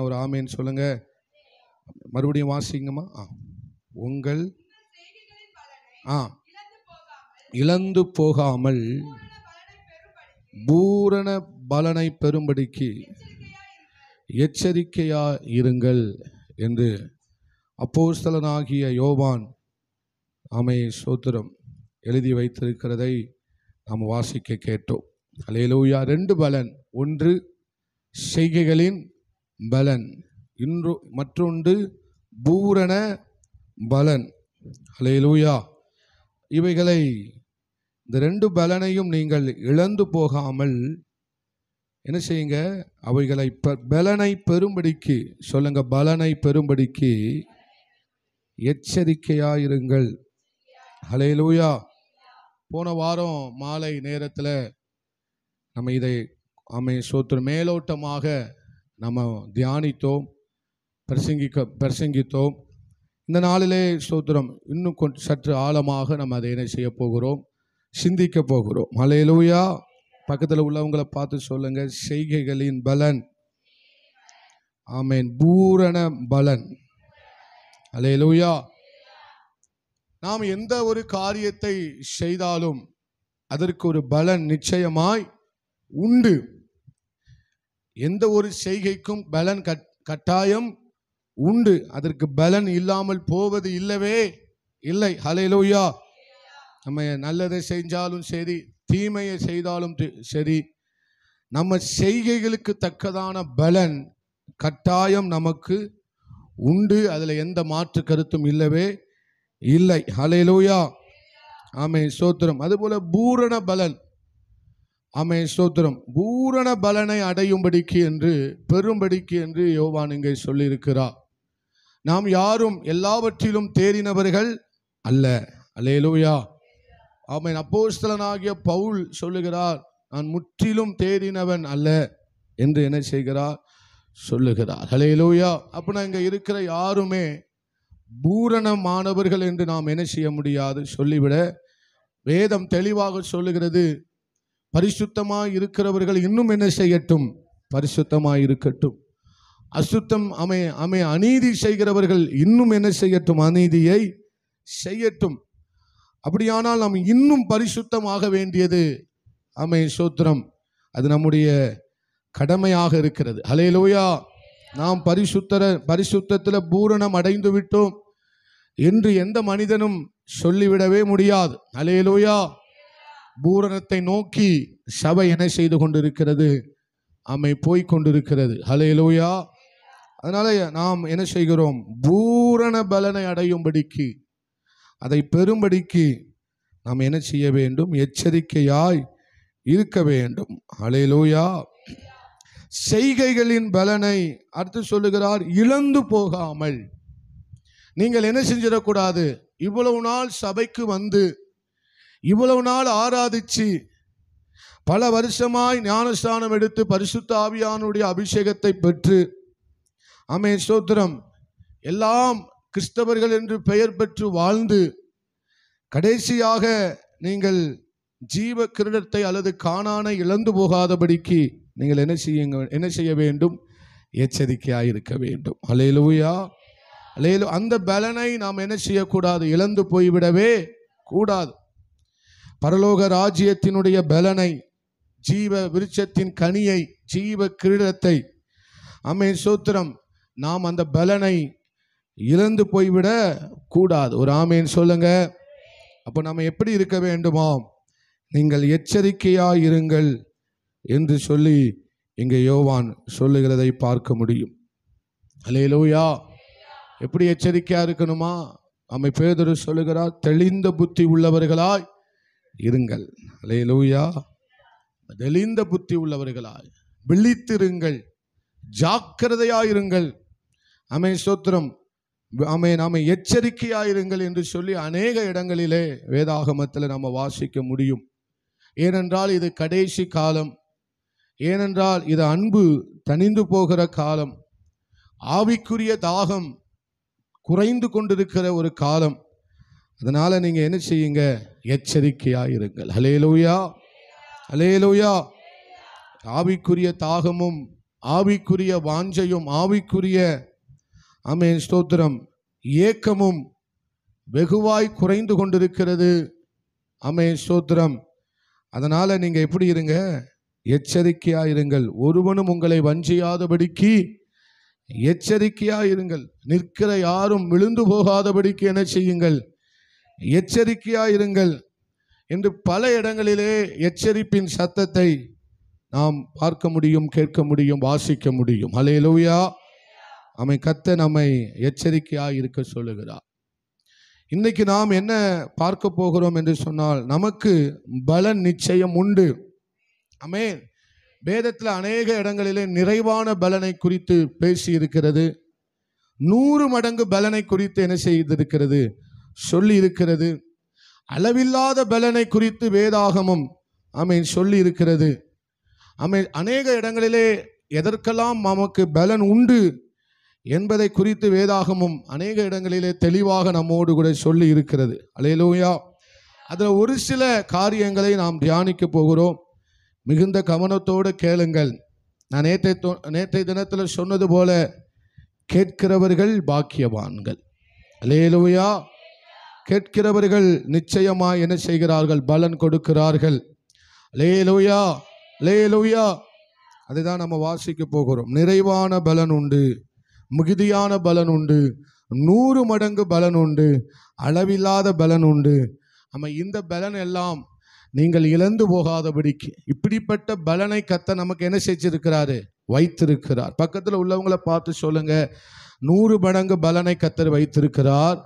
ஒரு ஆமேன்னு சொல்லுங்க. மறுபடியும் வாசிங்கம்மா. உங்கள் இழந்து போகாமல் பூரண பலனை பெறும்படிக்கு எச்சரிக்கையா இருங்கள் என்று அப்போஸ்தலனாகிய யோவான் ஸ்தோத்திரம் எழுதி வைத்திருக்கிறதை நாம் வாசிக்க கேட்டோம். அல்லேலூயா. 2 பலன், ஒன்று செய்கைகளின் பலன், மற்றொன்று பூரண பலன். அல்லேலூயா. இவைகளை இந்த 2 பலனையும் நீங்கள் இழந்து போகாமல் என்ன செய்யுங்க? அவைகளை பலனை பெறும்படிக்கு சொல்லுங்க, பலனை பெறும்படிக்கு எச்சரிக்கையாயிருங்கள். அல்லேலூயா. போன வாரம் மாலை நேரத்தில் நம்ம இதை ஸ்தோத்திரம் மேலோட்டமாக நம்ம தியானித்தோம், பிரசங்கித்தோம். இந்த நாளிலே ஸ்தோத்திரம் இன்னும் சற்று ஆழமாக நம்ம அதை என்ன செய்ய போகிறோம்? சிந்திக்க போகிறோம். அல்லேலூயா. பக்கத்தில் உள்ளவங்களை பார்த்து சொல்லுங்க, செய்கைகளின் பலன். ஆமென். பூரண பலன். அல்லேலூயா. நாம் எந்த ஒரு காரியத்தை செய்தாலும் அதற்கு ஒரு பலன் நிச்சயமாய் உண்டு. எந்த ஒரு செய்கைக்கும் பலன் கட்டாயம் உண்டு. அதற்கு பலன் இல்லாமல் போவது இல்லவே இல்லை. அல்லேலூயா. நம்ம நல்லதை செஞ்சாலும் சரி, தீமையை செய்தாலும் சரி, நம்ம செய்கைகளுக்கு தக்கதான பலன் கட்டாயம் நமக்கு உண்டு. அதில் எந்த மாற்று கருத்தும் இல்லவே இல்லை. அல்லேலூயா. ஆமென். ஸ்தோத்திரம். அதுபோல பூரண பலன். ஆமென். ஸ்தோத்திரம். பூரண பலனை அடையும்படிக்கு என்று, பெரும்படிக்கு என்று யோவான் இங்கே சொல்லியிருக்கிறார். நாம் யாரும் எல்லாவற்றிலும் தேறினவர்கள் அல்ல. அல்லேலூயா. ஆமென். அப்போஸ்தலனாகிய பவுல் சொல்லுகிறார், நான் முற்றிலும் தேறினவன் அல்ல என்று என்ன செய்கிறார்? சொல்லுகிறார். அல்லேலூயா. அப்படின்னா இங்கே இருக்கிற யாருமே பூரணமானவர்கள் என்று நாம் என்ன செய்ய முடியாது, சொல்லிவிட. வேதம் தெளிவாக சொல்லுகிறது, பரிசுத்தமாய் இருக்கிறவர்கள் இன்னும் என்ன செய்யட்டும்? பரிசுத்தமாய் இருக்கட்டும். அசுத்தம் அநீதி செய்கிறவர்கள் இன்னும் என்ன செய்யட்டும்? அநீதியை செய்யட்டும். அப்படியானால் நாம் இன்னும் பரிசுத்தமாக வேண்டியது ஸ்தோத்திரம், அது நம்முடைய கடமையாக இருக்கிறது. அல்லேலூயா. நாம் பரிசுத்தத்தில் பூரணம் அடைந்து விட்டோம் என்று எந்த மனிதனும் சொல்லிவிடவே முடியாது. அல்லேலூயா. பூரணத்தை நோக்கி சபை என்ன செய்து கொண்டிருக்கிறது? போய் கொண்டிருக்கிறது. அல்லேலூயா. அதனால நாம் என்ன செய்கிறோம்? பூரண பலனை அடையும்படிக்கு, அதை பெறும்படிக்கு நாம் என்ன செய்ய வேண்டும்? எச்சரிக்கையாய் இருக்க வேண்டும். அல்லேலூயா. செய்கைகளின் பலனை அடுத்து சொல்லுகிறார், இழந்து போகாமல். நீங்கள் என்ன செஞ்சிடக்கூடாது? இவ்வளவு நாள் சபைக்கு வந்து, இவ்வளவு நாள் ஆராதிச்சு, பல வருஷமாய் ஞானஸ்தானம் எடுத்து பரிசுத்த ஆவியானுடைய அபிஷேகத்தை பெற்று, ஸ்தோத்திரம், எல்லாம் கிறிஸ்தவர்கள் என்று பெயர் பெற்று வாழ்ந்து, கடைசியாக நீங்கள் ஜீவ கிரீடத்தை அல்லது கானானை இழந்து போகாதபடிக்கு நீங்கள் என்ன செய்ய வேண்டும்? எச்சரிக்கையாயிருக்க வேண்டும். அல்லேலூயா. அந்த பலனை நாம் என்ன செய்யக்கூடாது? இழந்து போய்விடவே கூடாது. பரலோக ராஜ்யத்தினுடைய பலனை, ஜீவ விருட்சத்தின் கனியை, ஜீவ கிரீடத்தை, ஸ்தோத்திரம், நாம் அந்த பலனை இழந்து போய்விட கூடாது. ஒரு ஆமேன் சொல்லுங்க. அப்போ நம்ம எப்படி இருக்க வேண்டுமாம்? நீங்கள் எச்சரிக்கையாயிருங்கள் என்று சொல்லி இங்கே யோவான் சொல்லுகிறதை பார்க்க முடியும். அல்லேலூயா. எப்படி எச்சரிக்கையா இருக்கணுமா? பேதுரு சொல்லுகிறார், தெளிந்த புத்தி உள்ளவர்களாய் இருங்கள். அல்லேலூயா. தெளிந்த புத்தி உள்ளவர்களாய் விழித்திருங்கள், ஜாக்கிரதையாயிருங்கள். ஸ்தோத்திரம். நாம எச்சரிக்கையாயிருங்கள் என்று சொல்லி அநேக இடங்களிலே வேதாகமத்தில் நம்ம வாசிக்க முடியும். ஏனென்றால் இது கடைசி காலம். ஏனென்றால் இது அன்பு தணிந்து போகிற காலம். ஆவிக்குரிய தாகம் குறைந்து கொண்டிருக்கிற ஒரு காலம். அதனால நீங்க என்ன செய்யுங்க? எச்சரிக்கையாயிருங்கள். அல்லேலூயா. அல்லேலூயா. ஆவிக்குரிய தாகமும் ஆவிக்குரிய வாஞ்சையும் ஆவிக்குரிய ஆமென் ஸ்தோத்திரம் ஏக்கமும் வெகுவாய் குறைந்து கொண்டிருக்கிறது. ஆமென் ஸ்தோத்திரம். அதனால நீங்க எப்படி இருங்க? எச்சரிக்கையா இருங்கள். ஒருவனும் உங்களை வஞ்சியாதபடிக்கு எச்சரிக்கையா இருங்கள். நிற்கிற யாரும் விழுந்து போகாதபடிக்கு என்ன செய்யுங்கள்? எச்சரிக்கையா இருங்கள் என்று பல இடங்களிலே எச்சரிப்பின் சத்தத்தை நாம் பார்க்க முடியும், கேட்க முடியும், வாசிக்க முடியும். ஹல்லேலூயா. ஆமென். கர்த்தர் நம்மை எச்சரிக்கையா இருக்க சொல்லுகிறார். இன்னைக்கு நாம் என்ன பார்க்க போகிறோம் என்று சொன்னால், நமக்கு பலன் நிச்சயம் உண்டு. ஆமென். வேதத்தில் அநேக இடங்களிலே நிறைவான பலனை குறித்து பேசி இருக்கிறது. 100 மடங்கு பலனை குறித்து என்ன செய்திருக்கிறது? சொல்லி இருக்கிறது. அளவில்லாத பலனை குறித்து வேதாகமம் ஆமென் சொல்லி இருக்கிறது. ஆமென். அநேக இடங்களிலே எதற்கெல்லாம் நமக்கு பலன் உண்டு என்பதை குறித்து வேதாகமும் அநேக இடங்களிலே தெளிவாக நம்மோடு கூட சொல்லி இருக்கிறது. அல்லேலூயா. அதில் ஒரு சில காரியங்களை நாம் தியானிக்க போகிறோம். மிகுந்த கவனத்தோடு கேளுங்கள். நான் நேற்றைய தினத்தில் சொன்னது போல கேட்கிறவர்கள் பாக்கியவான்கள். அல்லேலூயா. கேட்கிறவர்கள் நிச்சயமாய் என்ன செய்கிறார்கள்? பலன் கொடுக்கிறார்கள். அல்லேலூயா, அல்லேலூயா. அதுதான் நம்ம வாசிக்க போகிறோம். நிறைவான பலன் உண்டு, மிகுதியான பலன் உண்டு, 100 மடங்கு பலன் உண்டு, அளவில்லாத பலன் உண்டு. நம்ம இந்த பலன் எல்லாம் நீங்கள் இழந்து போகாதபடிக்கு இப்படிப்பட்ட பலனை கர்த்தர் நமக்கு என்ன செஞ்சிருக்கிறாரு? வைத்திருக்கிறார். பக்கத்தில் உள்ளவங்களை பார்த்து சொல்லுங்க, 100 மடங்கு பலனை கர்த்தர் வைத்திருக்கிறார்.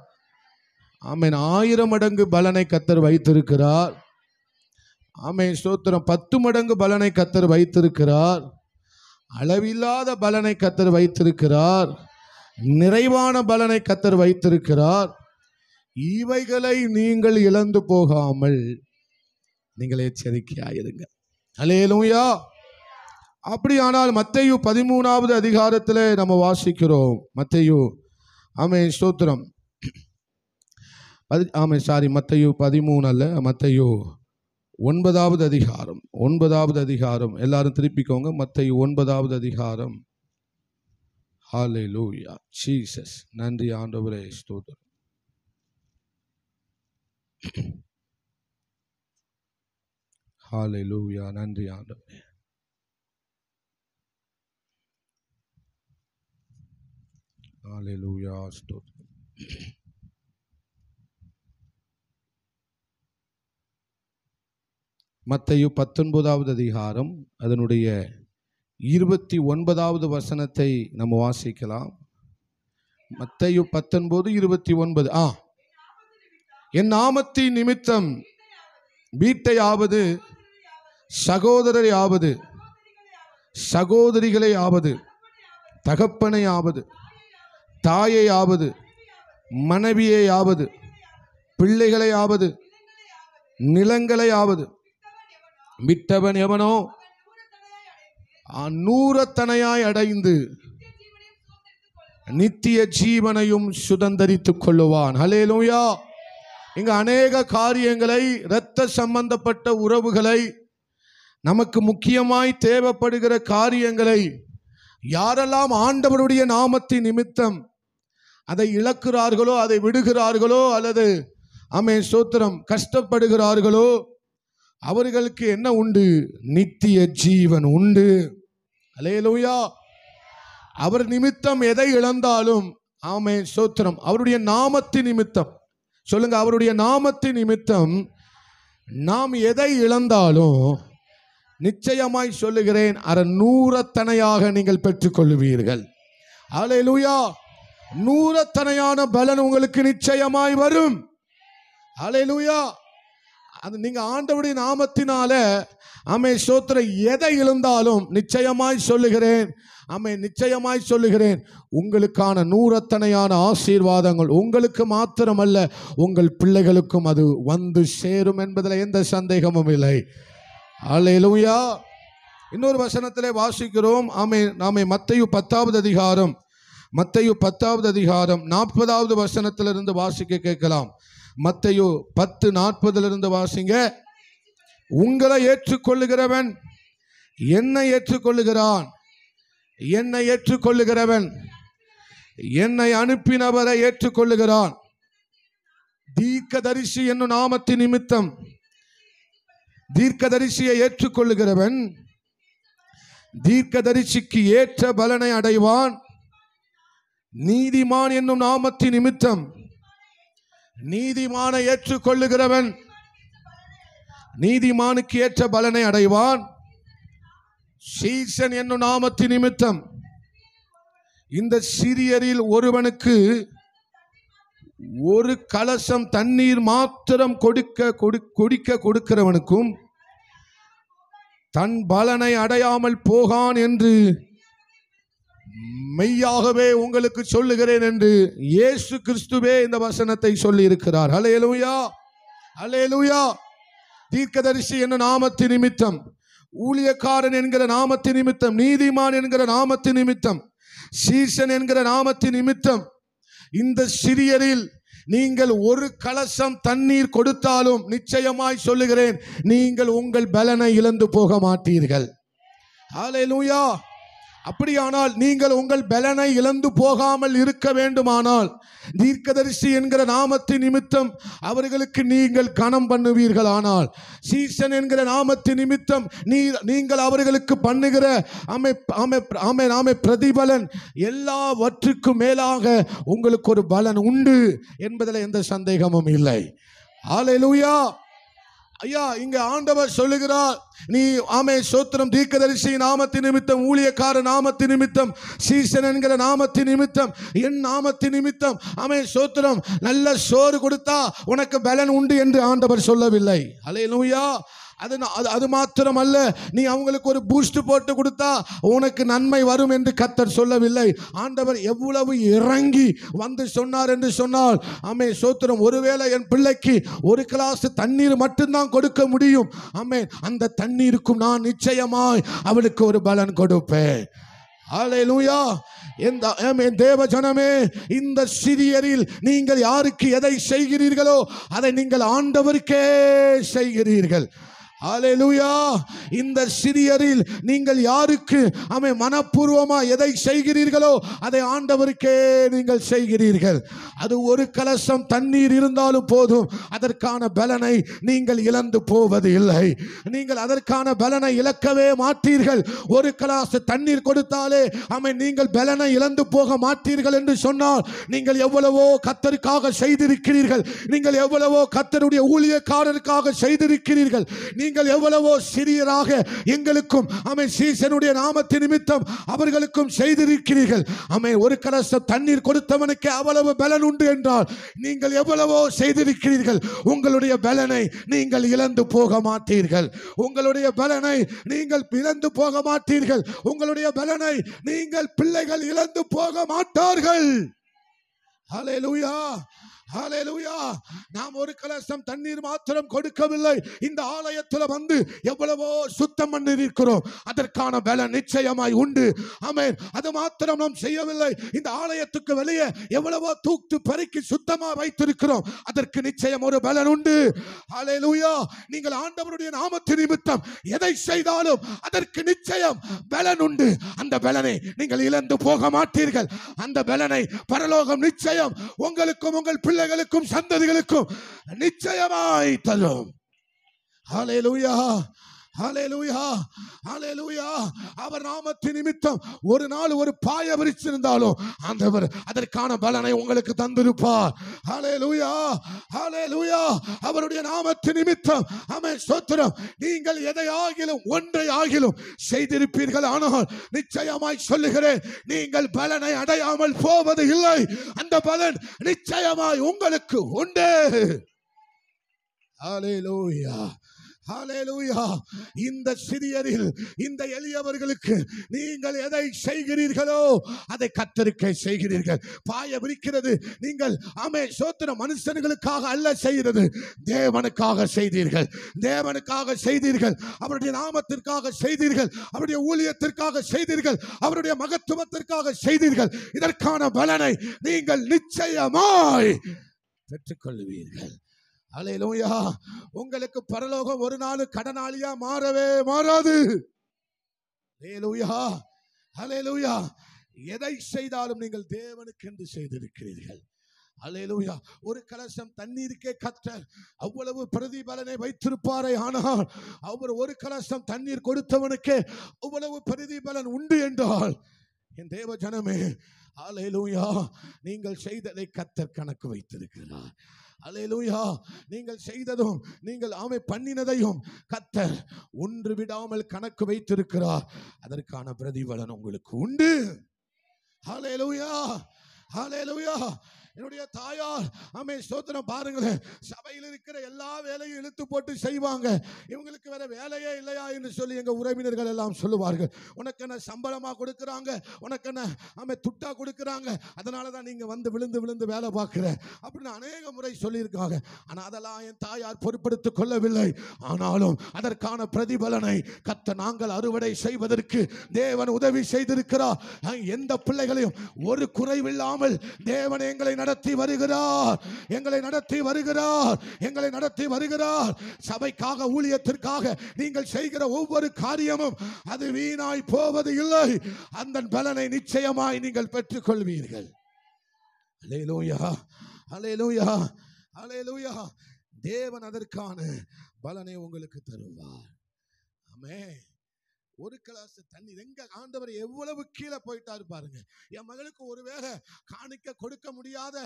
ஆமென். 1000 மடங்கு பலனை கர்த்தர் வைத்திருக்கிறார். ஆமென் ஸ்தோத்திரம். 10 மடங்கு பலனை கர்த்தர் வைத்திருக்கிறார். அளவில்லாத பலனை கர்த்தர் வைத்திருக்கிறார். நிறைவான பலனை கர்த்தர் வைத்திருக்கிறார். இவைகளை நீங்கள் இழந்து போகாமல் நீங்கள் எச்சரிக்கையாயிருங்க. அல்லேலூயா. அப்படியானால் மத்தேயு 13வது அதிகாரத்தில் நம்ம வாசிக்கிறோம். மத்தேயு ஆமென் ஸ்தோத்திரம். மத்தேயு 13 அல்ல, மத்தேயு 9வது அதிகாரம். 9வது அதிகாரம் எல்லாரும் திருப்பிக்கோங்க. மத்தேயு 9வது அதிகாரம். ஹல்லேலூயா. ஜீசஸ். நன்றி ஆண்டவரே, ஸ்தோத்திரம். ஹல்லேலூயா. நன்றி ஆண்டவரே. ஹல்லேலூயா. ஸ்தோத்திரம். மத்தேயு 19வது அதிகாரம் அதனுடைய 29வது வசனத்தை நம்ம வாசிக்கலாம். மத்தேயு 19:29. என் நாமத்தின் நிமித்தம் வீட்டையாவது சகோதரரையாவது சகோதரிகளையாவது தகப்பனையாவது தாயையாவது மனைவியையாவது பிள்ளைகளையாவது நிலங்களையாவது விட்டவன் எவனோ 100 அடைந்து நித்திய ஜீவனையும் சுதந்தரித்துக் கொள்ளுவான். ஹல்லேலூயா. இங்கு அநேக காரியங்களை, இரத்த சம்பந்தப்பட்ட உறவுகளை, நமக்கு முக்கியமாய் தேவைப்படுகிற காரியங்களை யாரெல்லாம் ஆண்டவருடைய நாமத்தின் நிமித்தம் அதை இழக்கிறார்களோ, அதை விடுகிறார்களோ, அல்லது ஆமென் ஸ்தோத்திரம் கஷ்டப்படுகிறார்களோ, அவர்களுக்கு என்ன உண்டு? நித்திய ஜீவன் உண்டு. அல்லேலூயா. அவர் நிமித்தம் எதை இழந்தாலும் ஆமென் ஸ்தோத்திரம் அவருடைய நாமத்தின் நிமித்தம், சொல்லுங்க, அவருடைய நாமத்தின் நிமித்தம் நாம் எதை இழந்தாலும் நிச்சயமாய் சொல்லுகிறேன், 100 நீங்கள் பெற்றுக்கொள்வீர்கள். அல்லேலூயா. 100 பலன் உங்களுக்கு நிச்சயமாய் வரும். அல்லேலூயா. அது நீங்க ஆண்டவருடைய நாமத்தினால ஆமென் ஸ்தோத்திரம் எதை இழந்தாலும் நிச்சயமாய் சொல்லுகிறேன், ஆமென் நிச்சயமாய் சொல்லுகிறேன், உங்களுக்கான 100 ஆசீர்வாதங்கள் உங்களுக்கு மாத்திரமல்ல, உங்கள் பிள்ளைகளுக்கும் அது வந்து சேரும் என்பதில் எந்த சந்தேகமும் இல்லை. அல்லேலூயா. இன்னொரு வசனத்திலே வாசிக்கிறோம். நாமே மத்தேயு 10வது அதிகாரம், மத்தேயு 10வது அதிகாரம் 40வது வசனத்திலிருந்து வாசிக்க கேட்கலாம். மத்தேயு 10:40 வாசிங்க. உங்களை ஏற்றுக்கொள்ளுகிறவன் என்னை ஏற்றுக்கொள்ளுகிறான், என்னை ஏற்றுக்கொள்ளுகிறவன் என்னை அனுப்பினவரை ஏற்றுக்கொள்ளுகிறான். தீர்க்கதரிசி என்னும் நாமத்தின் நிமித்தம் தீர்க்கதரிசியை ஏற்றுக்கொள்ளுகிறவன் தீர்க்கதரிசிக்கு ஏற்ற பலனை அடைவான். நீதிமான் என்னும் நாமத்தின் நிமித்தம் நீதிமானை ஏற்றுக்கொள்ளுகிறவன் நீதிமானுக்கு ஏற்ற பலனை அடைவான். சீசன் என்னும் நாமத்தின் நிமித்தம் இந்த சிறியரில் ஒருவனுக்கு ஒரு கலசம் தண்ணீர் மாத்திரம் கொடுக்கிறவனுக்கும் தன் பலனை அடையாமல் போகான் என்று மெய்யாகவே உங்களுக்கு சொல்லுகிறேன் என்று இயேசு கிறிஸ்துவே இந்த வசனத்தை சொல்லி இருக்கிறார். அல்லேலூயா, அல்லேலூயா. தீர்க்கதரிசி என்னும் நாமத்தின் நிமித்தம், ஊழியக்காரன் என்கிற நாமத்தின் நிமித்தம், நீதிமான் என்கிற நாமத்தின் நிமித்தம், சீசன் என்கிற நாமத்தின் நிமித்தம் இந்த சிறியரில் நீங்கள் ஒரு கலசம் தண்ணீர் கொடுத்தாலும் நிச்சயமாய் சொல்லுகிறேன், நீங்கள் உங்கள் பலனை இழந்து போக மாட்டீர்கள். அல்லேலூயா. அப்படியானால் நீங்கள் உங்கள் பலனை இழந்து போகாமல் இருக்க வேண்டுமானால் தீர்க்கதரிசி என்கிற நாமத்தின் நிமித்தம் அவர்களுக்கு நீங்கள் கனம் பண்ணுவீர்கள். ஆனால் சீசன் என்கிற நாமத்தின் நிமித்தம் நீங்கள் அவர்களுக்கு பண்ணுகிற பிரதிபலன் எல்லாவற்றுக்கும் மேலாக உங்களுக்கு ஒரு பலன் உண்டு என்பதில் எந்த சந்தேகமும் இல்லை. அல்லேலூயா. ஐயா, இங்க ஆண்டவர் சொல்லுகிறார், நீ சோத்திரம், தீர்க்கதரிசி நாமத்தின் நிமித்தம், ஊழியக்கார நாமத்தின் நிமித்தம், சீசன் என்கிற நாமத்தின் நிமித்தம், என் நாமத்தின் நிமித்தம் சோத்திரம் நல்ல சோறு கொடுத்தா உனக்கு பலன் உண்டு என்று ஆண்டவர் சொல்லவில்லை. அல்லேலூயா. அது மாத்திரம் அல்ல, நீ அவங்களுக்கு ஒரு பூஸ்ட் போட்டு கொடுத்தா உனக்கு நன்மை வரும் என்று கர்த்தர் சொல்லவில்லை. ஆண்டவர் எவ்வளவு இறங்கி வந்து சொன்னார் என்று சொன்னால், சோத்திரம், ஒருவேளை என் பிள்ளைக்கு ஒரு கிளாஸ் தண்ணீர் மட்டும்தான் கொடுக்க முடியும், அந்த தண்ணீருக்கும் நான் நிச்சயமாய் அவளுக்கு ஒரு பலன் கொடுப்பேன். அல்லேலூயா. தேவ ஜனமே, இந்த சிறியரில் நீங்கள் யாருக்கு எதை செய்கிறீர்களோ அதை நீங்கள் ஆண்டவருக்கே செய்கிறீர்கள். அல்லேலூயா. இந்த சிறியரில் நீங்கள் யாருக்கு மனப்பூர்வமா எதை செய்கிறீர்களோ அதை ஆண்டவருக்கே நீங்கள் செய்கிறீர்கள். அது ஒரு கலசம் தண்ணீர் இருந்தாலும் போதும், அதற்கான பலனை நீங்கள் இழந்து போவது இல்லை. நீங்கள் அதற்கான பலனை இழக்கவே மாட்டீர்கள். ஒரு கலச தண்ணீர் கொடுத்தாலே நீங்கள் பலனை இழந்து போக மாட்டீர்கள் என்று சொன்னால், நீங்கள் எவ்வளவோ கர்த்தருக்காக செய்திருக்கிறீர்கள், நீங்கள் எவ்வளவோ கர்த்தருடைய ஊழியக்காரருக்காக செய்திருக்கிறீர்கள், நீங்கள் எவ்வளவோ சிறியராக எங்களுக்கும் சீசனுடைய நாமத்தின் நிமித்தம் அவர்களுக்கும் செய்திருக்கிறீர்கள். ஒரு கலசம் தண்ணீர் கொடுத்தவனுக்கு அவ்வளவு பலன் உண்டு என்றால் நீங்கள் எவ்வளவோ செய்திருக்கிறீர்கள். உங்களுடைய பலனை நீங்கள் இழந்து போக மாட்டீர்கள். உங்களுடைய பலனை நீங்கள் இழந்து போக மாட்டீர்கள். உங்களுடைய பலனை நீங்கள் பிள்ளைகள் இழந்து போக மாட்டார்கள். ஹல்லேலூயா, ஹல்லேலூயா. நாம் ஒரு கலசம் தண்ணீர் மாத்திரம் கொடுக்கவில்லை, இந்த ஆலயத்தில் வந்து எவ்வளவோ சுத்தம் பண்ணி இருக்கிறோம், அதற்கான பலன் நிச்சயமாய் உண்டு. ஆமென். அது மாத்திரம் நாம் செய்யவில்லை, இந்த ஆலயத்துக்கு வெளியே எவ்வளவோ தூக்கு பறிக்கி சுத்தமாக வைத்திருக்கிறோம், அதற்கு நிச்சயம் ஒரு பலன் உண்டு. ஹல்லேலூயா. நீங்கள் ஆண்டவருடைய நாமத்தின் நிமித்தம் எதை செய்தாலும் அதற்கு நிச்சயம் பலன் உண்டு. அந்த பலனை நீங்கள் இழந்து போக மாட்டீர்கள். அந்த பலனை பரலோகம் நிச்சயம் உங்களுக்கும் உங்கள் பிள்ளைகளுக்கும் சந்ததிகளுக்கும் நிச்சயமாய் தரும். ஹல்லேலூயா, ஹல்லேலூயா, ஹல்லேலூயா. அவர் நாமத்தின் நிமித்தம் ஒரு நாள் ஒரு பாய விரிச்சிருந்தாலும் ஆண்டவர் அதற்கான பலனை உங்களுக்கு தந்திருப்பார். ஹல்லேலூயா, ஹல்லேலூயா. அவருடைய நாமத்தின் நிமித்தம் ஸ்தோத்திரம், நீங்கள் எதை ஆகிலும் ஒன்றை ஆகிலும் செய்திருப்பீர்கள். ஆனால் நிச்சயமாய் சொல்லுகிறேன், நீங்கள் பலனை அடையாமல் போவது இல்லை. அந்த பலன் நிச்சயமாய் உங்களுக்கு உண்டு. ஹல்லேலூயா, ஹல்லேலூயா. இந்த சிறியரில், இந்த எளியவர்களுக்கு நீங்கள் எதை செய்கிறீர்களோ அதை கர்த்தருக்கே செய்கிறீர்கள். பாய விரிக்கிறது நீங்கள் சோத்திரம் மனுஷர்களுக்காக அல்ல செய்கிறது, தேவனுக்காக செய்தீர்கள். தேவனுக்காக செய்தீர்கள், அவருடைய நாமத்திற்காக செய்தீர்கள், அவருடைய ஊழியத்திற்காக செய்தீர்கள், அவருடைய மகத்துவத்திற்காக செய்தீர்கள். இதற்கான பலனை நீங்கள் நிச்சயமாய் பெற்றுக்கொள்வீர்கள். அல்லேலூயா. உங்களுக்கு பரலோகம் ஒரு நாள் கடனாளியா மாறவே மாறாது. அல்லேலூயா. ஹல்லேலூயா. எதை செய்தாலும் நீங்கள் தேவனுக்கு என்று செய்திருக்கிறீர்கள். அல்லேலூயா. ஒரு கலசம் தண்ணீருக்கே கர்த்தர் அவ்வளவு பிரதிபலனை வைத்திருப்பாரே, ஆனால் அவர் ஒரு கலசம் தண்ணீர் கொடுத்தவனுக்கு அவ்வளவு பிரதிபலன் உண்டு என்றால் என் தேவ ஜனமே, அல்லேலூயா, நீங்கள் செய்ததை கர்த்தர் கணக்கு வைத்திருக்கிறார். அல்லேலூயா. நீங்கள் செய்ததும் நீங்கள் பண்ணினதையும் கர்த்தர் ஒன்று விடாமல் கணக்கு வைத்திருக்கிறார். அதற்கான பிரதிபலன் உங்களுக்கு உண்டு. அல்லேலூயா, அல்லேலூயா. என்னுடைய தாயார் ஸ்தோத்திரம் பாருங்களேன், சபையில் இருக்கிற எல்லா வேலையும் இழுத்து போட்டு செய்வாங்க. இவங்களுக்கு வேற வேலையே இல்லையா என்று சொல்லி எங்க உறவினர்கள் எல்லாம் சொல்லுவார்கள். உனக்கு என்ன சம்பளமா கொடுக்குறாங்க, உனக்கு என்ன துட்டா கொடுக்குறாங்க, அதனால தான் நீங்க வந்து விழுந்து விழுந்து வேலை பார்க்கிற அப்படின்னு அநேக முறை சொல்லியிருக்காங்க. ஆனால் அதெல்லாம் என் தாயார் பொறுப்படுத்திக் கொள்ளவில்லை. ஆனாலும் அதற்கான பிரதிபலனை கர்த்தர் நாங்கள் அறுவடை செய்வதற்கு தேவன் உதவி செய்திருக்கிறார். எந்த பிள்ளைகளையும் ஒரு குறைவில்லாமல் தேவன் எங்களை நடத்தி வருகிறார், எங்களை நடத்தி வருகிறார், எங்களை நடத்தி வருகிறார். சபைக்காக, ஊழியத்திற்காக நீங்கள் செய்கிற ஒவ்வொரு காரியமும் அது வீணாய் போவது இல்லை. அந்த பலனை நிச்சயமாய் நீங்கள் பெற்றுக் கொள்வீர்கள். அல்லேலூயா, அல்லேலூயா, அல்லேலூயா. தேவன் அதற்கான பலனை உங்களுக்கு தருவார். ஆமென். ஒரு கிளாஸ் தண்ணீர், எங்க ஆண்டவர் எவ்வளவு கீழே போயிட்டாரு பாருங்க. என் மகளுக்கு ஒருவேளை காணிக்க கொடுக்க முடியாத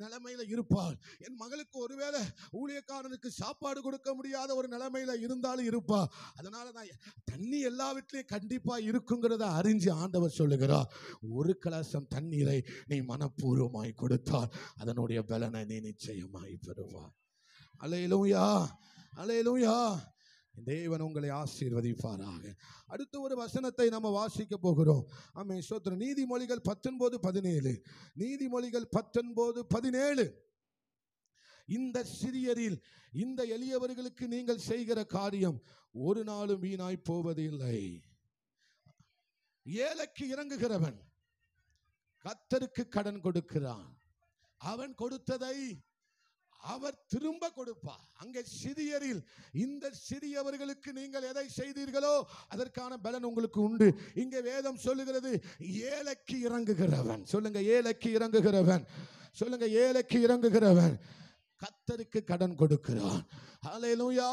நிலைமையில இருப்பாள். என் மகளுக்கு ஒருவேளை ஊழியக்காரனுக்கு சாப்பாடு கொடுக்க முடியாத ஒரு நிலைமையில இருந்தாலும் இருப்பா. அதனால தான் தண்ணி எல்லா வீட்லயும் கண்டிப்பா இருக்குங்கிறத அறிஞ்சு ஆண்டவர் சொல்லுகிறார், ஒரு கலசம் தண்ணீரை நீ மனப்பூர்வமாய் கொடுத்தால் அதனுடைய பலனை நீ நிச்சயமாய் பெறுவார். அல்லேலூயா, அல்லேலூயா. தேவன் உங்களை ஆசீர்வதிப்பாராக. அடுத்த ஒரு வசனத்தை நம்ம வாசிக்க போகிறோம். ஆமென், ஸ்தோத்திரம். நீதிமொழிகள் 19:17. நீதிமொழிகள் 19:17. இந்த சிறியரில், இந்த எளியவர்களுக்கு நீங்கள் செய்கிற காரியம் ஒரு நாளும் வீணாய் போவதில்லை. ஏழைக்கு இறங்குகிறவன் கர்த்தருக்கு கடன் கொடுக்கிறான். அவன் கொடுத்ததை அவர் திரும்ப கொடுப்பார். அங்கே சிறியரில், இந்த சிறியவர்களுக்கு நீங்கள் எதை செய்தீர்களோ அதற்கான பலன் உங்களுக்கு உண்டு. இங்கே வேதம் சொல்லுகிறது, ஏழைக்கு இறங்குகிறவன். சொல்லுங்க, ஏழைக்கு இறங்குகிறவன். சொல்லுங்க, ஏழைக்கு இறங்குகிறவன் கர்த்தருக்கு கடன் கொடுக்கிறான். ஹல்லேலூயா.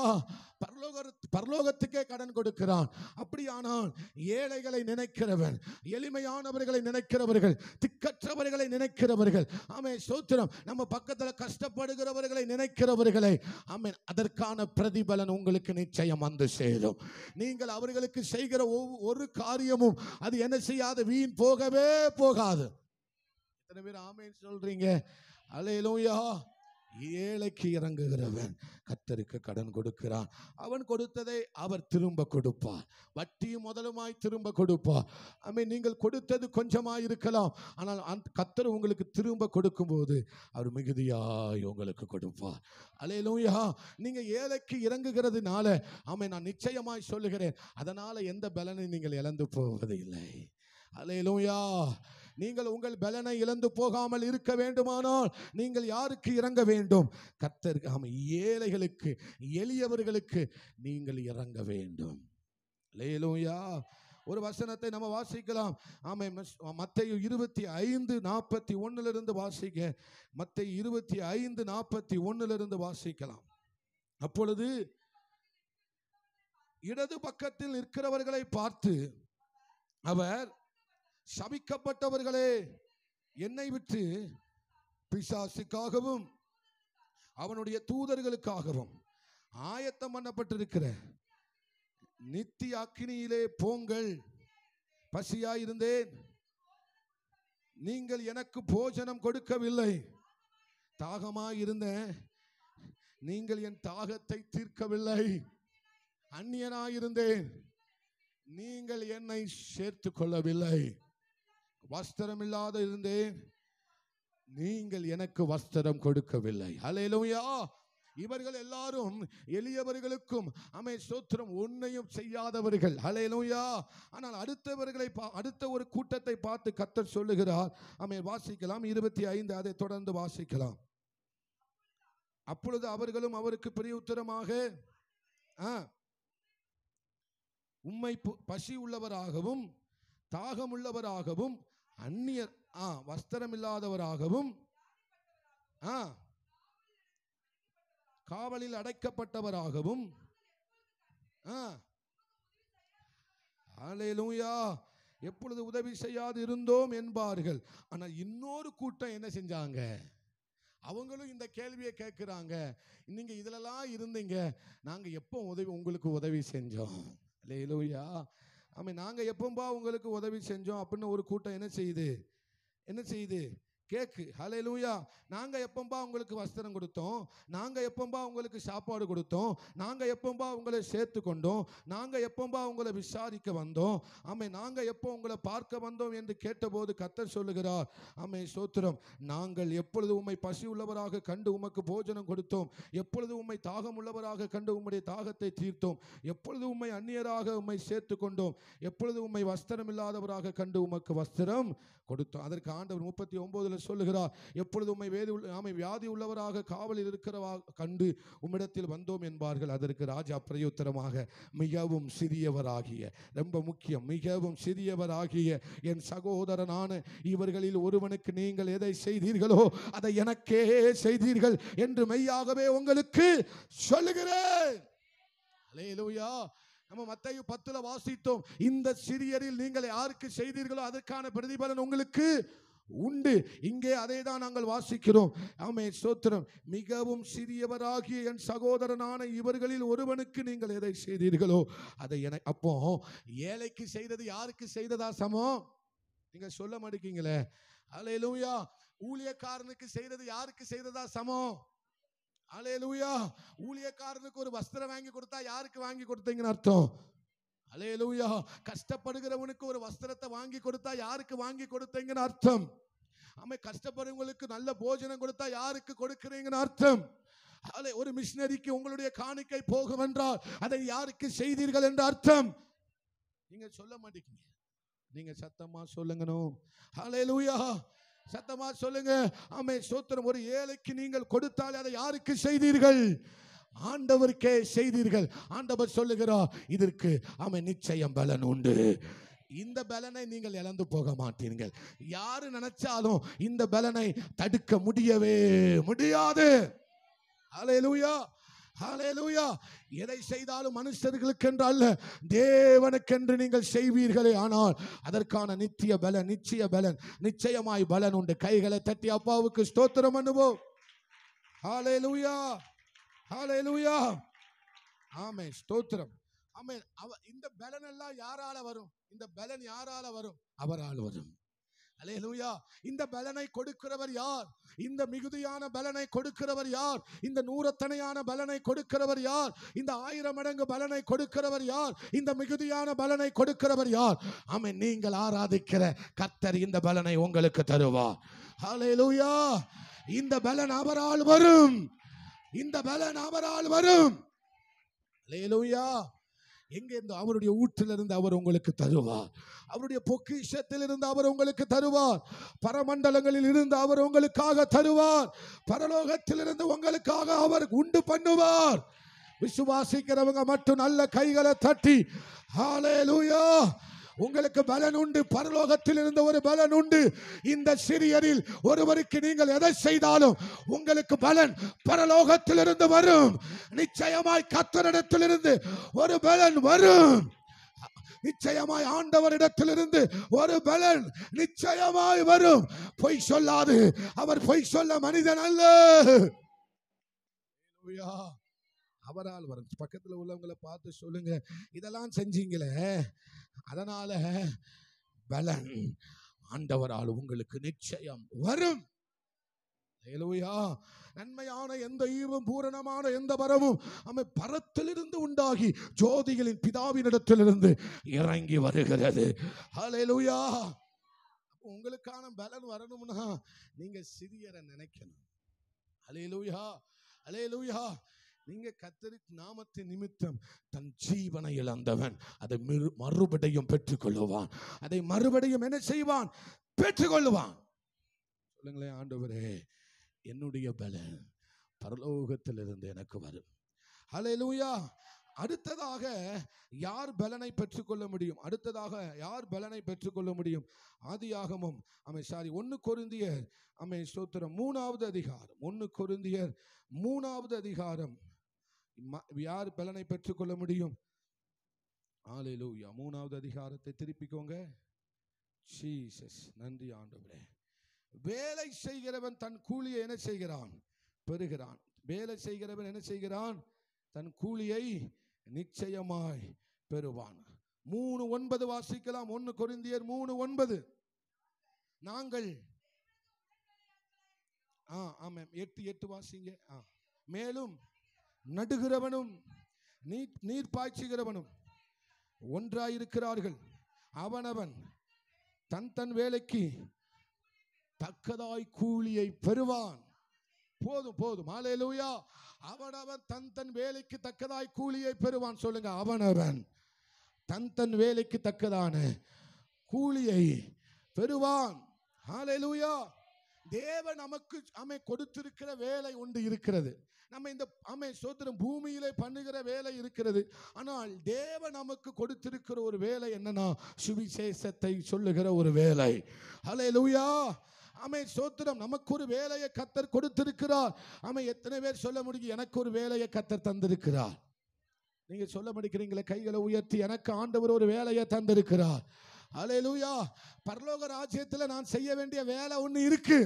பரலோகத்துக்கே கடன் கொடுக்கிறான். அப்படியானால் ஏழைகளை நினைக்கிறவன், எளிமையானவர்களை நினைக்கிறவர்கள், திக்கற்றவர்களை நினைக்கிறவர்கள், ஆமென், ஸ்தோத்திரம், நம்ம பக்கத்தில் கஷ்டப்படுகிறவர்களை நினைக்கிறவர்களை, ஆமென், அதற்கான பிரதிபலன் உங்களுக்கு நிச்சயம் வந்து சேரும். நீங்கள் அவர்களுக்கு செய்கிற ஒரு காரியமும் அது என்ன செய்யாது, வீண் போகவே போகாது. எத்தனை பேர் ஆமென் சொல்றீங்க? அல்லேலூயா. ஏழைக்கு இறங்குகிறவன் கர்த்தருக்கு கடன் கொடுக்கிறான். அவன் கொடுத்ததை அவர் திரும்ப கொடுப்பார். வட்டியும் முதலுமாய் திரும்ப கொடுப்பார். ஆமென். நீங்கள் கொடுத்தது கொஞ்சமாய் இருக்கலாம், ஆனால் கர்த்தர் உங்களுக்கு திரும்ப கொடுக்கும்போது அவர் மிகுதியாய் உங்களுக்கு கொடுப்பார். அல்லேலூயா. நீங்க ஏழைக்கு இறங்குகிறதுனால, ஆமென், நான் நிச்சயமாய் சொல்லுகிறேன், அதனால எந்த பலனை நீங்கள் இழந்து போவது இல்லை. அல்லேலூயா. நீங்கள் உங்கள் பலனை இழந்து போகாமல் இருக்க வேண்டுமானால் நீங்கள் யாருக்கு இறங்க வேண்டும்? கர்த்தருக்கு. ஆமென். ஏழைகளுக்கு, எளியவர்களுக்கு நீங்கள் இறங்க வேண்டும். அல்லேலூயா. ஒரு வசனத்தை நம்ம வாசிக்கலாம். ஆமென். மத்தேயு 25:41 வாசிக்க. மத்தேயு 25:41 வாசிக்கலாம். அப்பொழுது இடது பக்கத்தில் இருக்கிறவர்களை பார்த்து அவர், சபிக்கப்பட்டவர்களே, என்னை விட்டு பிசாசுக்காகவும் அவனுடைய தூதர்களுக்காகவும் ஆயத்தம் பண்ணப்பட்டிருக்கிற நித்திய அக்கினியிலே போங்கள். பசியாயிருந்தேன், நீங்கள் எனக்கு போஜனம் கொடுக்கவில்லை. தாகமாயிருந்தேன், நீங்கள் என் தாகத்தை தீர்க்கவில்லை. அந்நியனாயிருந்தேன், நீங்கள் என்னை சேர்த்து கொள்ளவில்லை. வஸ்திரம் இல்லாத இருந்தேன், நீங்கள் எனக்கு வஸ்திரம் கொடுக்கவில்லை. அல்லேலூயா. இவர்கள் எல்லாரும் எளியவர்களுக்கும், ஆமென், ஸ்தோத்திரம், ஒன்னையும் செய்யாதவர்கள். அல்லேலூயா. ஆனால் அடுத்த ஒரு கூட்டத்தை பார்த்து கர்த்தர் சொல்லுகிறார். ஆமென். வாசிக்கலாம் 25. அதை தொடர்ந்து வாசிக்கலாம். அப்பொழுது அவர்களும் அவருக்கு பிரதியுத்தரமாக, உம்மை பசி உள்ளவராகவும் தாகமுள்ளவராகவும் அந்நியர் வஸ்திரமில்லாதவராகவும் காவலில் அடைக்கப்பட்டவராகவும் அல்லேலூயா எப்பொழுது உதவி செய்யாது இருந்தோம் என்பார்கள். ஆனால் இன்னொரு கூட்டம் என்ன செஞ்சாங்க? அவங்களும் இந்த கேள்வியை கேட்கிறாங்க. நீங்க இதுலலாம் இருந்தீங்க, நாங்க எப்போ உங்களுக்கு உதவி செஞ்சோம்? அல்லேலூயா. ஆமென். நாங்க எப்போம்பா உங்களுக்கு உதவி செஞ்சோம் அப்படின்னு ஒரு கூட்டம் என்ன செய்யுது கேக்கு. ஹல்லேலூயா. நாங்க எப்போம்பா உங்களுக்கு வஸ்திரம் கொடுத்தோம், நாங்க எப்போம்பா உங்களுக்கு சாப்பாடு கொடுத்தோம், நாங்க எப்போம்பா உங்களை சேர்த்து கொண்டோம், நாங்க எப்போம்பா உங்களை விசாரிக்க வந்தோம், ஆமென், நாங்க எப்போ உங்களை பார்க்க வந்தோம் என்று கேட்டபோது கர்த்தர் சொல்லுகிறார், ஆமென், ஸ்தோத்திரம், நாங்கள் எப்பொழுது உம்மை பசி உள்ளவராக கண்டு உமக்கு போஜனம் கொடுத்தோம், எப்பொழுது உம்மை தாகம் உள்ளவராக கண்டு உம்முடைய தாகத்தை தீர்த்தோம், எப்பொழுது உம்மை அந்நியராக உம்மை சேர்த்து கொண்டோம், எப்பொழுது உம்மை வஸ்திரம் இல்லாதவராக கண்டு உமக்கு வஸ்திரம் கொடுத்தோம். அதற்கு ஆண்டவர் 39 சொல்லுகிறார், எப்பொழுது உம்மை வியாதி உள்ளவராக காவலில் இருக்கிறவா கண்டு உம்மிடத்தில் வந்தோம் என்பார்கள். அதற்கு ராஜா பிரயுத்தரமாக, மிகவும் சிறியவராகிய, ரொம்ப முக்கியம், மிகவும் சிறியவராகிய என் சகோதரனான இவர்களில் ஒருவனுக்கு நீங்கள் எதை செய்தீர்களோ அதை எனக்கே செய்தீர்கள் என்று மெய்யாகவே உங்களுக்கு சொல்லுகிறேன். அல்லேலூயா. நம்ம மத்தேயு 10 வாசித்தோம், இந்த சிறியரில் நீங்கள் யாருக்கு செய்தீர்களோ அதற்கான பிரதிபலன் உங்களுக்கு உண்டு. இங்கே அதை தான் நாங்கள் வாசிக்கிறோம். ஆமென், ஸ்தோத்திரம். மிகவும் சிறியவராகிய என் சகோதரனான இவர்களில் ஒருவனுக்கு நீங்கள் எதை செய்தீர்களோ அதை எனக்கு. அப்போ ஏழைக்கு செய்தது யாருக்கு செய்ததா சமம்? நீங்க சொல்ல மாட்டீங்களே. அல்லேலூயா. ஊழியக்காரனுக்கு செய்தது யாருக்கு செய்ததா சமம்? அல்லேலூயா. ஊழியக்காரனுக்கு ஒரு வஸ்திரம் வாங்கி கொடுத்தா யாருக்கு வாங்கி கொடுத்தீங்கன்னு அர்த்தம்? அல்லேலூயா. கஷ்டப்படுகிறவனுக்கு ஒரு வஸ்திரத்தை வாங்கி கொடுத்தா யாருக்கு வாங்கி கொடுத்தீங்கன்னு அர்த்தம்? ஆமென். கஷ்டப்படுறவங்களுக்கு நல்ல போஜனம் கொடுத்தா யாருக்கு கொடுக்கிறீங்கன்னு அர்த்தம்? ஒரு மிஷனரிக்கு உங்களுடைய காணிக்கை போகும் என்றால் அதை யாருக்கு செய்தீர்கள் என்று அர்த்தம்? நீங்க சொல்ல மாட்டீங்க. நீங்க சத்தமா சொல்லுங்கணும். அல்லேலூயா. சத்தமா சொல்லுங்க. ஆமென், ஸ்தோத்திரம். ஒரு ஏழைக்கு நீங்கள் கொடுத்தால் அதை யாருக்கு செய்தீர்கள்? ஆண்டவருக்கே செய்தீர்கள். ஆண்டவர் சொல்லுகிறார், இதற்கு ஆமென் நிச்சயம் பலன் உண்டு. இந்த பலனை நீங்கள் இழந்து போக மாட்டீர்கள். யாரு நினைச்சாலும் இந்த பலனை தடுக்க முடியவே முடியாது. அல்லேலூயா. ஹல்லேலூயா. எதை செய்தாலும் மனுஷர்களுக்கு என்று அல்ல, தேவனுக்கென்று நீங்கள் செய்வீர்களே ஆனால் அதற்கான நித்திய பலன், நிச்சய பலன், நிச்சயமாய் பலன் உண்டு. கைகளை தட்டி அப்பாவுக்கு ஸ்தோத்திரம் பண்ணுவோம். ஹல்லேலூயா. ஹல்லேலூயா. ஆமென், ஸ்தோத்திரம். ஆமென். இந்த பலன் எல்லாம் யாரால வரும்? இந்த பலன் யாரால வரும்? அவரால் வரும். அல்லேலூயா. இந்த பலனை கொடுக்கிறவர் யார்? இந்த மிகுதியான பலனை கொடுக்கிறவர் யார்? இந்த நூறத்தனையான பலனை கொடுக்கிறவர் யார்? இந்த 1000 மடங்கு பலனை கொடுக்கிறவர் யார்? இந்த மிகுதியான பலனை கொடுக்கிறவர் யார்? ஆமென். நீங்கள் ஆராதிக்கிற கர்த்தர் இந்த பலனை உங்களுக்கு தருவார். அல்லேலூயா. இந்த பலன் அவரால் வரும். இந்த பலன் அவரால் வரும். அல்லேலூயா. எங்கிருந்து? அவருடைய ஊற்றிலிருந்து அவர் உங்களுக்கு தருவார். அவருடைய பொக்கிஷத்திலிருந்து அவர் உங்களுக்கு தருவார். பரமண்டலங்களில் இருந்து அவர் உங்களுக்காக தருவார். பரலோகத்திலிருந்து உங்களுக்காக அவர் உண்டு பண்ணுவார். விசுவாசிக்கிறவங்க மட்டும் நல்ல கைகளை தட்டி ஹல்லேலூயா. உங்களுக்கு பலன் உண்டு. பரலோகத்தில் இருந்த ஒரு பலன் உண்டு. இந்த சிறியரில் ஒருவருக்கு நீங்கள் எதை செய்தாலும் உங்களுக்கு பலன் பரலோகத்திலிருந்து வரும். நிச்சயமாய் கர்த்தரிடத்திலிருந்து ஒரு பலன் வரும். நிச்சயமாய் ஆண்டவரிடத்திலிருந்து ஒரு பலன் நிச்சயமாய் வரும். பொய் சொல்லாது. அவர் பொய் சொல்ல மனிதன் அல்ல. அவரால் வரும். பக்கத்தில் உள்ளவங்களை பார்த்து சொல்லுங்க, இதெல்லாம் செஞ்சீங்களே அதனால பலன் ஆண்டவரால் உங்களுக்கு நிச்சயம் வரும். அல்லேலூயா. நன்மையான எந்த ஈவும் பூரணமான எந்த வரமும் அவன் பரத்திலிருந்து உண்டாகி ஜோதிகளின் பிதாவினிடத்திலிருந்து இறங்கி வருகிறது. அல்லேலூயா. உங்களுக்கான பலன் வரணும்னா நீங்க சிறியரை நினைக்கணும். அல்லேலூயா. அல்லேலூயா. நீங்க கர்த்தருக்கு நாமத்தின் நிமித்தம் தன் ஜீவனை இழந்தவன் அதை மறுபடியும் பெற்றுக்கொள்ளுவான். அதை மறுபடியும் என்ன செய்வான்? பெற்றுக்கொள்ளுவான். சொல்லுங்களேன், ஆண்டவரே என்னுடைய பலன் பரலோகத்திலிருந்து எனக்கு வரும். அல்லேலூயா. அடுத்ததாக யார் பலனை பெற்றுக்கொள்ள முடியும்? அடுத்ததாக யார் பலனை பெற்றுக்கொள்ள முடியும்? ஆதியாகமம் 1 கொரிந்தியர் ஸ்தோத்திரம் 3வது அதிகாரம், 1 கொரிந்தியர் 3வது அதிகாரம். யார் பலனை பெற்றுக்கொள்ள முடியும்? ஹல்லேலூயா. 3வது அதிகாரத்தை திருப்பிக்கோங்க. ஜீசஸ், நன்றி ஆண்டவரே. வேலை செய்கிறவன் தன் கூலியை என்ன செய்கிறான்? பெறுகிறான். வேலை செய்கிறவன் என்ன செய்கிறான்? தன் கூலியை நிச்சயமாய் பெறுவான். 3:9 வாசிக்கலாம். 1 கொரிந்தியர் 3:9. நாங்கள் 8 வாசிங்க. மேலும் நடுகிறவனும் நீர் பாய்ச்சுகிறவனும் ஒன்றாயிருக்கிறார்கள். அவனவன் தன் தன் வேலைக்கு தக்கதாய் கூலியை பெறுவான். போதும். ஹல்லேலூயா. அவனவன் தன் தன் வேலைக்கு தக்கதாய் கூலியை பெறுவான். சொல்லுங்க, அவனவன் தன் தன் வேலைக்கு தக்கதான கூலியை பெறுவான். ஹல்லேலூயா. தேவன் நமக்கு கொடுத்திருக்கிற வேலை ஒன்று இருக்கிறது. நம்ம இந்த சோத்திரம் பூமியிலே பண்ணுகிற வேலை இருக்கிறது. ஆனால் தேவன் நமக்கு கொடுத்திருக்கிற ஒரு வேலை என்னன்னா, சுவிசேஷத்தை சொல்லுகிற ஒரு வேலை. ஹல்லேலூயா. சோத்திரம். நமக்கு ஒரு வேலையை கர்த்தர் கொடுத்திருக்கிறார். எத்தனை பேர் சொல்ல முடியும், எனக்கு ஒரு வேலையை கர்த்தர் தந்திருக்கிறார்? நீங்க சொல்ல முடிக்கிறீங்களே, கைகளை உயர்த்தி. எனக்கு ஆண்டவர் ஒரு வேலையை தந்திருக்கிறார். ஹல்லேலூயா. பரலோக ராஜ்யத்தில் நான் செய்ய வேண்டிய வேலை ஒன்று இருக்கு.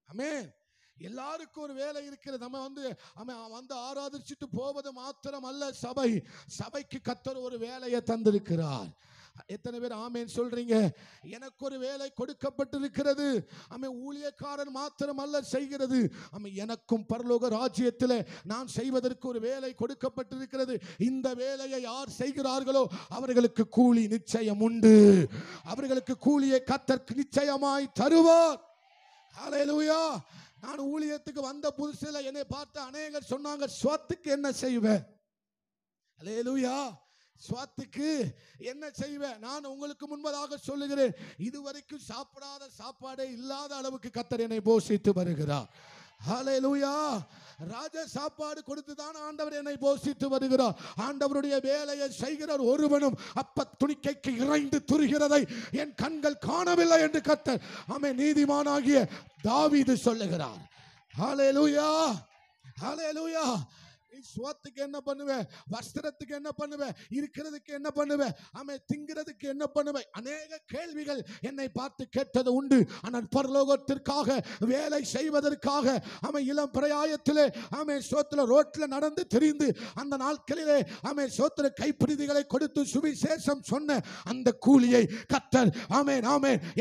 ஆமென். எல்லாருக்கும் ஒரு வேலை இருக்கிறது. நம்ம வந்து ஆராதிச்சுட்டு போவது மாத்திரம் அல்ல சபைக்கு கர்த்தர் ஒரு வேலையை தந்திருக்கிறார். எத்தனை பேர் ஆமென் சொல்றீங்க? எனக்கு ஒரு வேலை கொடுக்கப்பட்டிருக்கிறது. ஊழியக்காரன் மாத்திரம் அல்ல செய்கிறது. எனக்கும் பரலோக ராஜ்யத்தில் நான் செய்வதற்கு ஒரு வேலை கொடுக்கப்பட்டிருக்கிறது. இந்த வேலையை யார் செய்கிறார்களோ அவர்களுக்கு கூலி நிச்சயம் உண்டு. அவர்களுக்கு கூலியை கர்த்தர் நிச்சயமாய் தருவார். ஹல்லேலூயா. நான் ஊழியத்துக்கு வந்த புதுசில் என்னை பார்த்து அநேகர் சொன்னாங்க, ஸ்வத்துக்கு என்ன செய்வேன்? ஹல்லேலூயா. ஸ்வத்துக்கு என்ன செய்வேன்? நான் உங்களுக்கு முன்பதாக சொல்லுகிறேன், இதுவரைக்கும் சாப்பிடாத சாப்பாடே இல்லாத அளவுக்கு கர்த்தர் என்னை போஷித்து வருகிறார். ஹல்லேலூயா. ராஜ சாப்பாடு கொடுத்து தான் ஆண்டவர் என்னை போஷித்து வருகிறார். ஆண்டவருடைய வேலையை செய்கிறார். ஒருவனும் அப்ப துணிக்கைக்கு இறைந்து துருகிறதை என் கண்கள் காணவில்லை என்று கர்த்தர் நீதிமானாகிய தாவீது சொல்லுகிறார். ஹல்லேலூயா. ஹல்லேலூயா. சுவத்துக்கு என்ன பண்ணுவேன்? வஸ்திரத்துக்கு என்ன பண்ணுவேன்? இருக்கிறதுக்கு என்ன பண்ணுவேன்? திங்கிறதுக்கு என்ன பண்ணுவேன்? அநேக கேள்விகள் என்னை பார்த்து கேட்டது உண்டு. ஆனால் பரலோகத்திற்காக வேலை செய்வதற்காக இளம் பிரயாயத்திலே சோத்திர ரோட்ல நடந்து திரிந்து அந்த நாட்களிலே சோத்திர கைப்பிடிதிகளை கொடுத்து சுவிசேஷம் சொன்ன அந்த கூலியை கர்த்தர்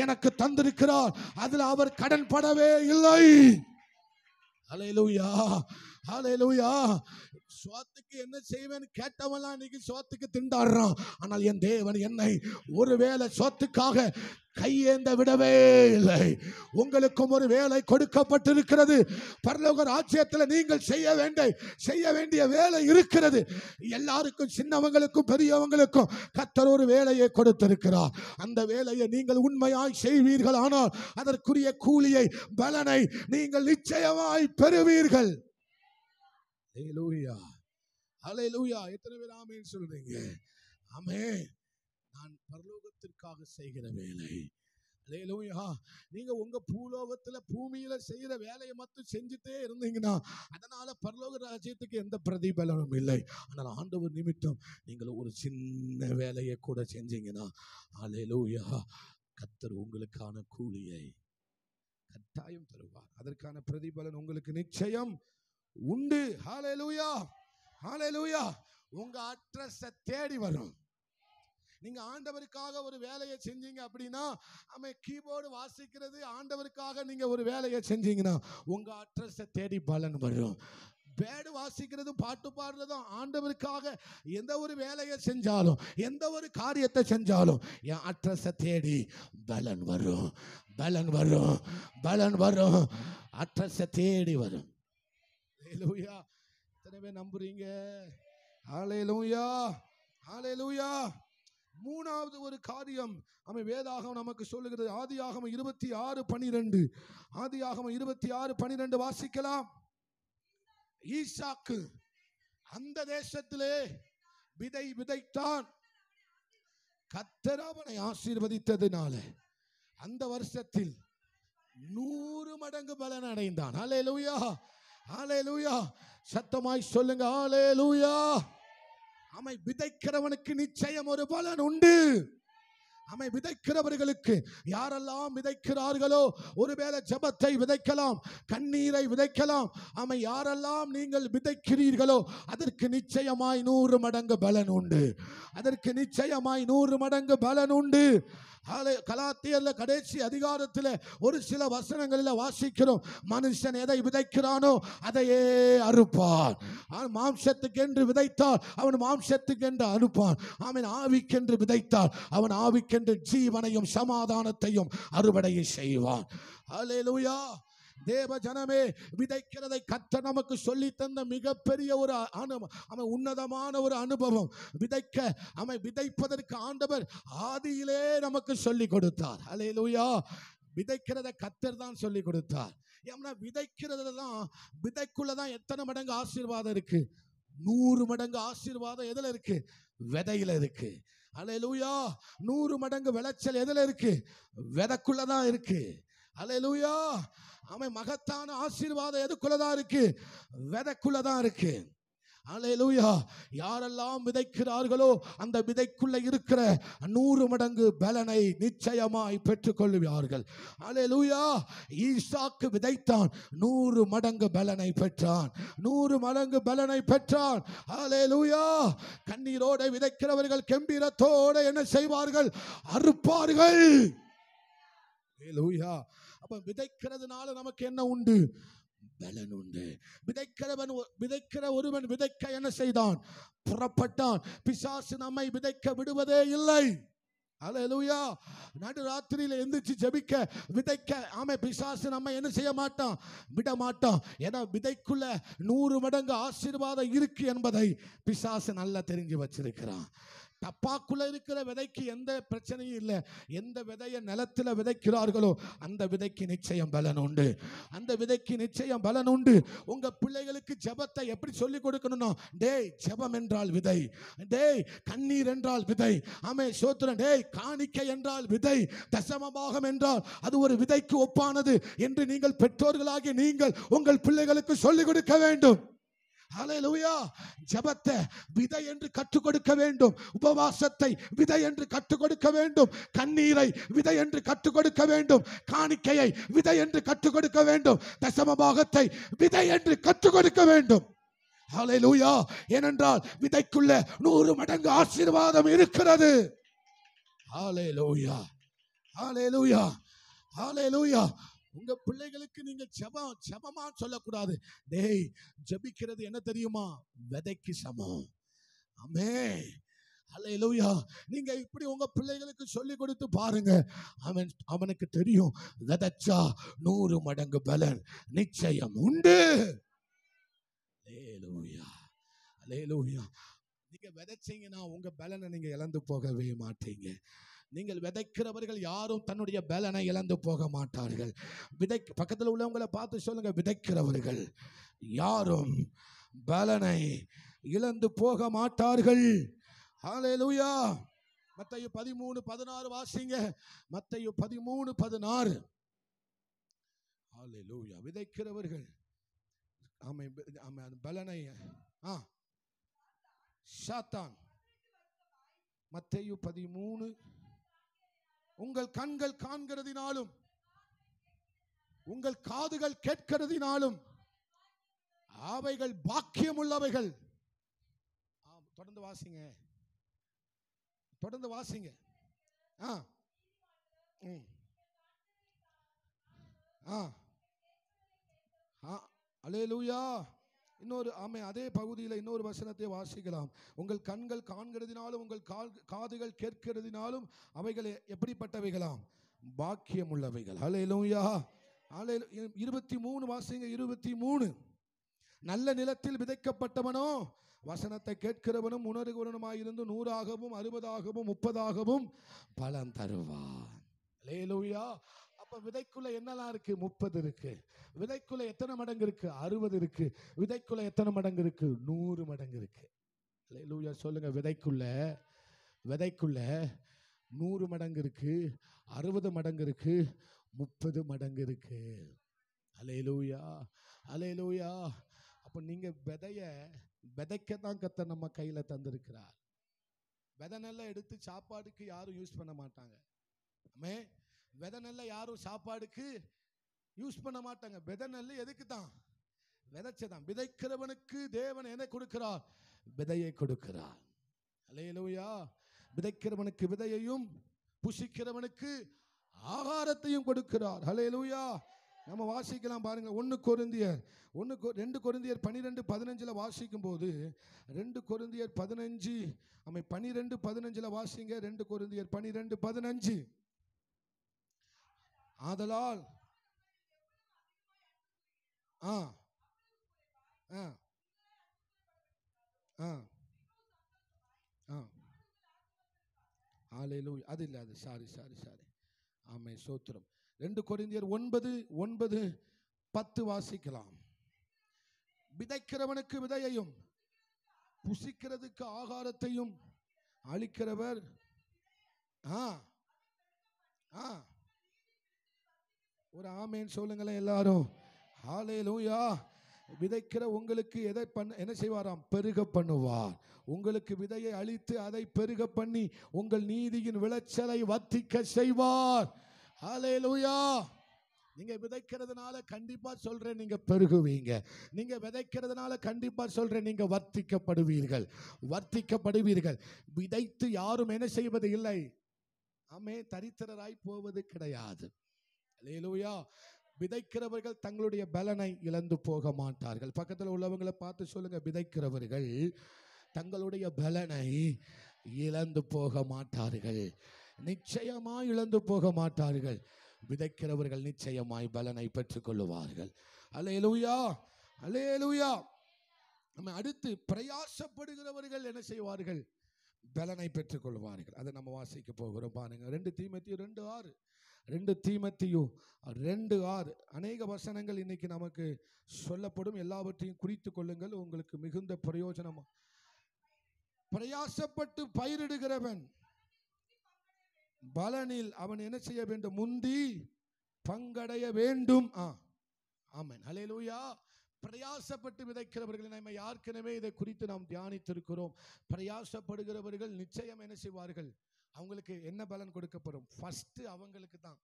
எனக்கு தந்திருக்கிறார். அதில் அவர் கடன் படவே இல்லை. ஹல்லேலூயா. ஹல்லேலூயா. சுவத்துக்கு என்ன செய்வேன்னு கேட்டவெல்லாம் இன்னைக்கு சுவத்துக்கு திண்டாடுறான். ஆனால் என் தேவன் என்னை ஒருவேளை சுவத்துக்காக கையேந்த விடவே இல்லை. உங்களுக்கும் ஒரு வேலை கொடுக்கப்பட்டிருக்கிறது. பரலோக ராஜ்யத்தில் நீங்கள் செய்ய வேண்டிய வேலை இருக்கிறது. எல்லாருக்கும், சின்னவங்களுக்கும் பெரியவங்களுக்கும் கர்த்தர் ஒரு வேலையை கொடுத்திருக்கிறார். அந்த வேலையை நீங்கள் உண்மையாய் செய்வீர்கள் ஆனால் அதற்குரிய கூலியை, பலனை நீங்கள் நிச்சயமாய் பெறுவீர்கள். ஹல்லேலூயா. ஹல்லேலூயா. எத்தனை பேர் ஆமென் சொல்றீங்க? ஆமென். நான் பரலோகத்திற்காக செய்கிற வேலை. ஹல்லேலூயா. நீங்க உங்க பூமியில செய்யற வேலையை மட்டும் செஞ்சுட்டே இருந்தீங்கன்னா அதனால பரலோக ராஜ்யத்துக்கு எந்த பிரதிபலனும் இல்லை. ஆனால் ஆண்டவர் நிமித்தம் நீங்கள் ஒரு சின்ன வேலையை கூட செஞ்சீங்கன்னா ஹல்லேலூயா, கர்த்தர் உங்களுக்கான கூலியை கட்டாயம் தருவார். அதற்கான பிரதிபலன் உங்களுக்கு நிச்சயம் உண்டு. ஹல்லேலூயா. ஹல்லேலூயா. உங்க அட்ரஸை தேடி வரும். நீங்க ஆண்டவருக்காக ஒரு வேலையை செஞ்சீங்க அப்படின்னா, கீபோர்டு வாசிக்கிறது ஆண்டவருக்காக நீங்க ஒரு வேலையை செஞ்சீங்கன்னா உங்க அட்ரஸை தேடி பலன் வரும். பேடு வாசிக்கிறதும் பாட்டு பாடுறதும் ஆண்டவருக்காக எந்த ஒரு வேலையை செஞ்சாலும், எந்த ஒரு காரியத்தை செஞ்சாலும் என் அட்ரஸை தேடி பலன் வரும். பலன் வரும். பலன் வரும். அட்ரஸை தேடி வரும். ஹல்லேலூயா. எத்தனை பேர் நம்புறீங்க? ஹல்லேலூயா. ஹல்லேலூயா. மூணாவது ஒரு காரியம் வேதாகமம் நமக்கு சொல்லுகிறது. ஆதியாகமம் 26:12. ஆதியாகமம் 26:12 வாசிக்கலாம். ஈசாக்கு அந்த தேசத்திலே விதை விதைத்தான். கர்த்தர் அவனை ஆசீர்வதித்ததினால அந்த வருஷத்தில் 100 மடங்கு பலன் அடைந்தான். ஹல்லேலூயா, ஹல்லேலூயா. சத்தமாய் சொல்லுங்க ஹல்லேலூயா. ஆமை, விதைக்கிறவனுக்கு நிச்சயம் ஒரு பலன் உண்டு. ஆமை, விதைக்கிறவர்களுக்கு யாரெல்லாம் விதைக்கிறார்களோ, ஒருவேளை ஜெபத்தை விதைக்கலாம், கண்ணீரை விதைக்கலாம். ஆமை, யாரெல்லாம் நீங்கள் விதைக்கிறீர்களோ அதற்கு நிச்சயமாய் 100 மடங்கு பலன் உண்டு. அதற்கு நிச்சயமாய் 100 மடங்கு பலன் உண்டு. கலாத்தியர்ல கடைசி அதிகாரத்தில் ஒரு சில வசனங்களில் வாசிக்கிறோம், மனுஷன் எதை விதைக்கிறானோ அதையே அறுப்பான். மாம்சத்துக்கென்று விதைத்தால் அவன் மாம்சத்துக்கென்று அறுப்பான். அவன் ஆவிக்கென்று விதைத்தால் அவன் ஆவிக்கென்று ஜீவனையும் சமாதானத்தையும் அறுவடை செய்வான். ஹல்லேலூயா. தேவ ஜனமே, விதைக்கிறதை கர்த்தர் நமக்கு சொல்லி தந்த மிகப்பெரிய ஒரு உன்னதமான ஒரு அனுபவம். விதைப்பதற்கு ஆண்டவர் ஆதியிலே நமக்கு சொல்லி கொடுத்தார். ஹல்லேலூயா. விதைக்கிறதை கர்த்தர் தான் சொல்லி கொடுத்தார். ஏன்னா விதைக்கிறதுல தான், விதைக்குள்ளதான் எத்தனை மடங்கு ஆசீர்வாதம் இருக்கு? 100 மடங்கு ஆசீர்வாதம் எதுல இருக்கு? விதையில இருக்கு. ஹல்லேலூயா. 100 மடங்கு விளைச்சல் எதுல இருக்கு? விதைக்குள்ளதான் இருக்கு. ஹல்லேலூயா. அவன் மகத்தான ஆசீர்வாதம் எதுக்குள்ளதான் இருக்கு? விதைக்குள்ளதான் இருக்கு. ஹல்லேலூயா. யாரெல்லாம் விதைக்கிறார்களோ அந்த விதைக்குள்ள இருக்கிற 100 மடங்கு பலனை நிச்சயமாய் பெற்றுக் கொள்வார்கள். ஹல்லேலூயா. ஈசாக்கு விதைத்தான், 100 மடங்கு பலனை பெற்றான். 100 மடங்கு பலனை பெற்றான். ஹல்லேலூயா. கண்ணீரோட விதைக்கிறவர்கள் கம்பீரத்தோட என்ன செய்வார்கள்? அறுப்பார்கள். ஹல்லேலூயா. அப்ப விதைக்கிறதுனால நமக்கு என்ன உண்டு? பலன் உண்டு. விதைக்கிற ஒருவன் விதைக்க என்ன செய்தான்? புறப்பட்டான். பிசாசு நம்மை விதைக்க விடுவதே இல்லை. ஹல்லேலூயா. நடு ராத்திரியில எந்திரிச்சு ஜெபிக்க, விதைக்க ஆமே பிசாசு நம்ம என்ன செய்ய மாட்டான்? விட மாட்டான். ஏன்னா விதைக்குள்ள 100 மடங்கு ஆசீர்வாதம் இருக்கு என்பதை பிசாசு நல்லா தெரிஞ்சு வச்சிருக்கிறான். தப்பாக்குள்ள இருக்கிற விதைக்கு எந்த பிரச்சனையும் இல்லை. எந்த விதையை நிலத்தில் விதைக்கிறார்களோ அந்த விதைக்கு நிச்சயம் பலன் உண்டு. அந்த விதைக்கு நிச்சயம் பலன் உண்டு. உங்க பிள்ளைகளுக்கு ஜெபத்தை எப்படி சொல்லி கொடுக்கணும்னா, டேய் ஜெபம் என்றால் விதை, டேய் கண்ணீர் என்றால் விதை, ஆமே சோத்திரம், டேய் காணிக்கை என்றால் விதை, தசமபாகம் என்றால் அது ஒரு விதைக்கு ஒப்பானது என்று நீங்கள் பெற்றோர்களாகி நீங்கள் உங்கள் பிள்ளைகளுக்கு சொல்லிக் கொடுக்க வேண்டும். ஹல்லேலூயா. ஜெபத்தை விதை என்று கற்றுக் கொடுக்க வேண்டும். உபவாசத்தை விதை என்று கற்றுக் கொடுக்க வேண்டும். கண்ணீரை விதை என்று கற்றுக் கொடுக்க வேண்டும். காணிக்கையை விதை என்று கற்றுக் கொடுக்க வேண்டும். தசமபாகத்தை விதை என்று கற்றுக் கொடுக்க வேண்டும். ஹல்லேலூயா. ஏனென்றால் விதைக்குள்ள 100 மடங்கு ஆசீர்வாதம் இருக்கிறது. ஹல்லேலூயா, ஹல்லேலூயா, ஹல்லேலூயா. உங்க பிள்ளைகளுக்கு நீங்க ஜெபமா சொல்லக்கூடாது. டேய் ஜெபிக்கிறது என்ன தெரியுமா? விதைக்கு சமம். ஆமென். ஹல்லேலூயா. நீங்க இப்படி உங்க பிள்ளைகளுக்கு சொல்லி கொடுத்து பாருங்க. அவனுக்கு தெரியும், விதைச்சா 100 மடங்கு பலன் நிச்சயம் உண்டு. ஹல்லேலூயா, ஹல்லேலூயா. நீங்க விதைச்சீங்கன்னா உங்க பலனை நீங்க இழந்து போகவே மாட்டீங்க. நீங்கள் விதைக்கிறவர்கள் யாரும் தன்னுடைய பலனை இழந்து போக மாட்டார்கள். பக்கத்தில் உள்ளவங்களை பார்த்து சொல்லுங்க, விதைக்கிறவர்கள் யாரும் பலனை இழந்து போக மாட்டார்கள். ஹல்லேலூயா. மத்தேயு 13:16 வாசிங்க. மத்தேயு 13:16. ஹல்லேலூயா. விதைக்கிறவர்கள் பலனை சாத்தான். மத்தேயு 13. உங்கள் கண்கள் காண்கிறதினாலும் உங்கள் காதுகள் கேட்கிறதினாலும் அவைகள் பாக்கியம் உள்ளவைகள். தொடர்ந்து வாசிங்க, தொடர்ந்து வாசிங்க. அல்லேலூயா. இன்னொரு அதே பகுதியில் இன்னொரு வசனத்தை வாசிக்கலாம். உங்கள் கண்கள் காண்கிறதினாலும் உங்கள் காதுகள் கேட்கிறதினாலும் அவைகள் எப்படிப்பட்டவைகளாம்? பாக்கியம் உள்ளவைகள். அல்லேலூயா. 23 வாசிங்க. 23. நல்ல நிலத்தில் விதைக்கப்பட்டவனோ வசனத்தை கேட்கிறவனும் உணர்கிறவனுமாயிருந்து 100ஆகவும் 60ஆகவும் 30ஆகவும் பலன் தருவான். அல்லேலூயா. அப்ப விதைக்குள்ள என்னெல்லாம் இருக்கு? 30 இருக்கு. விதைக்குள்ள எத்தனை மடங்கு இருக்கு? 60 இருக்கு. விதைக்குள்ள எத்தனை மடங்கு இருக்கு? 100 மடங்கு இருக்கு. அல்லேலூயா சொல்லுங்க. விதைக்குள்ள 100 மடங்கு இருக்கு, 60 மடங்கு இருக்கு, 30 மடங்கு இருக்கு. அல்லேலூயா, அல்லேலூயா. அப்ப நீங்க விதைக்கத்தான் கர்த்தர் நம்ம கையில தந்திருக்கிறார். விதை நெல்லை எடுத்து சாப்பாடுக்கு யாரும் யூஸ் பண்ண மாட்டாங்க. ஆமென். விதை நெல்லை யாரும் சாப்பாடுக்கு யூஸ் பண்ண மாட்டாங்க. விதை நெல் எதுக்கு தான்? விதைச்சதான். விதைக்கிறவனுக்கு தேவன் என்ன கொடுக்கிறார்? விதையை கொடுக்கிறார். அல்லேலூயா. விதைக்கிறவனுக்கு விதையையும் புசிக்கிறவனுக்கு ஆகாரத்தையும் கொடுக்கிறார். அல்லேலூயா. நம்ம வாசிக்கலாம் பாருங்க. 2 கொரிந்தியர் 12:15 வாசிக்கும் போது 2 கொரிந்தியர் 15 12:15 வாசிங்க. 2 கொரிந்தியர் 12:15. ஆதலால் ஹல்லேலூயா. அது இல்ல, அது சாரி. ஆமென், ஸ்தோத்திரம். 2 கொரிந்தியர் 9:10 வாசிக்கலாம். விதைக்கிறவனுக்கு விதையையும் புசிக்கிறதுக்கு ஆகாரத்தையும் அளிக்கிறவர். ஒரு ஆமென் சொல்லுங்களேன் எல்லாரும். ஹல்லேலூயா. விதைக்கிற உங்களுக்கு எதை என்ன செய்வாராம்? பெருக பண்ணுவார். உங்களுக்கு விதையை அளித்து அதை பெருக பண்ணி உங்கள் நீதியின் விளைச்சலை வர்த்திக்க செய்வார். ஹல்லேலூயா. நீங்க விதைக்கிறதுனால கண்டிப்பா சொல்றேன் நீங்க பெருகுவீங்க. நீங்க விதைக்கிறதுனால கண்டிப்பா சொல்றேன் நீங்க வர்த்திக்கப்படுவீர்கள். விதைத்து யாரும் என்ன செய்வது இல்லை. ஆமென். தரித்திரராய் போவது கிடையாது. அல்லேலூயா. விதைக்கிறவர்கள் தங்களுடைய பலனை இழந்து போக மாட்டார்கள். பக்கத்தில் உள்ளவங்களை பார்த்து சொல்லுங்க, விதைக்கிறவர்கள் தங்களுடைய பலனை இழந்து போக மாட்டார்கள். நிச்சயமாய் இழந்து போக மாட்டார்கள். விதைக்கிறவர்கள் நிச்சயமாய் பலனை பெற்றுக் கொள்ளுவார்கள். அல்லேலூயா, அல்லேலூயா. நம்ம அடுத்து பிரயாசப்படுகிறவர்கள் என்ன செய்வார்கள்? பலனை பெற்றுக் கொள்வார்கள். அதை நம்ம வாசிக்க போகிறோம் பாருங்க. 2 தீமோத்தேயு 2:6 அநேக வசனங்கள் இன்னைக்கு நமக்கு சொல்லப்படும். எல்லாவற்றையும் குறித்துக் கொள்ளுங்கள், உங்களுக்கு மிகுந்த பிரயோஜனம். பிரயாசப்பட்டு பயிரிடுகிறவன் பலனில் அவன் என்ன செய்ய வேண்டும்? முந்தி பங்கடைய வேண்டும். ஆமென், அல்லேலூயா. பிரயாசப்பட்டு விதைக்கிறவர்கள் நம்ம ஏற்கனவே இதை குறித்து நாம் தியானித்திருக்கிறோம். பிரயாசப்படுகிறவர்கள் நிச்சயம் என்ன செய்வார்கள்? அவங்களுக்கு என்ன பலன் கொடுக்கப்படும்? ஃபர்ஸ்ட் அவங்களுக்கு தான்.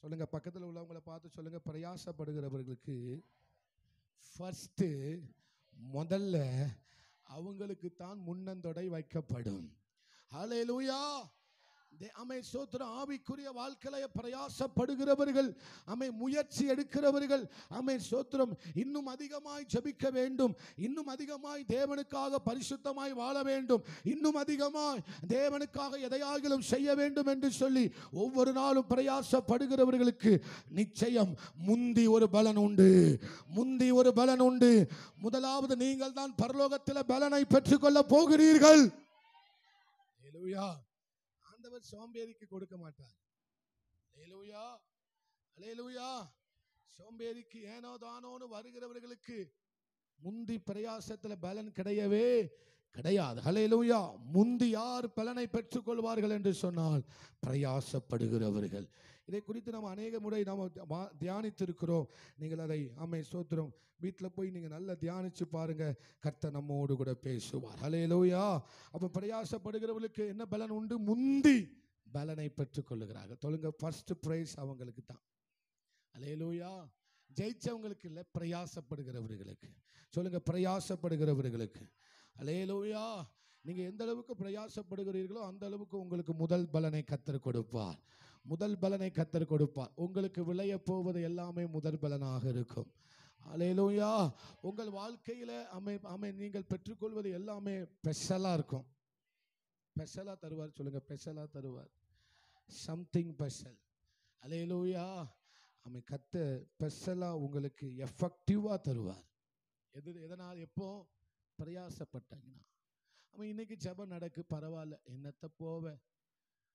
சொல்லுங்க, பக்கத்தில் உள்ளவங்களை பார்த்து சொல்லுங்க, பிரயாசப்படுகிறவர்களுக்கு ஃபர்ஸ்ட் முதல்ல அவங்களுக்கு தான் முன்னந்தொடை வைக்கப்படும். ஹல்லேலூயா. ஆவிக்குரிய வாழ்க்கையில பிரயாசப்படுகிறவர்கள், முயற்சி எடுக்கிறவர்கள், சோத்திரம், இன்னும் அதிகமாய் ஜெபிக்க வேண்டும், இன்னும் அதிகமாய் தேவனுக்காக பரிசுத்தமாய் வாழ வேண்டும், இன்னும் அதிகமாய் தேவனுக்காக எதையாகிலும் செய்ய வேண்டும் என்று சொல்லி ஒவ்வொரு நாளும் பிரயாசப்படுகிறவர்களுக்கு நிச்சயம் முந்தி ஒரு பலன் உண்டு. முதலாவது நீங்கள் தான் பரலோகத்தில் பலனை பெற்றுக்கொள்ள போகிறீர்கள். அல்லேலூயா. ஆண்டவர் சோம்பேறிக்கு கொடுக்க மாட்டார். அல்லேலூயா, அல்லேலூயா. சோம்பேறிக்கு ஏனோ தானோன்னு வருகிறவர்களுக்கு முந்தி பிரயாசத்துல பலன் கிடையவே கிடையாது. அல்லேலூயா. முந்தி யார் பலனை பெற்றுக் கொள்வார்கள் என்று சொன்னால் பிரயாசப்படுகிறவர்கள். இதை குறித்து நாம் அநேக முறை நாம் தியானித்திருக்கிறோம். நீங்கள் அதை ஸ்தோத்திரம் வீட்டில் போய் நீங்கள் நல்லா தியானிச்சு பாருங்க. கர்த்தர் நம்மோடு கூட பேசுவார். அல்லேலூயா. அப்ப பிரயாசப்படுகிறவர்களுக்கு என்ன பலன் உண்டு? முந்தி பலனை பெற்றுக் கொள்ளுகிறார்கள். சொல்லுங்க, ஃபர்ஸ்ட் பிரைஸ் அவங்களுக்கு தான். அல்லேலூயா. ஜெயிச்சவங்களுக்கு இல்லை, பிரயாசப்படுகிறவர்களுக்கு. சொல்லுங்க, பிரயாசப்படுகிறவர்களுக்கு. அல்லேலூயா. நீங்க எந்த அளவுக்கு பிரயாசப்படுகிறீர்களோ அந்த அளவுக்கு உங்களுக்கு முதல் பலனை கர்த்தர் கொடுப்பார். உங்களுக்கு விளைய போவது எல்லாமே முதல் பலனாக இருக்கும். அல்லேலூயா. உங்கள் வாழ்க்கையில நீங்கள் பெற்றுக்கொள்வது எல்லாமே ஸ்பெஷலா இருக்கும். ஸ்பெஷலா தருவார். சொல்லுங்க, ஸ்பெஷலா தருவார். Something special. அல்லேலூயா. கர்த்தர் ஸ்பெஷலா உங்களுக்கு எஃபெக்டிவா தருவார். எதனால்? எப்போ பிரயாசப்பட்டாங்கன்னா. இன்னைக்கு ஜெபம் நடக்கு, பரவாயில்ல, என்னத்த போவ,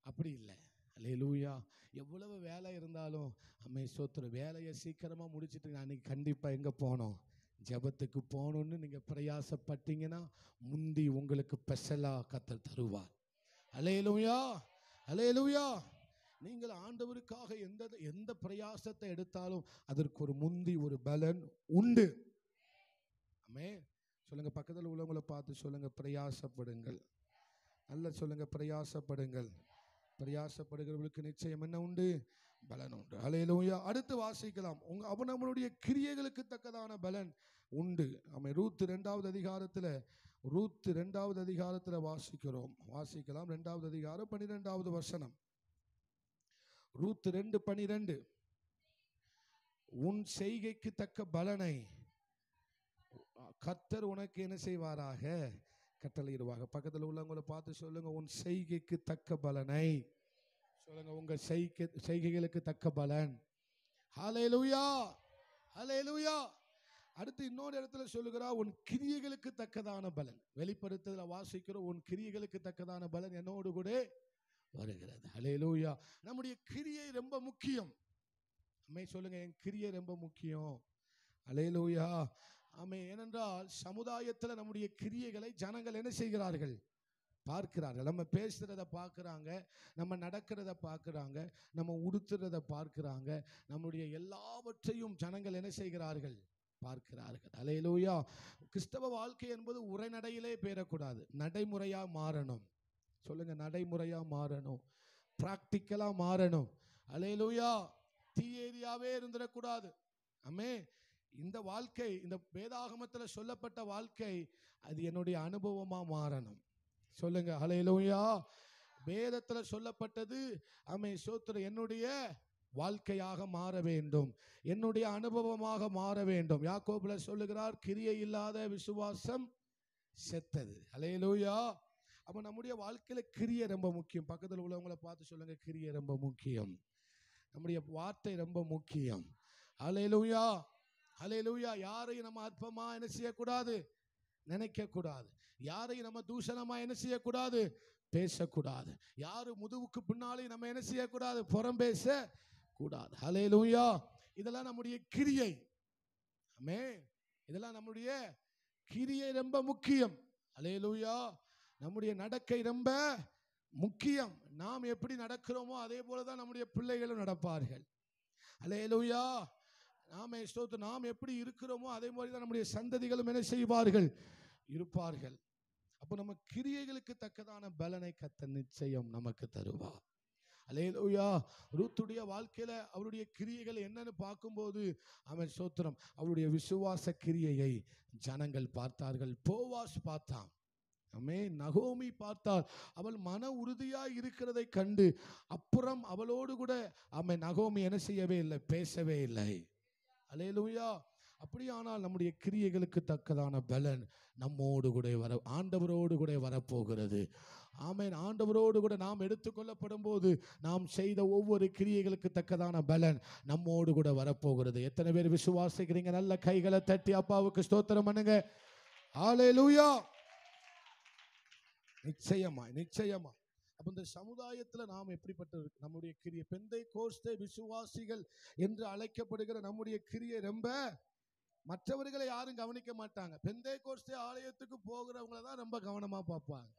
அப்படி இல்லை. அல்லேலூயா. எவ்வளவு வேலை இருந்தாலும் அம்மே ஸ்தோத்திரம், வேலையை சீக்கிரமாக முடிச்சுட்டு அன்னைக்கு கண்டிப்பாக எங்கே போனோம், ஜெபத்துக்கு போகணுன்னு நீங்கள் பிரயாசப்பட்டீங்கன்னா முந்தி உங்களுக்கு ஸ்பெஷலாக கர்த்தர் தருவார். அல்லேலூயா, அல்லேலூயா. நீங்கள் ஆண்டவருக்காக எந்த பிரயாசத்தை எடுத்தாலும் அதற்கு ஒரு முந்தி ஒரு பலன் உண்டு. ஆமே சொல்லுங்க, பக்கத்தில் உள்ளவங்களை பார்த்து சொல்லுங்க, பிரயாசப்படுங்கள். நல்ல சொல்லுங்க, பிரயாசப்படுங்கள். பிரயாசப்படுகிறவர்களுக்கு நிச்சயம் என்ன உண்டு, பலன் உண்டு. அல்லேலூயா. அடுத்து வாசிக்கலாம். அவன் நம்மளுடைய கிரியைகளுக்கு தக்கதான பலன் உண்டு. ஆமே ரூத் 2வது அதிகாரத்தில், ரூத் 2வது அதிகாரத்தில் வாசிக்கலாம். 2வது அதிகாரம் 12வது வசனம். ரூத் 2:12. உன் செய்கைக்கு தக்க பலனை கர்த்தர் உனக்கு என்ன செய்வாராக, கட்டளையிடுவாங்க. பக்கத்தில் உள்ளவங்களை பார்த்து சொல்லுங்க, உன் செய்கைக்கு தக்க பலனை சொல்லுங்க. உங்க செய்கைகளுக்கு தக்க பலன். ஹல்லேலூயா, ஹல்லேலூயா. அடுத்து இன்னொரு இடத்துல சொல்லுகிறா, உன் கிரியைகளுக்கு தக்கதான பலன். வெளிப்படுத்துதல வாசிக்கிறோம், உன் கிரியைகளுக்கு தக்கதான பலன் என்னோடு கூட வருகிறது. ஹல்லேலூயா. நம்முடைய கிரியை ரொம்ப முக்கியம். அம்மே சொல்லுங்க, என் கிரியை ரொம்ப முக்கியம். ஹல்லேலூயா. ஆமே. ஏனென்றால் சமுதாயத்தில் நம்முடைய கிரியைகளை ஜனங்கள் என்ன செய்கிறார்கள், பார்க்கிறார்கள். நம்ம பேசுறத பார்க்குறாங்க, நம்ம நடக்கிறத பார்க்குறாங்க, நம்ம உடுத்துறத பார்க்குறாங்க. நம்முடைய எல்லாவற்றையும் ஜனங்கள் என்ன செய்கிறார்கள், பார்க்கிறார்கள். அல்லேலூயா. கிறிஸ்தவ வாழ்க்கை என்பது உரைநடையிலே பேரக்கூடாது, நடைமுறையா மாறணும். சொல்லுங்க, நடைமுறையா மாறணும், பிராக்டிக்கலா மாறணும். அல்லேலூயா. தியரியாவே இருந்துடக்கூடாது. ஆமே. இந்த வாழ்க்கை, இந்த வேதாகமத்தில் சொல்லப்பட்ட வாழ்க்கை, அது என்னுடைய அனுபவமா மாறணும். சொல்லுங்க, ஹல்லேலூயா. வேதத்தில் சொல்லப்பட்டது ஆமே ஸ்தோத்திரம், என்னுடைய வாழ்க்கையாக மாற வேண்டும், என்னுடைய அனுபவமாக மாற வேண்டும். யாக்கோபுல சொல்லுகிறார், கிரியை இல்லாத விசுவாசம் செத்தது. ஹல்லேலூயா. அப்ப நம்முடைய வாழ்க்கையில கிரியை ரொம்ப முக்கியம். பக்கத்தில் உள்ளவங்களை பார்த்து சொல்லுங்க, கிரியை ரொம்ப முக்கியம். நம்முடைய வார்த்தை ரொம்ப முக்கியம். ஹல்லேலூயா, ஹல்லேலூயா. யாரையும் நம்ம அற்பமா என்ன செய்யக்கூடாது, நினைக்க கூடாது. யாரையும் நம்ம தூஷணமா என்ன செய்யக்கூடாது, பேசக்கூடாது. யாரு முதுகுக்கு பின்னாலே நம்ம என்ன செய்யக்கூடாது, புறம் பேச கூடாது. ஹல்லேலூயா. இதெல்லாம் நம்முடைய கிரியை. ஆமே. இதெல்லாம் நம்முடைய கிரியை ரொம்ப முக்கியம். ஹல்லேலூயா. நம்முடைய நடக்கை ரொம்ப முக்கியம். நாம் எப்படி நடக்கிறோமோ அதே போலதான் நம்முடைய பிள்ளைகளும் நடப்பார்கள். ஹல்லேலூயா. நாமே ஸ்தோத்திரம், நாம் எப்படி இருக்கிறோமோ அதே மாதிரி தான் நம்முடைய சந்ததிகளும் என்ன செய்வார்கள், இருப்பார்கள். அப்போ நம்ம கிரியைகளுக்கு தக்கதான பலனை கர்த்தர் நிச்சயம் நமக்கு தருவார். அல்லேலூயா. ரூத்துடைய வாழ்க்கையில அவருடைய கிரியைகள் என்னன்னு பார்க்கும்போது அவன் ஸ்தோத்திரம், அவருடைய விசுவாச கிரியையை ஜனங்கள் பார்த்தார்கள். போவாஸ் பார்த்தான். ஆமே. நகோமி பார்த்தாள். அவள் மன உறுதியாய் இருக்கிறதை கண்டு அப்புறம் அவளோடு கூட ஆமென் நகோமி என்ன செய்யவே இல்லை, பேசவே இல்லை. அல்லேலூயா. அப்படியானால் நம்முடைய கிரியைகளுக்கு தக்கதான பலன் நம்மோடு கூட ஆண்டவரோடு கூட வரப்போகிறது. ஆமென். ஆண்டவரோடு கூட நாம் எடுத்துக்கொள்ளப்படும் போது நாம் செய்த ஒவ்வொரு கிரியைகளுக்கு தக்கதான பலன் நம்மோடு கூட வரப்போகிறது. எத்தனை பேர் விசுவாசிக்கிறீங்க? நல்ல கைகளை தட்டி அப்பாவுக்கு ஸ்தோத்திரம் பண்ணுங்க. அல்லேலூயா. நிச்சயமா, நிச்சயமா. அப்ப இந்த சமுதாயத்துல நாம் எப்படிப்பட்ட நம்முடைய கிரியை, பெந்தைக்கோஸ்தே விசுவாசிகள் என்று அழைக்கப்படுகிற நம்முடைய கிரியை ரொம்ப, மற்றவர்களை யாரும் கவனிக்க மாட்டாங்க. பெந்தைக்கோஸ்தே ஆலயத்துக்கு போகிறவங்கள தான் ரொம்ப கவனமா பார்ப்பாங்க.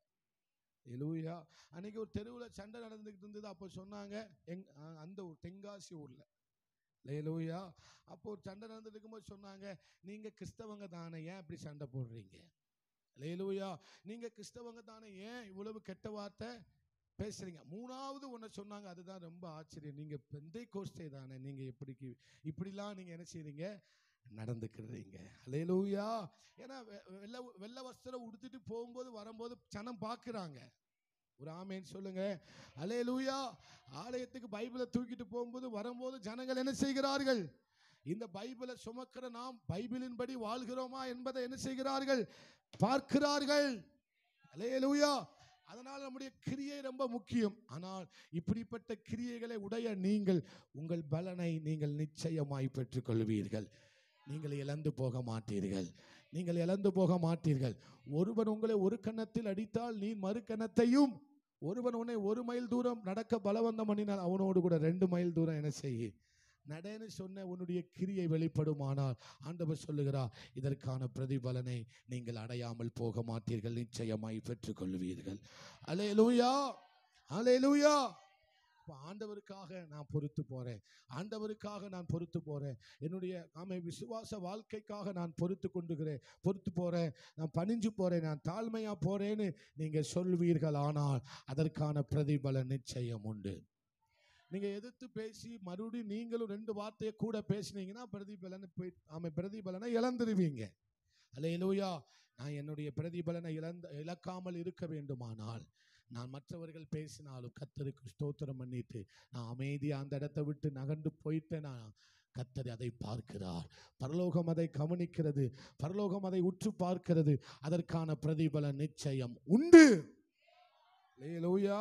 அல்லேலூயா. அன்னைக்கு ஒரு தெருவில் சண்டை நடந்துகிட்டு இருந்தது. அப்போ சொன்னாங்க, அந்த ஊர் தென்காசி ஊர்ல, அல்லேலூயா. அப்போ ஒரு சண்டை நடந்துட்டு இருக்கும்போது சொன்னாங்க, நீங்க கிறிஸ்தவங்க தானே, ஏன் இப்படி சண்டை போடுறீங்க? அல்லேலூயா. நீங்க கிறிஸ்தவங்க தானே, ஏன் இவ்வளவு கெட்ட வார்த்தை பேசுறீங்க? மூணாவது ஒன்று சொன்னாங்க, அதுதான் ரொம்ப ஆச்சரியம். நீங்க பெந்தைக்கோஸ்தே தானே, நீங்க இப்படிலாம் நீங்க என்ன செய்றீங்க, நடந்துக்கிறீங்க. அல்லேலூயா. ஏன்னா வெள்ளை வஸ்திரம் உடுத்திட்டு போகும்போது வரும்போது ஜனம் பார்க்குறாங்க. ஒரு ஆமேன் சொல்லுங்க. அல்லேலூயா. ஆலயத்துக்கு பைபிளை தூக்கிட்டு போகும்போது வரும்போது ஜனங்கள் என்ன செய்கிறார்கள், இந்த பைபிளை சுமக்கிற நாம் பைபிளின்படி வாழ்கிறோமா என்பதை என்ன செய்கிறார்கள், பார்க்கிறார்கள். அல்லேலூயா. அதனால் நம்முடைய கிரியை ரொம்ப முக்கியம். ஆனால் இப்படிப்பட்ட கிரியைகளை உடைய நீங்கள் உங்கள் பலனை நீங்கள் நிச்சயமாய் பெற்றுக்கொள்வீர்கள். நீங்கள் இழந்து போக மாட்டீர்கள். நீங்கள் இழந்து போக மாட்டீர்கள். ஒருவன் உங்களை ஒரு கன்னத்தில் அடித்தால் நீ மறு கன்னத்தையும் ஒருவன் உன்னை 1 மைல் தூரம் நடக்க பலவந்தம் பண்ணினால் அவனோடு கூட 2 மைல் தூரம் என்ன செய்ய நடன்னு சொன்ன உன்னுடைய கிரியை வெளிப்படுமானால் ஆண்டவர் சொல்லுகிறார், இதற்கான பிரதிபலனை நீங்கள் அடையாமல் போக மாட்டீர்கள், நிச்சயமாய் பெற்றுக்கொள்வீர்கள். அல்லேலூயா, அல்லேலூயா. ஆண்டவருக்காக நான் பொறுத்து போறேன், ஆண்டவருக்காக நான் பொறுத்து போறேன், என்னுடைய விசுவாச வாழ்க்கைக்காக நான் பொறுத்து போறேன், நான் பணிஞ்சு போறேன், நான் தாழ்மையா போறேன்னு நீங்க சொல்வீர்கள். ஆனால் அதற்கான பிரதிபலன் நிச்சயம் உண்டு. நீங்க எதிர்த்து பேசி மறுபடியும் நீங்களும் 2 வார்த்தையை கூட பேசினீங்கன்னா பிரதிபலனை இழந்துருவீங்க. அல்லேலூயா. நான் என்னுடைய பிரதிபலனை இழக்காமல் இருக்க வேண்டுமானால் நான் மற்றவர்கள் பேசினாலும் கர்த்தருக்கு ஸ்தோத்திரம் பண்ணிட்டு நான் அமைதியா அந்த இடத்தை விட்டு நகர்ந்து போயிட்டேனா கர்த்தர் அதை பார்க்கிறார். பரலோகம் அதை கவனிக்கிறது, பரலோகம் அதை உற்று பார்க்கிறது. அதற்கான பிரதிபலன் நிச்சயம் உண்டு. அல்லேலூயா.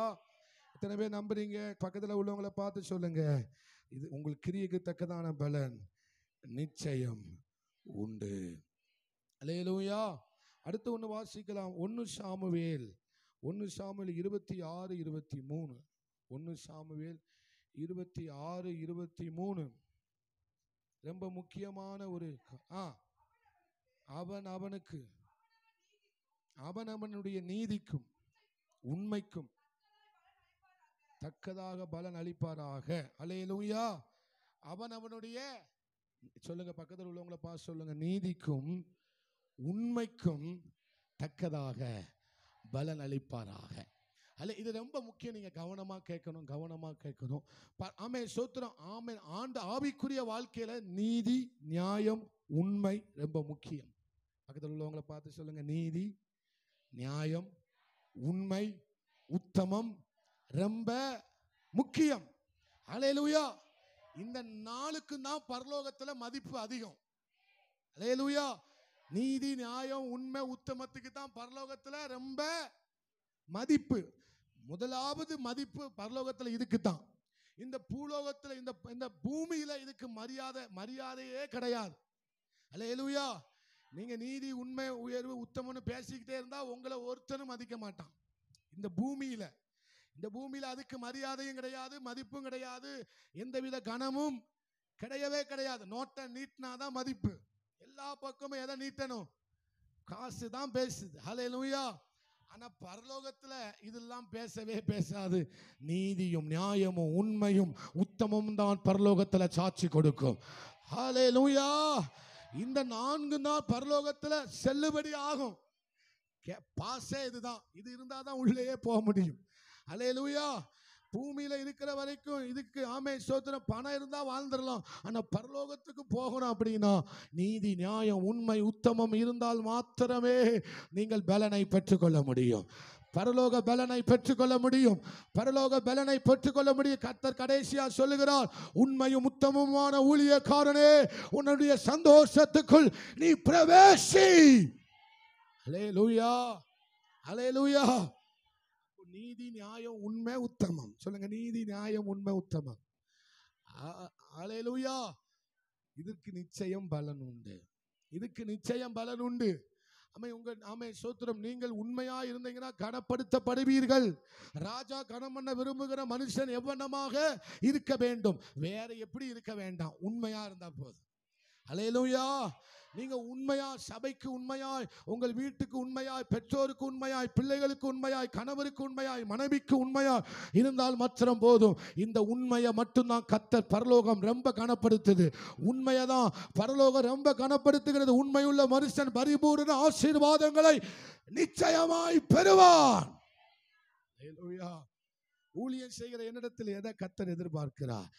எத்தனை பேர் நம்புறீங்க? பக்கத்துல உள்ளவங்களை பார்த்து சொல்லுங்க, இது உங்கள் கிரியைக்கு தக்கதான பலன் நிச்சயம் உண்டு. அல்லேலூயா. அடுத்து ஒன்று வாசிக்கலாம். 1 சாமுவேல் 26:23. 1 சாமுவேல் 26:23 ரொம்ப முக்கியமான ஒரு அவனுடைய நீதிக்கும் உண்மைக்கும் தக்கதாக பலன் அளிப்பாராக. அல்லேலூயா. அவனுடைய சொல்லுங்க, பக்கத்தில் உள்ளவங்களை பார்த்து சொல்லுங்க, நீதிக்கும் உண்மைக்கும் தக்கதாக பலன் அளிப்பாராக. அல்ல, இது ரொம்ப முக்கியம். நீங்க கவனமா கேட்கணும். ஆமே, சோத்திரம். ஆமே. ஆவிக்குரிய வாழ்க்கையில நீதி, நியாயம், உண்மை ரொம்ப முக்கியம். பக்கத்தில் உள்ளவங்களை பார்த்து சொல்லுங்க, நீதி, நியாயம், உண்மை, உத்தமம் ரொம்ப முக்கியம். அல்லேலூயா. இந்த நாளுக்கு தான் பரலோகத்துல மதிப்பு அதிகம். அல்லேலூயா. நீதி, நியாயம், உண்மை, உத்தமத்துக்கு தான் பரலோகத்துல ரொம்ப மதிப்பு. முதலாவது மதிப்பு பரலோகத்துல இதுக்கு தான். இந்த பூலோகத்துல இந்த பூமியில இதுக்கு மரியாதையே கிடையாது. அல்லேலூயா. நீங்க நீதி, உண்மை, உயர்வு, உத்தமம்னு பேசிக்கிட்டே இருந்தா உங்களை ஒருத்தனும் மதிக்க மாட்டான். இந்த பூமியில அதுக்கு மரியாதையும் கிடையாது, மதிப்பும் கிடையாது, எந்தவித கனமும் கிடையவே கிடையாது. நோட்டை நீட்டினாதான் மதிப்பு. எல்லா பக்கமும் எதை நீட்டணும்? காசு தான் பேசுது. ஹல்லேலூயா. ஆனா பரலோகத்துல இதெல்லாம் பேசாது. நீதியும் நியாயமும் உண்மையும் உத்தமமும் தான் பரலோகத்துல சாட்சி கொடுக்கும். ஹல்லேலூயா. இந்த 4 நாள் பரலோகத்துல செல்லுபடி ஆகும். பாசே இதுதான். இது இருந்தாதான் உள்ளே போக முடியும். அல்லேலூயா. பூமியில இருக்கிற வரைக்கும் இதுக்கு ஆமே ஸ்தோத்திரம், பணம் இருந்தா வாழ்ந்துடலாம். ஆனா பரலோகத்துக்கு போகணும் அப்படின்னா நீதி, நியாயம், உண்மை, உத்தமம் இருந்தால் மாத்திரமே நீங்கள் பலனை பெற்றுக்கொள்ள முடியும். பரலோக பலனை பெற்றுக்கொள்ள முடியும். கர்த்தர் கடைசியா சொல்லுகிறார், உண்மையும் உத்தமமான ஊழியக்காரனே, உன்னுடைய சந்தோஷத்துக்குள் நீ பிரவேசி. அல்லேலூயா, அல்லேலூயா. நீதி, நியாயம், உண்மை, உத்தமம். சொல்லுங்க, நீதி, நியாயம், உண்மை, உத்தமம். அல்லேலூயா. இதற்கு நிச்சயம் பலன் உண்டு. ஆமே சோத்திரம். நீங்கள் உண்மையா இருந்தீங்கன்னா கனப்படுத்தப்படுவீர்கள். ராஜா கனம் பண்ண விரும்புகிற மனுஷன் எவ்வளமாக இருக்க வேண்டும், வேற எப்படி இருக்க வேண்டாம், உண்மையா இருந்தா போதும். அல்லேலூயா. நீங்க உண்மையா, சபைக்கு உண்மையாய், உங்கள் வீட்டுக்கு உண்மையாய், பெற்றோருக்கு உண்மையாய், பிள்ளைகளுக்கு உண்மையாய், கணவருக்கு உண்மையாய், மனைவிக்கு உண்மையாய் இருந்தால் மாத்திரம் போதும். இந்த உண்மையை மட்டும்தான் கர்த்தர் பரலோகம் ரொம்ப கனப்படுத்துது. உண்மையதான் பரலோகம் ரொம்ப கனப்படுத்துகிறது. உண்மையுள்ள மனுஷன் பரிபூரண ஆசீர்வாதங்களை நிச்சயமாய் பெறுவான். ஊழியம் செய்கிற என்னிடத்தில் எதை கர்த்தர் எதிர்பார்க்கிறார்?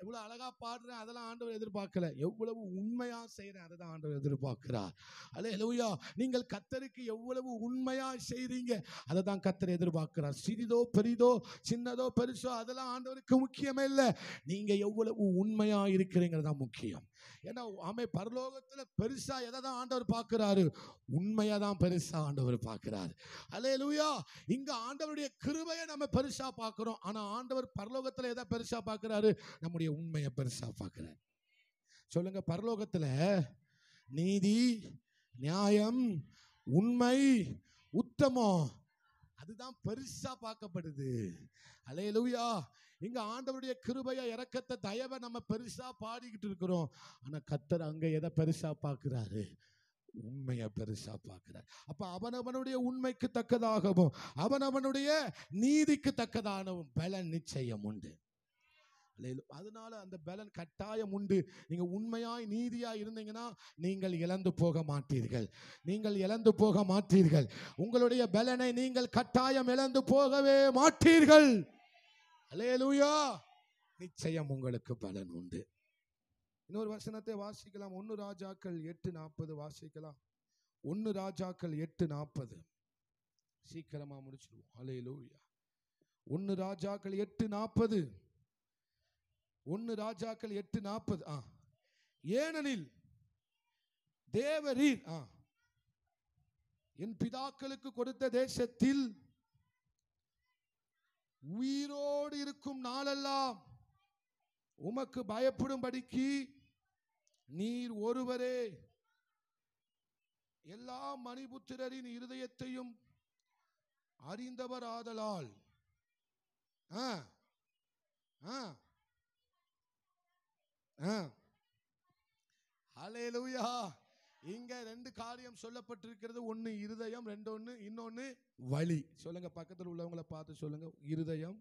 எவ்வளவு அழகா பாடுறேன் அதெல்லாம் ஆண்டவர் எதிர்பார்க்கல. எவ்வளவு உண்மையா செய்யறேன் அதை தான் ஆண்டவர் எதிர்பார்க்கிறார். அல்லேலூயா. நீங்கள் கர்த்தருக்கு எவ்வளவு உண்மையா செய்றீங்க அதை தான் கர்த்தர் எதிர்பார்க்கிறார். சிறிதோ பெரிதோ, சின்னதோ பெருசோ அதெல்லாம் ஆண்டவருக்கு முக்கியமே இல்லை. நீங்க எவ்வளவு உண்மையா இருக்கிறீங்கிறது தான் முக்கியம். ஏன்னா பரலோகத்துல பெருசா எதை தான் ஆண்டவர் பார்க்கிறாரு? உண்மையா தான் பெருசா ஆண்டவர் பார்க்கிறாரு. அல்லேலூயா. இங்க ஆண்டவருடைய கிருபையை நம்ம பெருசா பார்க்கிறோம். ஆனா ஆண்டவர் பரலோகத்துல எதை பெருசா பார்க்கிறாரு? நம்முடைய உண்மையை பெருசா பார்க்கிறார். சொல்லுங்க, பரலோகத்துல நீதி, நியாயம், உண்மை, உத்தமம் அதுதான் பெருசா பார்க்கப்படுது. அல்லேலூயா. இங்க ஆண்டவருடைய கிருபையை, இரக்கத்தை, தயவை நம்ம பெருசா பாடிக்கிட்டு இருக்கிறோம். ஆனா கர்த்தர் அங்க எதை பெருசா பார்க்கிறாரு? உண்மையை பெருசா பார்க்கிறார். அப்ப அவனவனுடைய உண்மைக்கு தக்கதாகவும் அவனவனுடைய நீதிக்கு தக்கதாகவும் பலன் நிச்சயம் உண்டு. அதனால அந்த பலன் கட்டாயம் உண்டு. நீங்க உண்மையாய் நீதியாய் இருந்தீங்கன்னா நீங்கள் இழந்து போக மாட்டீர்கள். நீங்கள் இழந்து போக மாட்டீர்கள். உங்களுடைய பலனை நீங்கள் கட்டாயம் இழந்து போகவே மாட்டீர்கள். அல்லேலூயா. நிச்சயம் உங்களுக்கு பலன் உண்டு. இன்னொரு வசனத்தை வாசிக்கலாம். 1 ராஜாக்கள் 8:40 வாசிக்கலாம். 1 ராஜாக்கள் 8:40. சீக்கிரமா முடிச்சிடுவோம். அல்லேலூயா. 1 ராஜாக்கள் 8:40. 1 ராஜாக்கள் 8:40. ஏனெனில் தேவரீர் என் பிதாக்களுக்கு கொடுத்த தேசத்தில் உயிரோடு இருக்கும் நாளெல்லாம் உமக்கு பயப்படும்படிக்கு நீர் ஒருவரே எல்லா மனிதபுத்திரரின் இருதயத்தையும் அறிந்தவர் ஆதலால். ஹல்லேலூயா. இங்க 2 காரியம் சொல்லப்பட்டிருக்கிறது. ஒன்னு இருதயம், இன்னொன்னு வழி. சொல்லுங்க, பக்கத்தில் உள்ளவங்களை பார்த்து சொல்லுங்க, இருதயம்,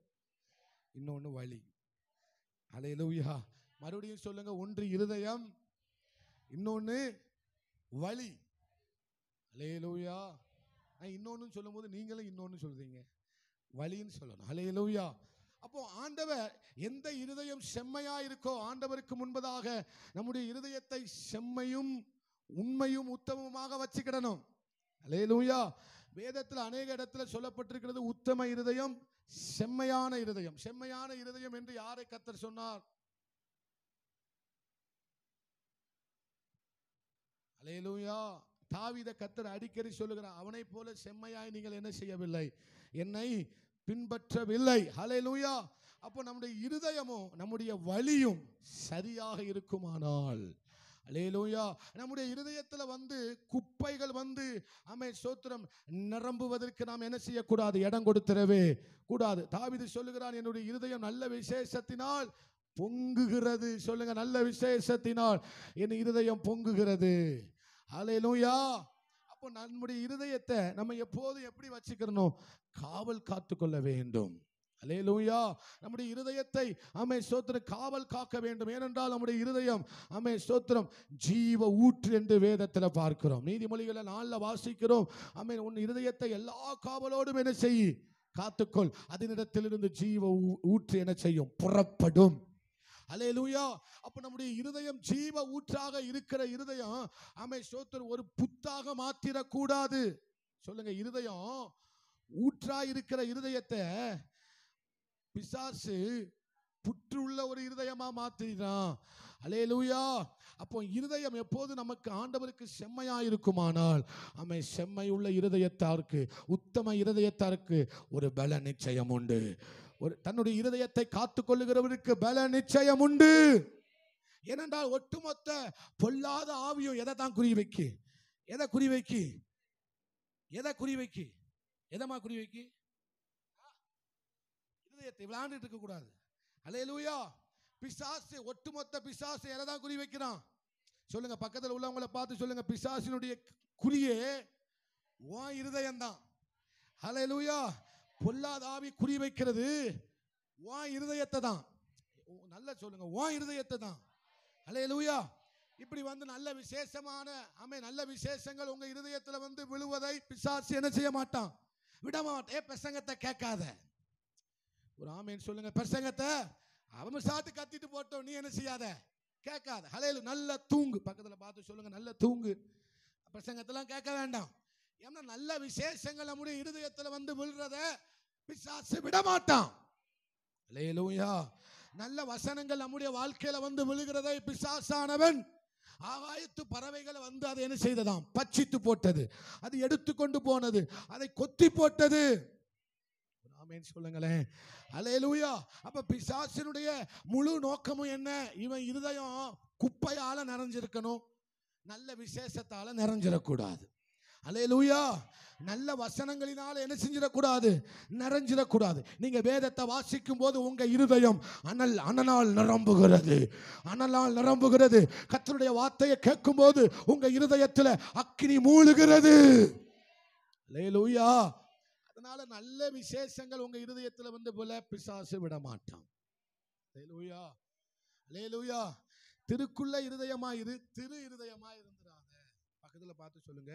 இன்னொன்னு வழி. ஹல்லேலூயா. மறுபடியும் சொல்லுங்க, ஒன்று இருதயம், இன்னொன்னு வழி. ஹல்லேலூயா. இன்னொன்னு சொல்லும் போது நீங்களும் இன்னொன்னு சொல்றீங்க, வழின்னு சொல்லணும். ஹல்லேலூயா. அப்போ ஆண்டவர் எந்த இருதயம் செம்மையா இருக்கோ, ஆண்டவருக்கு முன்பதாக நம்முடைய இருதயத்தை செம்மையும் உண்மையும் உத்தமமாக வச்சுக்கிடணும். அல்லேலூயா. வேதத்தில் அநேக இடத்துல சொல்லப்பட்டிருக்கிறது உத்தம இருதயம், செம்மையான இருதயம். செம்மையான இருதயம் என்று யாரை கர்த்தர் சொன்னார்? அல்லேலூயா. தாவீதை கர்த்தர் அடிக்கடி சொல்லுகிறார், அவனை போல செம்மையாய் நீங்கள் என்ன செய்யவில்லை, என்னை பின்பற்றவில்லை. ஹல்லேலூயா. அப்போ நம்முடைய இருதயமும் நம்முடைய வழியும் சரியாக இருக்குமானால், அல்லேலூயா, நம்முடைய இருதயத்தில் குப்பைகள் ஸ்தோத்திரம் நிரம்புவதற்கு நாம் என்ன செய்யக்கூடாது? இடம் கொடுத்திடவே கூடாது. தாவீது சொல்லுகிறான், என்னுடைய இருதயம் நல்ல விசேஷத்தினால் பொங்குகிறது. சொல்லுங்க, நல்ல விசேஷத்தினால் என் இருதயம் பொங்குகிறது. அல்லேலூயா. அப்போ நம்முடைய இருதயத்தை நம்ம எப்போதும் எப்படி வச்சுக்கணும்? காவல் காத்துக்கொள்ள வேண்டும். அல்லேலூயா. நம்முடைய இருதயத்தை ஸ்தோத்திரம் காவல் காக்க வேண்டும். ஏனென்றால் நம்முடைய இருதயம் ஸ்தோத்திரம் ஜீவ ஊற்று என்று வேதத்தில் பார்க்கிறோம். நீதிமொழிகளை 4 வாசிக்கிறோம். உன் இருதயத்தை எல்லா காவலோடும் என்ன செய்? காத்துக்கொள். அதனிடத்திலிருந்து ஜீவ ஊற்று என்ன செய்யும்? புறப்படும். அல்லேலூயா. அப்ப நம்முடைய இருதயம் ஜீவ ஊற்றாக இருக்கிற இருதயம் ஸ்தோத்திரம் ஒரு புத்தாக மாத்திரக்கூடாது. சொல்லுங்க, இருதயம் ஊற்றா இருக்கிற இருதயத்தை பிசாசு புற்றுள்ள ஒரு இருதயமா மாத்தினான். அல்லேலூயா. அப்போ இருதயம் எப்போது நமக்கு ஆண்டவருக்கு செம்மையா இருக்குமானால், செம்மையுள்ள இருதயத்தாருக்கு, உத்தம இருதயத்தாருக்கு ஒரு பல நிச்சயம் உண்டு. தன்னுடைய இருதயத்தை காத்துக் கொள்ளுகிறவருக்கு பல நிச்சயம் உண்டு. ஏனென்றால் ஒட்டுமொத்த பொல்லாத ஆவியும் எதை தான் குறி வைக்கி? எதை குறி வைக்கி? எதை குறி வைக்கி? எதமா குறி வைக்கி? இருதயத்தை. விளையாண்டுட்டு இருக்க கூடாது. அல்லேலூயா. பிசாசு, ஒட்டுமொத்த பிசாசு எதை தான் குறி வைக்கிறான்? சொல்லுங்க, பக்கத்தில் உள்ளவங்களை பார்த்து சொல்லுங்க, பிசாசினுடைய குறியே உன் இருதயம் தான். அல்லேலூயா. பொல்லாத ஆவி குறி வைக்கிறது உன் இருதயத்தை தான். நல்ல சொல்லுங்க, உன் இருதயத்தை தான். அல்லேலூயா. இப்படி நல்ல விசேஷமான நல்ல விசேஷங்கள் உங்க இருதயத்தில் விழுவதை பிசாசு என்ன செய்ய மாட்டான்? விட மாட்டேன். பிரசங்கத்தை கேட்காத. ஒரு ஆமேன் சொல்லுங்க. பிரசங்கத்தை அவன் சாத்து கத்திட்டு போட்டோம், நீ என்ன செய்யாத? கேட்காத. ஹல்லேலூயா. நல்ல தூங்கு. பக்கத்தில் பார்த்து சொல்லுங்க, நல்ல தூங்கு. பிரசங்கத்தெல்லாம் கேட்க வேண்டாம். ஏன்னா நல்ல விசேஷங்கள் நம்முடைய இருதயத்தில் விழுறத பிசாசு விட மாட்டான். அல்லேலூயா. நல்ல வசனங்கள் நம்முடைய வாழ்க்கையில விழுகிறதை பிசாசானவன் ஆகாயத்து பறவைகளை அதை என்ன செய்ததாம்? பட்சித்து போட்டது. அது எடுத்துக்கொண்டு போனது. அதை கொத்தி போட்டது. ஆமென் சொல்லுங்களேன். அல்லேலூயா. அப்ப பிசாசினுடைய முழு நோக்கமும் என்ன? இவன் இருதயம் குப்பையால நிறைஞ்சிருக்கணும், நல்ல விசேஷத்தால நிறைஞ்சிடக்கூடாது. அல்லேலூயா. நல்ல வசனங்களினால என்ன செஞ்சிடக்கூடாது, நிறைஞ்சிடக்கூடாது. நீங்க வேதத்தை வாசிக்கும் போது உங்க இருதயம் அனலால் நிரம்புகிறது, அனலால் நிரம்புகிறது. கர்த்தருடைய வார்த்தையை கேட்கும் போது உங்க இருதயத்தில் அக்கினி மூழுகிறது. அல்லேலூயா. அதனால நல்ல விசேஷங்கள் உங்க இருதயத்தில் வந்து போல பிசாசு விட மாட்டான். அல்லேலூயா, அல்லேலூயா. திருக்குள்ள இருதயமாயிரு, திரு இருதயமாயிருந்துறாங்க. பக்கத்துல பார்த்து சொல்லுங்க,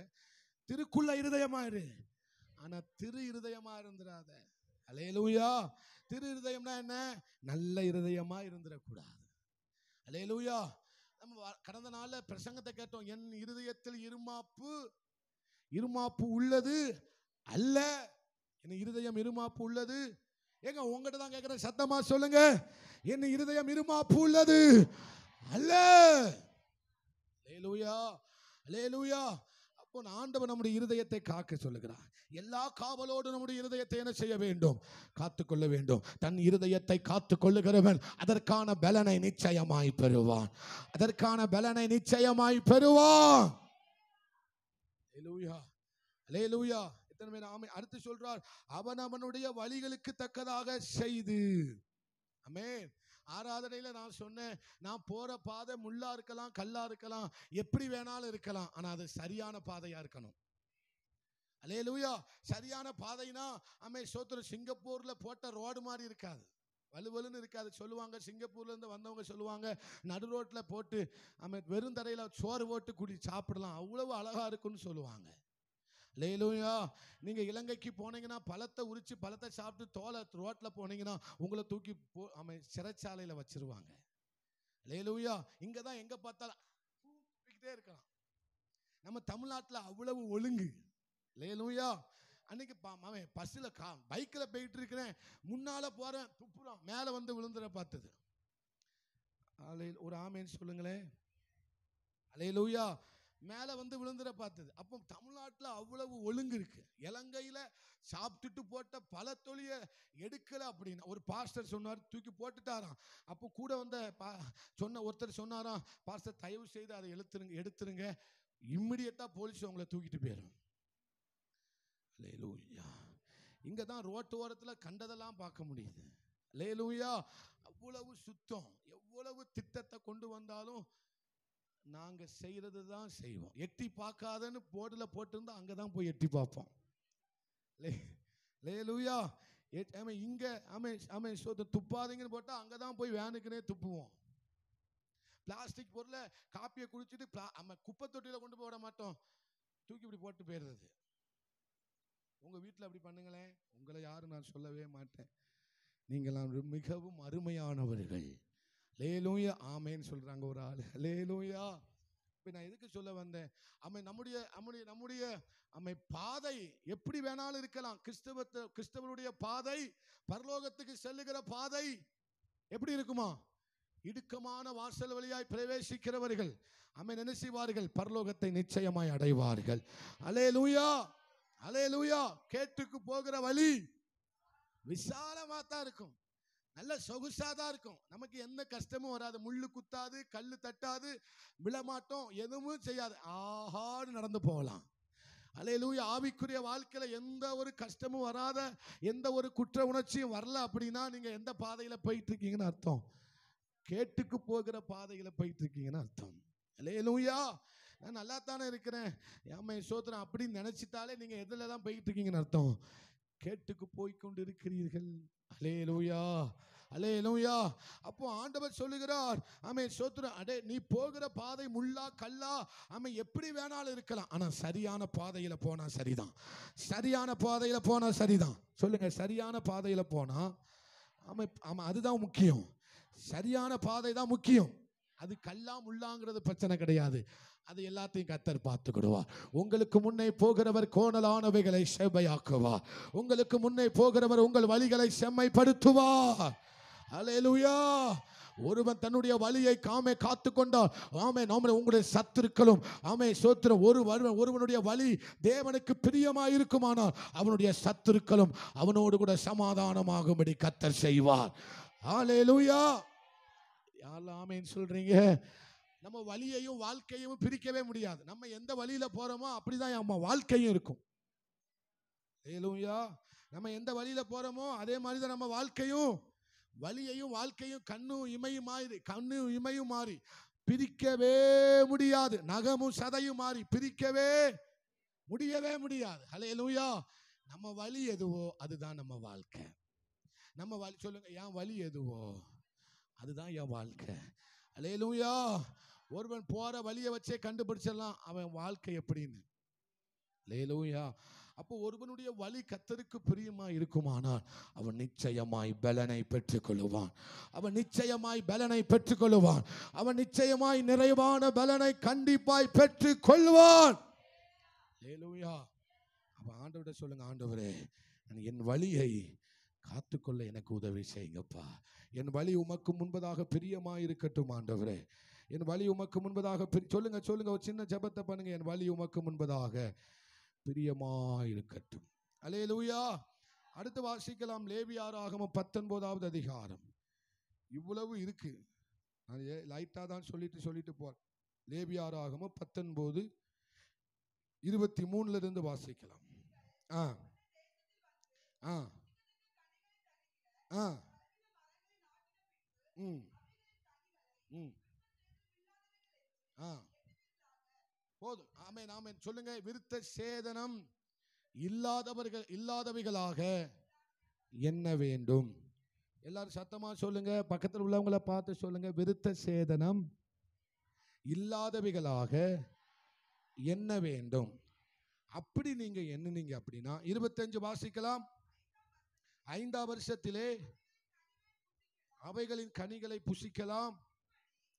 திருக்குள்ள இருதயமாயிரு, ஆனா திரு இருதயமா இருந்துராத. அல்லேலூயா. திரு இருதயம்னா என்ன? நல்ல இருதயமா இருந்துடக்கூடாது. அல்லேலூயா. நம்ம கடந்த நாள்ல பிரசங்கத்தை கேட்டோம். என் இருதயத்தில் இருமாப்பு உள்ளது அல்ல. என் இருதயம் இருமாப்பு உள்ளது. ஏங்க உங்ககிட்ட தான் கேட்கிறேன், சத்தமா சொல்லுங்க. என் இருதயம் இருமாப்பு உள்ளது அல்ல. அல்லேலூயா, அல்லேலூயா. அப்போ ஆண்டவர் நம்முடைய இருதயத்தை காக்க சொல்லுகிறார். எல்லா காவலோடு நம்முடைய இருதயத்தை என்ன செய்ய வேண்டும்? காத்துக்கொள்ள வேண்டும். தன் இருதயத்தை காத்துக்கொள்ளுகிறவன் அதற்கான பலனை நிச்சயமாய் பெறுவான், அதற்கான பலனை நிச்சயமாய் பெறுவான். அல்லேலூயா, அல்லேலூயா. எத்தனை பேர் ஆமென்? அடுத்து சொல்றார், அவன் அவனுடைய வழிகளுக்கு தக்கதாக செய்து. ஆமென். ஆராதனையில நான் சொன்னேன், நான் போற பாதை முள்ளா இருக்கலாம், கல்லா இருக்கலாம், எப்படி வேணாலும் இருக்கலாம், ஆனா அது சரியான பாதையா இருக்கணும். அல்லேலூயா. சரியான பாதைனா ஆமென் ஸ்தோத்திரம். சிங்கப்பூர்ல போட்ட ரோடு மாதிரி இருக்காது, வலுவலுன்னு இருக்காது. சொல்லுவாங்க, சிங்கப்பூர்ல இருந்து வந்தவங்க சொல்லுவாங்க, நடு ரோட்ல போட்டு ஆமென் வெறும் தரையில சோறு போட்டு குடி சாப்பிடலாம், அவ்வளவு அழகா இருக்குன்னு சொல்லுவாங்க. அல்லேலூயா. நீங்க இலங்கைக்கு போனீங்கன்னா பழத்தை உரிச்சு பழத்தை சாப்பிட்டு தோலை ரோட்ல போனீங்கன்னா உங்களை தூக்கி சிறைச்சாலையில வச்சிருவாங்க. அல்லேலூயா. இங்க தான் எங்க பார்த்தாலும் இருக்கலாம். நம்ம தமிழ்நாட்டில் அவ்வளவு ஒழுங்கு. அல்லேலூயா. அன்னைக்கு பஸ்ல பைக்ல போயிட்டு இருக்கிறேன், முன்னால போறேன், துப்புறான், மேல வந்து விழுந்துற பார்த்தது. ஒரு ஆமேன்னு சொல்லுங்களேன். அல்லேலூயா. மேலே வந்து விழுந்துட பார்த்தது. அப்போ தமிழ்நாட்டில் அவ்வளவு ஒழுங்கு இருக்கு. இலங்கையில் சாப்பிட்டுட்டு போட்ட பல தொழிலை எடுக்கலை அப்படின்னு ஒரு பாஸ்டர் சொன்னார், தூக்கி போட்டுட்டாராம். அப்போ கூட வந்த ஒருத்தர் சொன்னாராம், பாஸ்டர் தயவு செய்து அதை எடுத்துருங்க, இம்மிடியட்டா போலீஸ் உங்களை தூக்கிட்டு போயிடும். அல்லேலூயா. இங்கே தான் ரோட்டு ஓரத்தில் கண்டதெல்லாம் பார்க்க முடியுது. அல்லேலூயா. அவ்வளவு சுத்தம். எவ்வளவு திட்டத்தை கொண்டு வந்தாலும் நாங்க செய்யறது தான் செய்வோம். எட்டி பார்க்காதன்னு போர்டுல போட்டிருந்தா அங்கதான் போய் எட்டி பார்ப்போம். அல்லேலூயா. இங்க துப்பாதீங்கன்னு போட்டா அங்கதான் போய் வேனுக்குனே துப்புவோம். பிளாஸ்டிக் பொருளை காப்பியை குடிச்சிட்டு குப்பை தொட்டியில கொண்டு போட மாட்டோம், தூக்கி இப்படி போட்டு போயிடுறது. உங்க வீட்டில் அப்படி பண்ணுங்களேன். உங்களை யாரும் நான் சொல்லவே மாட்டேன், நீங்களாம் மிகவும் அருமையானவர்கள். அல்லேலூயா. ஆமென் சொல்றாங்க ஒரு ஆள். அல்லேலூயா. இப்ப நான் எதுக்கு சொல்ல வந்தேன்? நம்முடைய பாதை எப்படி வேணாலும் இருக்கலாம். கிறிஸ்தவனுடைய பாதை, பரலோகத்துக்கு செல்லுகிற பாதை எப்படி இருக்குமா? இடுக்கமான வாசல் வழியாய் பிரவேசிக்கிறவர்கள் ஆமென் என்ன செய்வார்கள்? பரலோகத்தை நிச்சயமாய் அடைவார்கள். அல்லேலூயா, அல்லேலூயா. கேட்டுக்கு போகிற வழி விசாலமா தான் இருக்கும், நல்ல சொகுசாதான் இருக்கும். நமக்கு எந்த கஷ்டமும் வராது, முள்ளு குத்தாது, கல்லு தட்டாது, விழமாட்டோம், எதுவும் செய்யாது, ஆஹான்னு நடந்து போகலாம். அல்லேலூயா. ஆவிக்குரிய வாழ்க்கையில எந்த ஒரு கஷ்டமும் வராத, எந்த ஒரு குற்ற உணர்ச்சியும் வரல அப்படின்னா நீங்க எந்த பாதையில போயிட்டு இருக்கீங்கன்னு அர்த்தம்? கேட்டுக்கு போகிற பாதையில போயிட்டு இருக்கீங்கன்னு அர்த்தம். அல்லேலூயா. நான் நல்லா தானே இருக்கிறேன், ஆமென் ஸ்தோத்திரம் அப்படின்னு நினைச்சிட்டாலே நீங்க எதுல தான் போயிட்டு இருக்கீங்கன்னு அர்த்தம்? கேட்டுக்கு போய்கொண்டு இருக்கிறீர்கள். அல்லேலூயா, அல்லேலூயா. அப்போ ஆண்டவர் சொல்லுகிறார், ஆமென் ஸ்தோத்திரம், அடே நீ போகிற பாதை முள்ளா கல்லா ஆமென் எப்படி வேணாலும் இருக்கலாம், ஆனா சரியான பாதையில போனா சரிதான். சரியான பாதையில போனா சரிதான். சொல்லுங்க, சரியான பாதையில போனா ஆமா அதுதான் முக்கியம். சரியான பாதை தான் முக்கியம். அது கல்லா முள்ளாங்கிறது பிரச்சனை கிடையாது, அது எல்லாத்தையும் கர்த்தர் பார்த்துக்கிடுவார். உங்களுக்கு முன்னே போகிறவர் கோணலானவைகளை செவ்வையாக்குவார். உங்களுக்கு முன்னே போகிறவர் உங்கள் வழிகளை செம்மைப்படுத்துவார். அல்லேலூயா. ஒருவன் தன்னுடைய வழியை காத்து கொண்டால் ஆமென் உங்களுடைய சத்துருக்களும் ஆமென் ஸ்தோத்திரம். ஒருவனுடைய வழி தேவனுக்கு பிரியமாயிருக்குமானால் அவனுடைய சத்துருக்களும் அவனோடு கூட சமாதானமாகும்படி கர்த்தர் செய்வார். அல்லேலூயா. யாரெல்லாம் ஆமென் சொல்றீங்க? நம்ம வழியையும் வாழ்க்கையும் பிரிக்கவே முடியாது. நம்ம எந்த வழியில போறோமோ அப்படிதான் நம்ம வாழ்க்கையும் இருக்கும். ஹல்லேலூயா. நம்ம எந்த வழியில போறோமோ அதே மாதிரி தான் நம்ம வாழ்க்கையும். வழியையும் வாழ்க்கையும் கண்ணும் இமையும் மாறி பிரிக்கவே முடியாது. நகமும் சதையும் மாறி பிரிக்கவே முடியவே முடியாது. ஹல்லேலூயா. நம்ம வழி எதுவோ அதுதான் நம்ம வாழ்க்கை. நம்ம வழி சொல்லுங்க, என் வழி எதுவோ அதுதான் என் வாழ்க்கை. ஹல்லேலூயா. ஒருவன் போற வழியை வச்சே கண்டுபிடிச்சிடலாம் அவன் வாழ்க்கை எப்படின்னு. ஹல்லேலூயா. அப்போ ஒருவனுடைய வழி கர்த்தருக்கு பிரியமா இருக்குமானால் அவன் நிச்சயமாய் பலனை பெற்றுக்கொள்வான். அவன் நிச்சயமாய் பலனை பெற்றுக்கொள்வான். அவன் நிச்சயமாய் நிறைவான பலனை கண்டிப்பாய் பெற்றுக்கொள்வான். ஹல்லேலூயா. அப்ப ஆண்டவரே சொல்லுங்க, ஆண்டவரே என் வழியை காத்துக்கொள்ள எனக்கு உதவி செய்யுங்கப்பா. என் வழி உமக்கு முன்பதாக பிரியமாய் இருக்கட்டும் ஆண்டவரே. என் வழி உமக்கு முன்பதாக சொல்லுங்க சொல்லுங்க, ஒரு சின்ன ஜெபத்தை பண்ணுங்க. என் வழி உமக்கு முன்பதாக பிரியமாய் இருக்கட்டும். அல்லேலூயா. அடுத்து வாசிக்கலாம் லேவியராகமம் 19வது அதிகாரம். இவ்வளவு இருக்கு, அது லைட்டா தான் சொல்லிட்டு போறேன். லேவியராகமம் 19:23 இருந்து வாசிக்கலாம். ஆ ஆ ஆ ம் ம் ஆ போதும். ஆமென் ஆமென் சொல்லுங்க. விருத்த சேதனம் இல்லாதவைகளாக என்ன வேண்டும்? எல்லாரும் சத்தமா சொல்லுங்க. பக்கத்தில் உள்ளவங்களை பார்த்து சொல்லுங்க, விருத்த சேதனம் இல்லாதவைகளாக என்ன வேண்டும்? அப்படி நீங்க எண்ணுனீங்க அப்படின்னா 25 வாசிக்கலாம். 5ஆம் வருஷத்திலே அவைகளின் கனிகளை புசிக்கலாம்.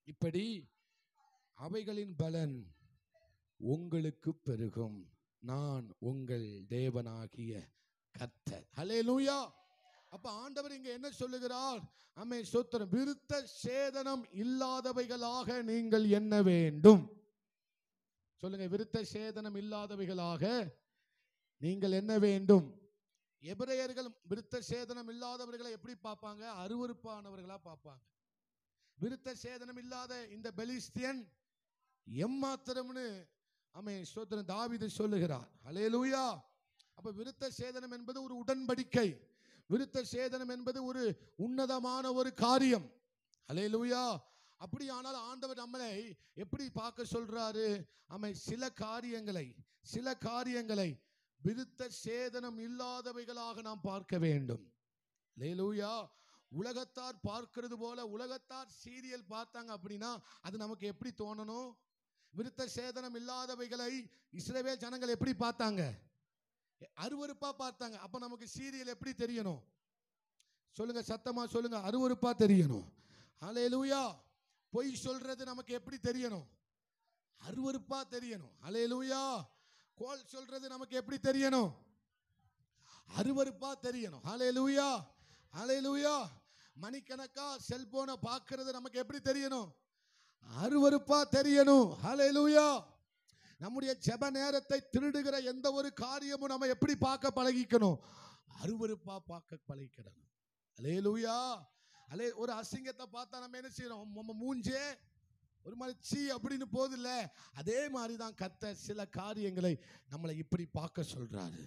இப்படி அவைகளின் பலன் உங்களுக்கு பெருகும். நான் உங்கள் தேவனாகிய கர்த்தர். ஹல்லேலூயா. அப்ப ஆண்டவர் இங்க என்ன சொல்லுகிறார்? ஆமென் ஸ்தோத்திரம். விருத்த சேதனம் இல்லாதவைகளாக நீங்கள் எண்ண வேண்டும். சொல்லுங்க, விருத்த சேதனம் இல்லாதவைகளாக நீங்கள் என்ன வேண்டும்? எபிரேயர்கள் விருத்த சேதனம் இல்லாதவர்களை எப்படி பார்ப்பாங்க? அருவருப்பானவர்களா பார்ப்பாங்க. விருத்த சேதனம் இல்லாத இந்த பெலிஸ்தியன் எம்மாத்திரம்னு ஆமென் ஸ்தோத்திரம் தாவீது சொல்லுகிறார். ஹல்லேலூயா. அப்ப விருத்த சேதனம் என்பது ஒரு உடன்படிக்கை. விருத்த சேதனம் என்பது ஒரு உன்னதமான ஒரு காரியம். ஹல்லேலூயா. அப்படியானால் ஆண்டவர் நம்மளை எப்படி பார்க்க சொல்றாரு? ஆமென். சில காரியங்களை விருத்த சேதனம் இல்லாதவைகளாக நாம் பார்க்க வேண்டும். ஹல்லேலூயா. உலகத்தார் பார்க்கிறது போல உலகத்தார் சீரியல் பார்த்தாங்க அப்படின்னா அது நமக்கு எப்படி தோணணும்? விருத்த சேதனம் இல்லாதவைகளை இஸ்ரவேல் ஜனங்கள் எப்படி பார்த்தாங்க? அருவருப்பா பார்த்தாங்க. அப்ப நமக்கு சீரியல் எப்படி தெரியணும்? சொல்லுங்க, சத்தமா சொல்லுங்க, அருவருப்பா தெரியணும். ஹல்லேலூயா. பொய் சொல்றது நமக்கு எப்படி தெரியணும்? அருவருப்பா தெரியணும். ஹல்லேலூயா. கோல் சொல்றது நமக்கு எப்படி தெரியணும்? அருவருப்பா தெரியணும். ஹல்லேலூயா. ஹல்லேலூயா. மணிக்கணக்கா செல்போனை பார்க்கிறது நமக்கு எப்படி தெரியணும்? அருவருப்பா தெரியணும். ஹல்லேலூயா. நம்முடைய ஜெப நேரத்தை திருடுகிற எந்த ஒரு காரியமும் நம்ம எப்படி பார்க்க பழகிக்கணும்? அருவருப்பா பார்க்க பழகிக்கணும். ஹல்லேலூயா. ஒரு அசிங்கத்தை பார்த்தா நம்ம என்ன செய்யறோம்? நம்ம மூஞ்சே ஒரு மாதிரி சீ அப்படின்னு போதில்ல. அதே மாதிரி தான் கர்த்தர் சில காரியங்களை நம்மளை இப்படி பார்க்க சொல்றாரு.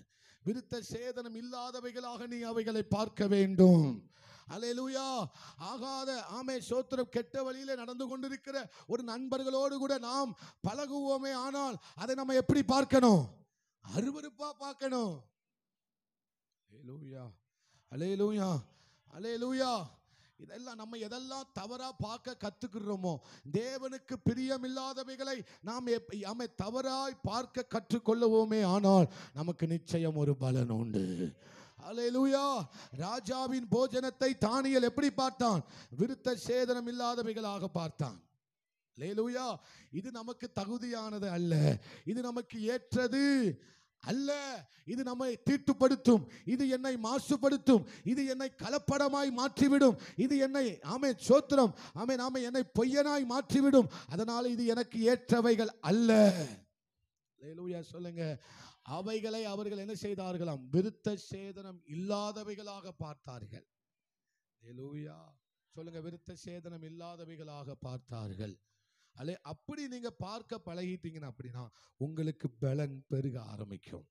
விருத்த சேதனம் இல்லாதவைகளாக நீ அவைகளை பார்க்க வேண்டும். அல்லேலூயா. ஆகாத ஆமென் ஸ்தோத்திரம் கெட்ட வழியில நடந்து கொண்டிருக்கிற ஒரு நண்பர்களோடு கூட நாம் பழகுவோமே, ஆனால் அதை நம்ம எப்படி பார்க்கணும்? அருவருப்பா பார்க்கணும். அல்லேலூயா. அல்லேலூயா. அல்லேலூயா. இதெல்லாம் நம்ம எதெல்லாம் தவறா பார்க்க கத்துக்கிறோமோ, தேவனுக்கு பிரியமில்லாதவைகளை நாம் தவறாய் பார்க்க கற்றுக்கொள்ளுவோமே, ஆனால் நமக்கு நிச்சயம் ஒரு பலன் உண்டு. அல்லேலூயா. ராஜாவின் போஜனத்தை தானியேல் எப்படி பார்த்தான்? விருத்த சேதனம் இல்லாதவைகளாக பார்த்தான். அல்லேலூயா. இது நமக்கு தகுதியானது அல்ல, இது நமக்கு ஏற்றது அல்ல, இது நம்மை தீட்டுப்படுத்தும், இது என்னை மாசுபடுத்தும், இது என்னை கலப்படமாய் மாற்றிவிடும், இது என்னை ஆமென் ஸ்தோத்திரம் ஆமென் ஆமென் என்னை பொய்யனாய் மாற்றிவிடும். அதனால இது எனக்கு ஏற்றவைகள் அல்ல. அல்லேலூயா. சொல்லுங்க. அவைகளை அவர்கள் என்ன செய்தார்களாம்? விருத்த சேதனம் இல்லாதவைகளாக பார்த்தார்கள். அல்லேலூயா. சொல்லுங்க, விருத்த சேதனம் இல்லாதவைகளாக பார்த்தார்கள். அப்படி நீங்க பார்க்க பழகிட்டீங்கன்னா அப்படின்னா உங்களுக்கு பலன் பெருக ஆரம்பிக்கும்.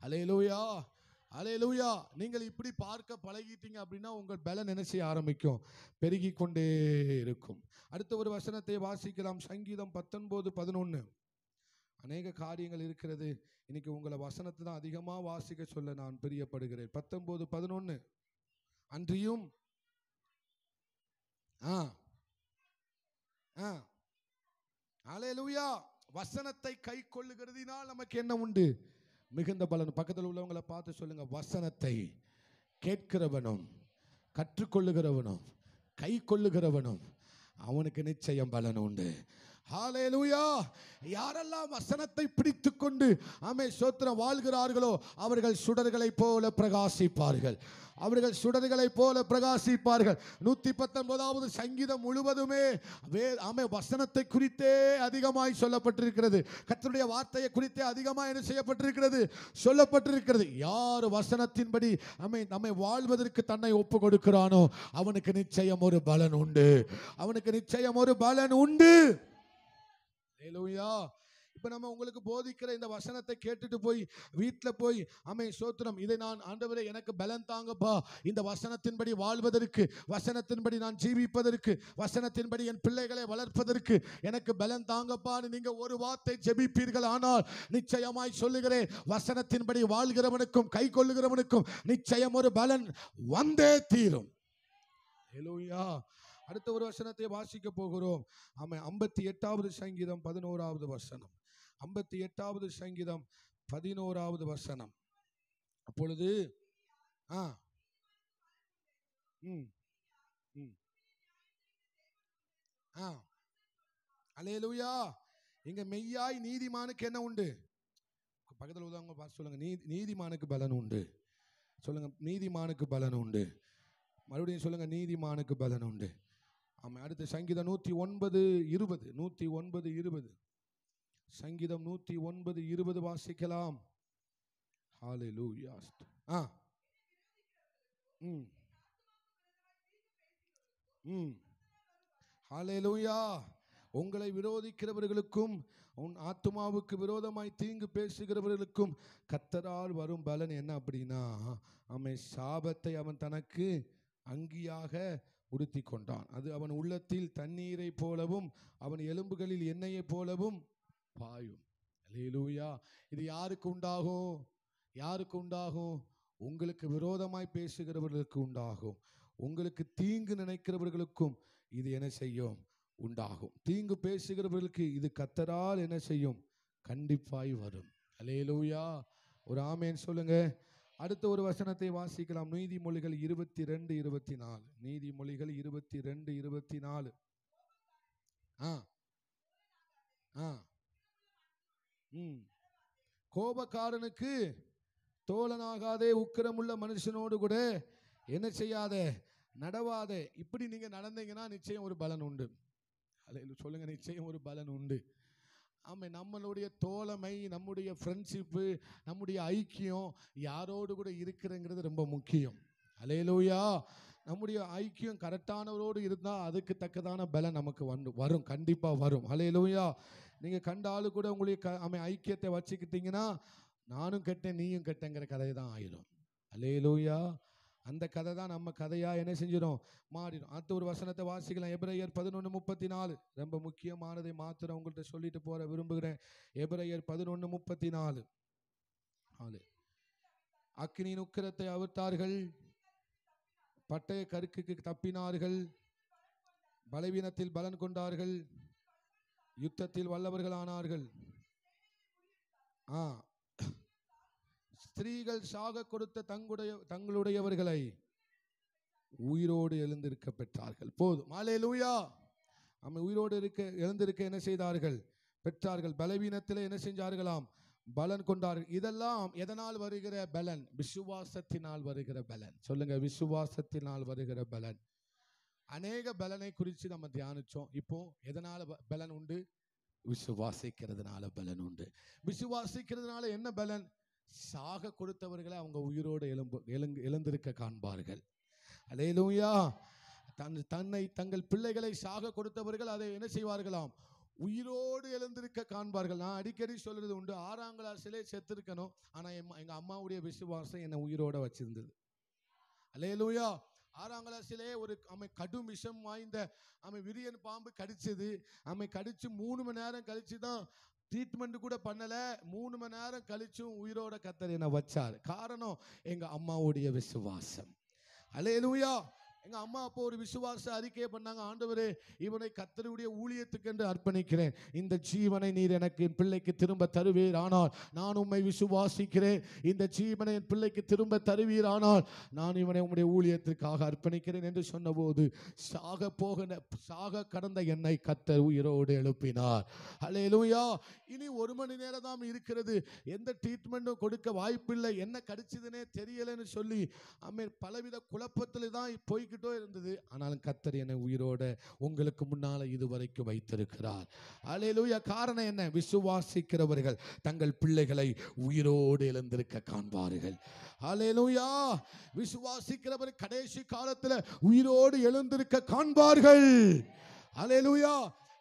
அல்லேலூயா, அல்லேலூயா. நீங்கள் இப்படி பார்க்க பழகிட்டீங்க அப்படின்னா உங்கள் பலன் என்ன செய்ய ஆரம்பிக்கும்? பெருகி கொண்டே இருக்கும். அடுத்த ஒரு வசனத்தை வாசிக்கலாம். சங்கீதம் 19:11. அநேக காரியங்கள் இருக்கிறது. இன்னைக்கு உங்களை வசனத்தை தான் அதிகமாக வாசிக்க சொல்ல நான் பிரியப்படுகிறேன். 19:11. அன்றியும் அல்லேலூயா, வசனத்தை கை கொள்ளுகிறதினால் நமக்கு என்ன உண்டு? மிகுந்த பலன். பக்கத்தில் உள்ளவங்களை பார்த்து சொல்லுங்க, வசனத்தை கேட்கிறவனும் கற்றுக்கொள்ளுகிறவனும் கை கொள்ளுகிறவனும் அவனுக்கு நிச்சயம் பலன் உண்டு. ஹல்லேலூயா. யாரெல்லாம் வசனத்தை பிடித்துக் கொண்டு ஸ்தோத்திரம் வாழ்கிறார்களோ அவர்கள் சுடர்களை போல பிரகாசிப்பார்கள். அவர்கள் சுடர்களை போல பிரகாசிப்பார்கள். 119வது சங்கீதம் முழுவதுமே வசனத்தை குறித்தே அதிகமாய் சொல்லப்பட்டிருக்கிறது. கர்த்தருடைய வார்த்தையை குறித்தே அதிகமாய் என்ன செய்யப்பட்டிருக்கிறது? சொல்லப்பட்டிருக்கிறது. யார் வசனத்தின்படி நம்மை வாழ்வதற்கு தன்னை ஒப்பு கொடுக்கிறானோ அவனுக்கு நிச்சயம் ஒரு பலன் உண்டு. அவனுக்கு நிச்சயம் ஒரு பலன் உண்டு. அல்லேலூயா. இப்ப நம்ம உங்களுக்கு போதிக்கிற இந்த வசனத்தை கேட்டுட்டு போய் வீட்டில் போய் ஸ்தோத்திரம், இதை நான் ஆண்டவரே எனக்கு பலன் தாங்கப்பா, இந்த வசனத்தின்படி வாழ்வதற்கு, வசனத்தின்படி நான் ஜீவிப்பதற்கு, வசனத்தின்படி என் பிள்ளைகளை வளர்ப்பதற்கு எனக்கு பலன் தாங்கப்பான்னு நீங்க ஒரு வார்த்தை ஜெபிப்பீர்கள் ஆனால் நிச்சயமாய் சொல்லுகிறேன், வசனத்தின்படி வாழ்கிறவனுக்கும் கை கொள்ளுகிறவனுக்கும் நிச்சயம் ஒரு பலன் வந்தே தீரும். அல்லேலூயா. அடுத்த ஒரு வசனத்தை வாசிக்க போகிறோம். 58வது சங்கீதம் 11வது வசனம். 58வது சங்கீதம் 11வது வசனம். அப்பொழுது அல்லேலூயா. இங்க மெய்யாய் நீதிமானுக்கு என்ன உண்டு? பக்கத்தில் உள்ளவங்க பார்த்து சொல்லுங்க, நீதிமானுக்கு பலன் உண்டு. சொல்லுங்க, நீதிமானுக்கு பலன் உண்டு. மறுபடியும் சொல்லுங்க, நீதிமானுக்கு பலன் உண்டு. அடுத்த சங்கீதம் 109:20. 109:20. சங்கீதம் 109:20 வாசிக்கலாம். ஹல்லேலூயா. ஹல்லேலூயா. உங்களை விரோதிக்கிறவர்களுக்கும் உன் ஆத்துமாவுக்கு விரோதமாய் தீங்கு பேசுகிறவர்களுக்கும் கர்த்தரால் வரும் பலன் என்ன அப்படின்னா, சாபத்தை அவன் தனக்கு அங்கியாக உடுத்தி கொண்டான். அது அவன் உள்ளத்தில் தண்ணீரை போலவும் அவன் எலும்புகளில் எண்ணெயை போலவும் பாயும். அல்லேலூயா. இது யாருக்கு உண்டாகும்? யாருக்கு உண்டாகும்? உங்களுக்கு விரோதமாய் பேசுகிறவர்களுக்கு உண்டாகும். உங்களுக்கு தீங்கு நினைக்கிறவர்களுக்கும் இது என்ன செய்யும்? உண்டாகும். தீங்கு பேசுகிறவர்களுக்கு இது கர்த்தரால் என்ன செய்யும்? கண்டிப்பாய் வரும். அல்லேலூயா. ஒரு ஆமென் சொல்லுங்க. அடுத்த ஒரு வசனத்தை வாசிக்கலாம். நீதிமொழிகள் 22:24. நீதிமொழிகள் 22:24. கோபக்காரனுக்கு தோழனாகாதே, உக்கிரமுள்ள மனுஷனோடு கூட என்ன செய்யாதே, நடவாதே. இப்படி நீங்க நடந்தீங்கன்னா நிச்சயம் ஒரு பலன் உண்டு. சொல்லுங்க, நிச்சயம் ஒரு பலன் உண்டு. நம்மளுடைய தோழமை, நம்முடைய ஃப்ரெண்ட்ஷிப்பு, நம்முடைய ஐக்கியம் யாரோடு கூட இருக்கிறங்கிறது ரொம்ப முக்கியம். அல்லேலூயா. நம்முடைய ஐக்கியம் கரெக்டானவரோடு இருந்தால் அதுக்கு தக்கதான பலன் நமக்கு வரும், கண்டிப்பாக வரும். அல்லேலூயா. நீங்கள் கண்ட ஆளு கூட உங்களுடைய ஐக்கியத்தை வச்சுக்கிட்டீங்கன்னா நானும் கெட்டேன் நீயும் கெட்டங்கிற கதை தான் ஆயிடும். அல்லேலூயா. அந்த கதை தான் நம்ம கதையா என்ன செஞ்சிடும்? மாறிடும். அடுத்த ஒரு வசனத்தை வாசிக்கலாம். எபிரேயர் 11:34. ரொம்ப முக்கியமானதை மாத்திரம் உங்கள்கிட்ட சொல்லிட்டு போற விரும்புகிறேன். எபிரேயர் 11:34. அக்கினியின் உக்கிரத்தை அவிர்த்தார்கள், பட்டய கருக்குக்கு தப்பினார்கள், பலவீனத்தில் பலன் கொண்டார்கள், யுத்தத்தில் வல்லவர்கள் ஆனார்கள். ஸ்திரீகள் சாக கொடுத்த தங்களுடையவர்களை உயிரோடு எழுந்திருக்க பெற்றார்கள். போதும். அல்லேலூயா. உயிரோடு எழுந்திருக்க என்ன செய்தார்கள்? பெற்றார்கள். பலவீனத்தில் என்ன செஞ்சார்களாம்? பலன் கொண்டார்கள். இதெல்லாம் எதனால் வருகிற பலன்? விசுவாசத்தினால் வருகிற பலன். சொல்லுங்க, விசுவாசத்தினால் வருகிற பலன். அநேக பலனை குறித்து நம்ம தியானிச்சோம். இப்போ எதனால பலன் உண்டு? விசுவாசிக்கிறதுனால பலன் உண்டு. விசுவாசிக்கிறதுனால என்ன பலன்? சாக கொடுத்தவர்களை அவங்க உயிரோடு எழுந்திருக்க காண்பார்கள். அல்லேலூயா. தங்கள் பிள்ளைகளை சாக கொடுத்தவர்கள் அதை என்ன செய்வார்களாம்? உயிரோடு எழுந்திருக்க காண்பார்கள். நான் அடிக்கடி சொல்றது உண்டு, 6ஆம் கிளாஸிலே செத்துருக்கணும், ஆனா எங்க அம்மாவுடைய விசுவாசம் என்னை உயிரோட வச்சிருந்தது. அல்லேலூயா. 6ஆம் கிளாஸிலே ஒரு கடும் விஷம் வாய்ந்த விரியன் பாம்பு கடிச்சது. கடிச்சு 3 மணி நேரம் கழிச்சு தான் ட்ரீட்மெண்ட் கூட பண்ணல. 3 மணி நேரம் கழிச்சும் உயிரோட கர்த்தர் என்னை வச்சார். காரணம் எங்க அம்மாவுடைய விசுவாசம். அல்லேலூயா. எங்க அம்மா அப்போ ஒரு விசுவாச அறிக்கையை பண்ணாங்க, ஆண்டவரே இவனை கர்த்தருடைய ஊழியத்துக்கு என்று அர்ப்பணிக்கிறேன். இந்த ஜீவனை நீர் எனக்கு என் பிள்ளைக்கு திரும்ப தருவீர் ஆனால் நான் உம்மை விசுவாசிக்கிறேன். இந்த ஜீவனை என் பிள்ளைக்கு திரும்ப தருவீர் ஆனால் நான் இவனை உம்முடைய ஊழியத்திற்காக அர்ப்பணிக்கிறேன் என்று சொன்னபோது சாக கடந்த என்னை கர்த்தர் உயிரோடு எழுப்பினார். அல்லேலூயா. இனி 1 மணி நேரம் தான் இருக்கிறது, எந்த ட்ரீட்மெண்ட்டும் கொடுக்க வாய்ப்பில்லை, என்ன கடிச்சதுன்னே தெரியலன்னு சொல்லி பலவித குழப்பத்தில் தான் போய்கிட்டோ இருந்தது. ஆனாலும் கர்த்தர் என்னை உயிரோட உங்களுக்கு முன்னால இதுவரைக்கும் வைத்திருக்கிறார். அல்லேலூயா. காரணம் என்ன? விசுவாசிக்கிறவர்கள் தங்கள் பிள்ளைகளை உயிரோடு எழுந்திருக்க காண்பார்கள். அல்லேலூயா. விசுவாசிக்கிறவர் கடைசி காலத்தில் உயிரோடு எழுந்திருக்க காண்பார்கள். அல்லேலூயா.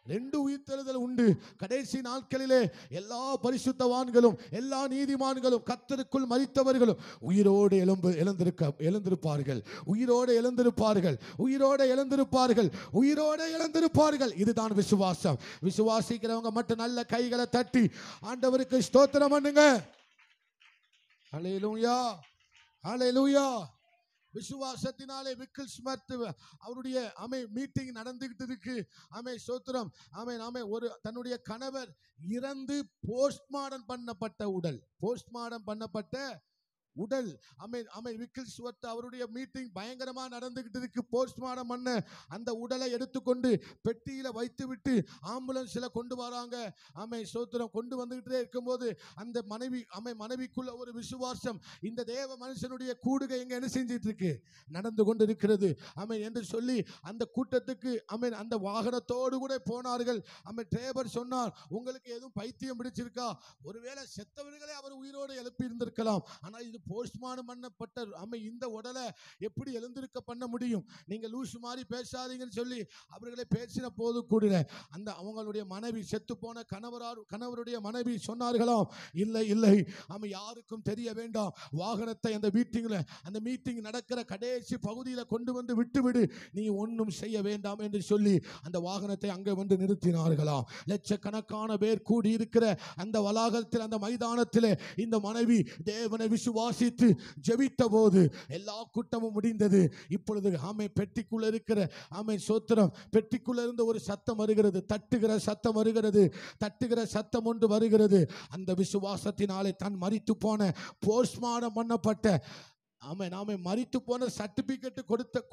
2 உயிர்த்தெழுதல் உண்டு. கடைசி நாட்களிலே எல்லா பரிசுத்தவான்களும் எல்லா நீதிமான்களும் கர்த்தருக்குள் மரித்தவர்களும் உயிரோடு எழுந்திருப்பார்கள். உயிரோடு எழுந்திருப்பார்கள். உயிரோடு எழுந்திருப்பார்கள். உயிரோடு எழுந்திருப்பார்கள். இதுதான் விசுவாசம். விசுவாசிக்கிறவங்க மட்டும் நல்ல கைகளை தட்டி ஆண்டவருக்கு ஸ்தோத்திரம் பண்ணுங்க. அல்லேலூயா. அல்லேலூயா. விசுவாசத்தினாலே விக்கில் ஸ்மித் அவருடைய மீட்டிங் நடந்துகிட்டு இருக்கு. ஸ்தோத்திரம். ஒரு தன்னுடைய கணவர் இறந்து போஸ்ட்மார்டம் பண்ணப்பட்ட உடல் விக்கில் ஸ்மித் அவருடைய மீட்டிங் பயங்கரமா நடந்துகிட்டு இருக்கு. போஸ்ட்மார்டம் பண்ண அந்த உடலை எடுத்துக்கொண்டு பெட்டியில வைத்துவிட்டு ஆம்புலன்ஸ்ல கொண்டு வராங்க. ஸ்தோத்திரம். கொண்டு வந்துகிட்டே இருக்கும்போது அந்த மனைவிக்குள்ள ஒரு விசுவாசம், இந்த தேவ மனுஷனுடைய கூடுகை எங்க என்ன செஞ்சிட்டு இருக்கு, நடந்து கொண்டு இருக்கிறது என்று சொல்லி அந்த கூட்டத்துக்கு அந்த வாகனத்தோடு கூட போனார்கள். டிரைவர் சொன்னார், உங்களுக்கு எதுவும் பைத்தியம் பிடிச்சிருக்கா? ஒருவேளை செத்தவர்களே அவர் உயிரோடு எழுப்பி இருந்திருக்கலாம், ஆனால் இது போஸ்ட்மார்டம் பண்ணப்பட்ட இந்த உடலை எப்படி எழுந்திருக்க பண்ண முடியும்? நீங்க லூசு மாதிரி பேசாதீங்கன்னு சொல்லி அவர்களை பேசின போது கூட அந்த அவங்களுடைய மனைவி, செத்து போன கணவருடைய மனைவி சொன்னார்களாம், இல்லை இல்லை, யாருக்கும் தெரிய வேண்டாம், வாகனத்தை அந்த மீட்டிங் நடக்கிற கடைசி பகுதியில் கொண்டு வந்து விட்டுவிடு, நீ ஒன்றும் செய்ய வேண்டாம் என்று சொல்லி அந்த வாகனத்தை அங்கே வந்து நிறுத்தினார்களாம். லட்சக்கணக்கான பேர் கூடியிருக்கிற அந்த வளாகத்தில், அந்த மைதானத்தில் இந்த மனைவி தேவனை விசுவாசித்து ஜெபித்த போது எல்லா கூட்டமும் முடிந்தது. இப்பொழுது பெட்டிக்குள்ள இருக்கிற சோத்திரம், பெட்டிக்குள்ள இருந்து ஒரு சத்தம் வருகிறது, தட்டுகிற சத்தம் ஒன்று வருகிறது. அந்த விசுவாசத்தினாலே தான் மரித்து போன போஸ்ட்மார்டம் பண்ணப்பட்ட மரித்து போன சர்டிபிகேட்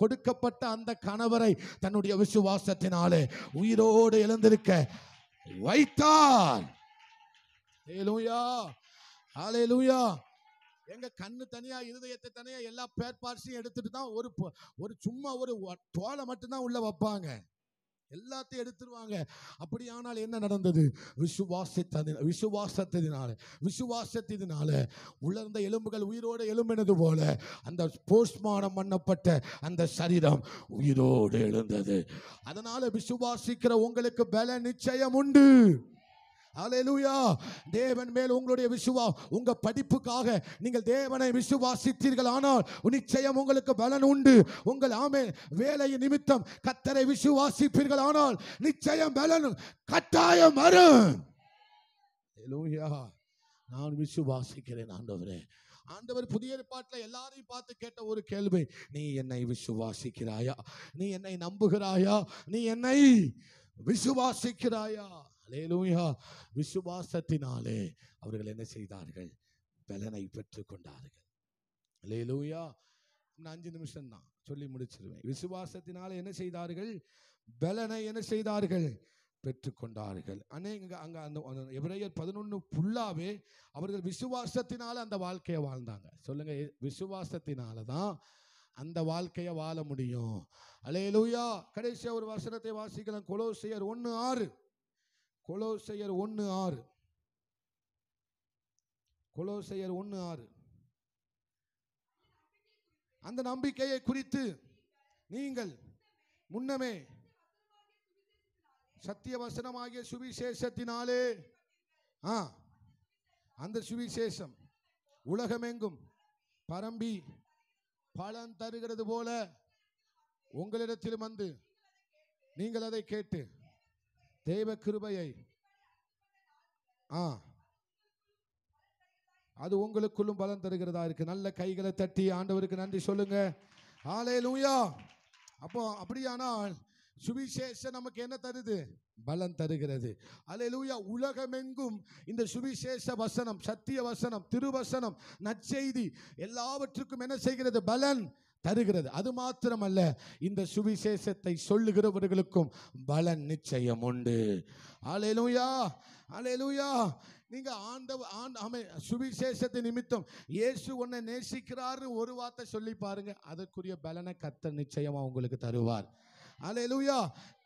கொடுக்கப்பட்ட அந்த கணவரை தன்னுடைய விசுவாசத்தினாலே உயிரோடு எழுந்திருக்க வைத்தார். அல்லேலூயா. அல்லேலூயா. எங்க கண்ணு தனியா, இருதயத்தை தனியா, எல்லா பேர் பார்ட்ஸையும் எடுத்துட்டு தான் ஒரு சும்மா ஒரு தோலை மட்டும்தான் உள்ள வைப்பாங்க, எல்லாத்தையும் எடுத்துருவாங்க. அப்படியானால் என்ன நடந்தது? விசுவாசத்தினால உலர்ந்த எலும்புகள் உயிரோடு எழும்பினது போல அந்த போஸ்ட்மார்டம் பண்ணப்பட்ட அந்த சரீரம் உயிரோடு எழுந்தது. அதனால விசுவாசிக்கிற உங்களுக்கு பல நிச்சயம் உண்டு. அல்லேலூயா. தேவன் மேல் உங்களுடைய உங்க படிப்புக்காக நீங்கள் தேவனை விசுவாசித்தீர்கள் ஆனால் நிச்சயம் உங்களுக்கு பலன் உண்டு. உங்கள் வேலை நிமித்தம் கர்த்தரை விசுவாசிப்பீர்கள் ஆனால் நிச்சயம் பலன் கட்டாயம் வரும். அல்லேலூயா. நான் விசுவாசிக்கிறேன் ஆண்டவரே. ஆண்டவர் புதிய ஏற்பாட்டில் எல்லாரையும் பார்த்து கேட்ட ஒரு கேள்வி, நீ என்னை விசுவாசிக்கிறாயா? நீ என்னை நம்புகிறாயா? நீ என்னை விசுவாசிக்கிறாயா? அல்லேலூயா. விசுவாசத்தினாலே அவர்கள் என்ன செய்தார்கள்? பலனை பெற்றுக் கொண்டார்கள். அல்லேலூயா. 5 நிமிஷம் தான் சொல்லி முடிச்சிருவேன். விசுவாசத்தினாலே என்ன செய்தார்கள்? பலனை என்ன செய்தார்கள்? பெற்றுக்கொண்டார்கள். அங்க அந்த எபிரேயர் 11 ஃபுல்லாவே அவர்கள் விசுவாசத்தினால அந்த வாழ்க்கையை வாழ்ந்தாங்க. சொல்லுங்க, விசுவாசத்தினால தான் அந்த வாழ்க்கையை வாழ முடியும். அல்லேலூயா. கடைசியா ஒரு வசனத்தை வாசிக்கலாம். கொலோசியர் 1:6. கொலோசியர் 1:6. கொலோசியர் 1:6. அந்த நம்பிக்கையை குறித்து நீங்கள் முன்னமே சத்திய வசனமாகிய சுவிசேஷத்தினாலே அந்த சுவிசேஷம் உலகமெங்கும் பரம்பி பலன் தருகிறது போல உங்களிடத்திலும் வந்து நீங்கள் அதை கேட்டு தெய்வ கிருபையை அது உங்களுக்குள்ளும் பலன் தருகிறதா இருக்கு. நல்ல கைகளை தட்டி ஆண்டவருக்கு நன்றி சொல்லுங்க. ஹல்லேலூயா. அப்போ அப்படியானால் சுவிசேஷம் நமக்கு என்ன தருது? பலன் தருகிறது. ஹல்லேலூயா. உலகமெங்கும் இந்த சுவிசேஷ வசனம், சத்திய வசனம், திருவசனம், நற்செய்தி எல்லாவற்றுக்கும் என்ன செய்கிறது? பலன் தருகிறது. அது மாத்திரமல்ல, இந்த சுவிசேஷத்தை சொல்லுகிறவர்களுக்கும் பலன் நிச்சயம் உண்டு. ஹல்லேலூயா, ஹல்லேலூயா. நீங்க சுவிசேஷத்தை நிமித்தம் இயேசு உன்னை நேசிக்கிறாரு ஒரு வார்த்தை சொல்லி பாருங்க, அதற்குரிய பலனை கர்த்தர் நிச்சயமா உங்களுக்கு தருவார். ஹல்லேலூயா.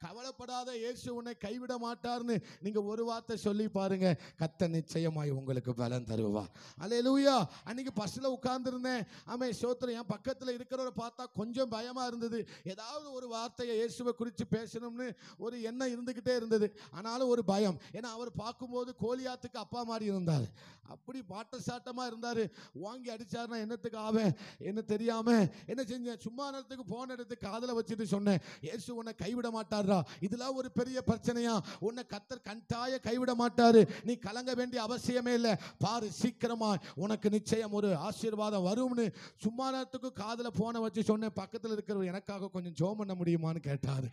கவலைப்படாத, இயேசு உன்னை கைவிட மாட்டார்னு நீங்க ஒரு வார்த்தை சொல்லி பாருங்க, கர்த்தர் நிச்சயமாய் உங்களுக்கு பலன் தருவார். ஹல்லேலூயா. அன்னைக்கு பஸ்ல உட்கார்ந்துருந்தேன். ஆமே ஸ்தோத்திரம். என் பக்கத்தில் இருக்கிறவரை பார்த்தா கொஞ்சம் பயமா இருந்தது. ஏதாவது ஒரு வார்த்தையை இயேசுவை குறித்து பேசணும்னு ஒரு எண்ணம் இருந்துகிட்டே இருந்தது. ஆனாலும் ஒரு பயம். ஏன்னா அவர் பார்க்கும்போது கோலியாத்துக்கு அப்பா மாதிரி இருந்தார். அப்படி பாட்ட சாட்டமா இருந்தாரு. வாங்கி அடிச்சாருன்னா என்னத்துக்கு ஆவேன் என்ன தெரியாம என்ன செஞ்சேன், சும்மா நேரத்துக்கு போன இடத்துக்கு காதல வச்சுட்டு சொன்னேன், இயேசு உன்னை கைவிட மாட்டாரா? இதெல்லாம் ஒரு பெரிய பிரச்சனையா? உன்னை கர்த்தர் கண்டாய கைவிட மாட்டாரு. நீ கலங்க வேண்டிய அவசியமே இல்லை. பாரு, சீக்கிரமா உனக்கு நிச்சயம் ஒரு ஆசீர்வாதம் வரும்னு சும்மா நேரத்துக்கு காதல போன வச்சு சொன்னேன். பக்கத்தில் இருக்கிறவர் எனக்காக கொஞ்சம் ஜெபம் பண்ண முடியுமான்னு கேட்டாரு.